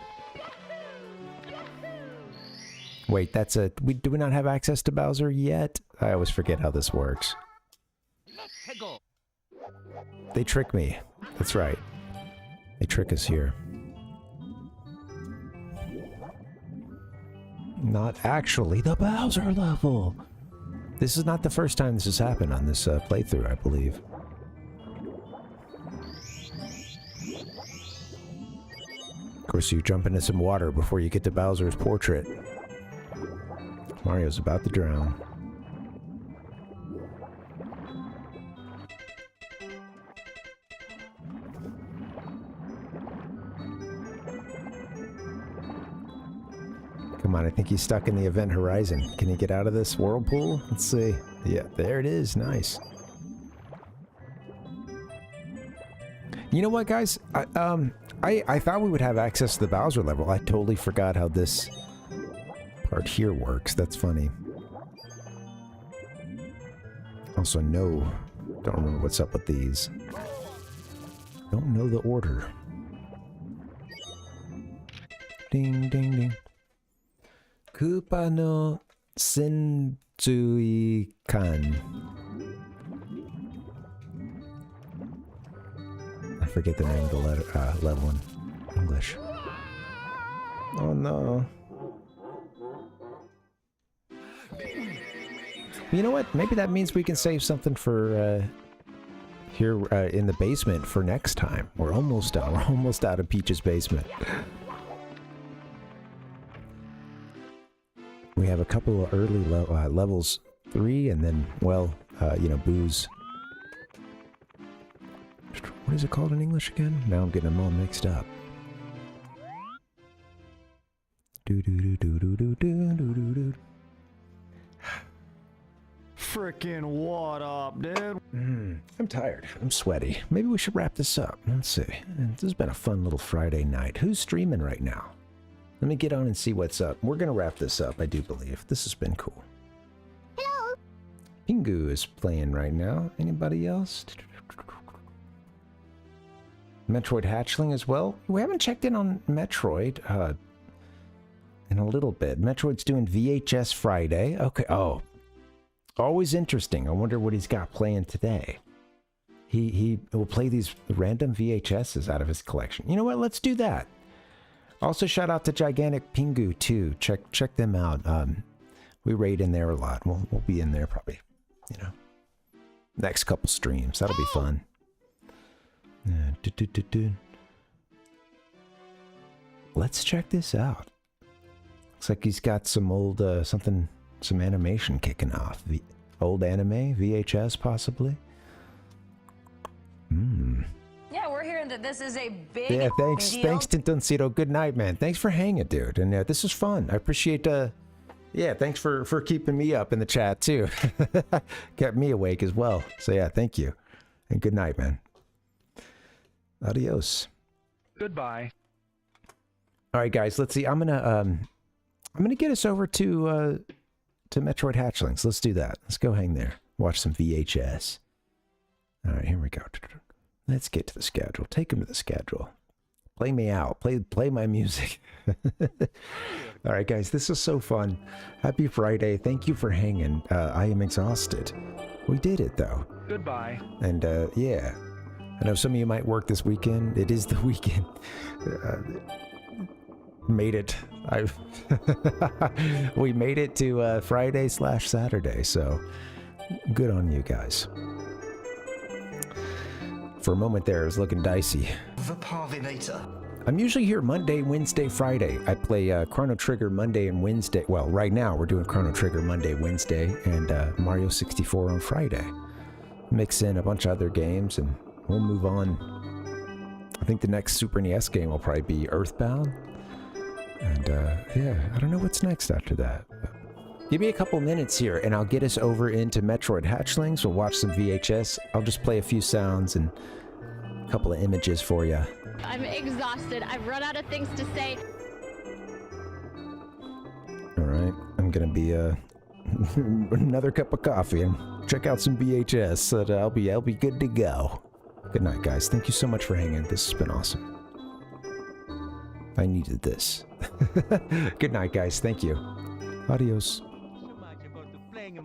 Wait, that's do we not have access to Bowser yet? I always forget how this works. They trick me. That's right. They trick us here. Not actually the Bowser level. This is not the first time this has happened on this playthrough, I believe. course, you jump into some water before you get to Bowser's portrait. Mario's about to drown. Come on, I think he's stuck in the event horizon. Can he get out of this whirlpool? Let's see. Yeah, there it is. Nice. You know what, guys? I thought we would have access to the Bowser level. I totally forgot how this part here works. That's funny. Also, no. Don't remember what's up with these. Don't know the order. Ding, ding, ding. Koopa no Sensui-kan. I forget the name of the level in English. Oh no. You know what? Maybe that means we can save something for here in the basement for next time. We're almost out. We're almost out of Peach's basement. We have a couple of early levels 3, and then, well, you know, Boo's. What is it called in English again? Now I'm getting them all mixed up. Frickin' what up, dude? I'm tired. I'm sweaty. Maybe we should wrap this up. Let's see. This has been a fun little Friday night. Who's streaming right now? Let me get on and see what's up. We're gonna wrap this up, I do believe. This has been cool. Hello. Pingu is playing right now. Anybody else? Metroid Hatchling as well. We haven't checked in on Metroid in a little bit. Metroid's doing VHS Friday. Okay. Oh, always interesting. I wonder what he's got playing today. He will play these random VHSs out of his collection. You know what? Let's do that. Also, shout out to Gigantic Pingu too. Check them out. We raid in there a lot. We'll be in there probably, you know, next couple streams. That'll be fun. Let's check this out. Looks like he's got some old some animation kicking off. Old anime, VHS possibly. Yeah, we're hearing that this is a big thanks, deal. thanks, Tintoncito. Good night, man. Thanks for hanging, dude. And this is fun. I appreciate. Yeah, thanks for keeping me up in the chat too. Kept me awake as well. So yeah, thank you, and good night, man. Adios. Goodbye. All right, guys. Let's see. I'm gonna get us over to Metroid Hatchlings. Let's do that. Let's go hang there. Watch some VHS. All right, here we go. Let's get to the schedule. Take him to the schedule. Play me out. Play my music. All right, guys. This is so fun. Happy Friday. Thank you for hanging. I am exhausted. We did it though. Goodbye. And yeah. I know some of you might work this weekend. It is the weekend. Made it. We made it to Friday/Saturday, so good on you guys. For a moment there, it was looking dicey. The Parvinator. I'm usually here Monday, Wednesday, Friday. I play Chrono Trigger Monday and Wednesday. Well, right now we're doing Chrono Trigger Monday, Wednesday, and Mario 64 on Friday. Mix in a bunch of other games, and we'll move on. I think the next Super NES game will probably be Earthbound. And yeah, I don't know what's next after that. Give me a couple minutes here and I'll get us over into Metroid Hatchlings. We'll watch some VHS. I'll just play a few sounds and a couple of images for you. I'm exhausted. I've run out of things to say. All right, I'm gonna be another cup of coffee and check out some VHS. So that I'll be good to go. Good night, guys. Thank you so much for hanging. This has been awesome. I needed this. Good night, guys. Thank you. Adios.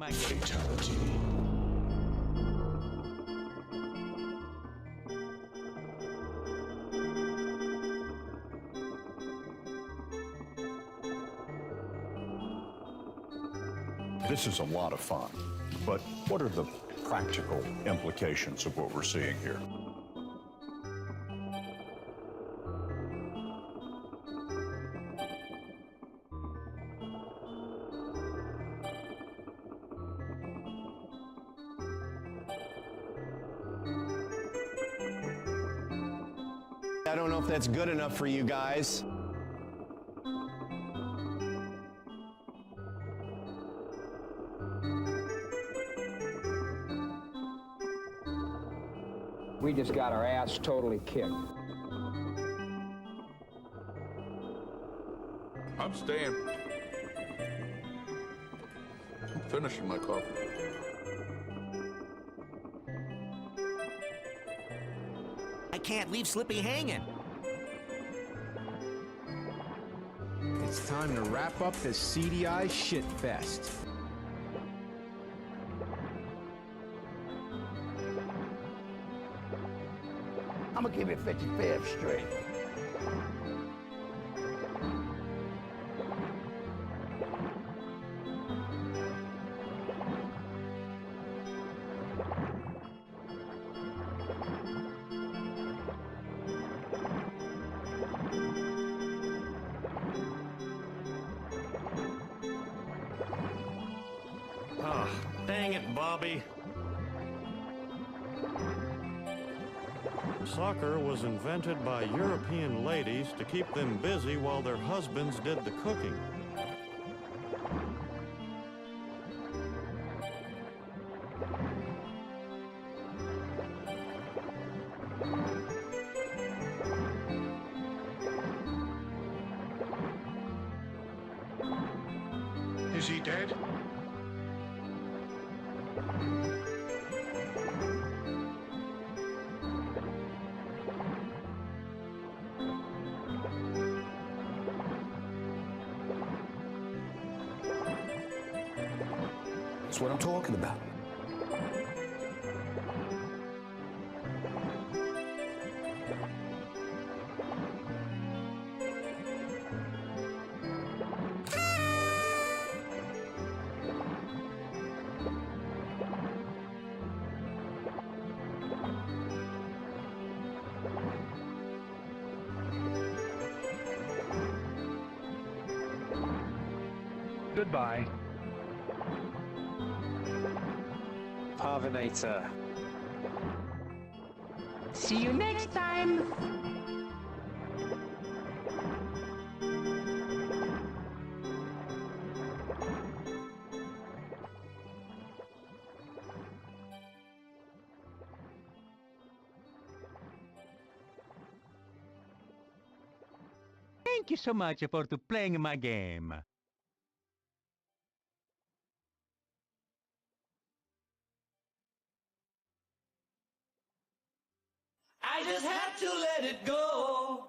Fatality. This is a lot of fun, but what are the practical implications of what we're seeing here? I don't know if that's good enough for you guys. We just got our ass totally kicked. I'm staying. I'm finishing my coffee. I can't leave Slippy hanging. It's time to wrap up this CDI shit fest. I'm gonna give you 55th Street. Ah, dang it, Bobby. Soccer was invented by European ladies to keep them busy while their husbands did the cooking. Is he dead? That's what I'm talking about. Goodbye. Parvinator. See you next time. Thank you so much for playing my game. I just had to let it go.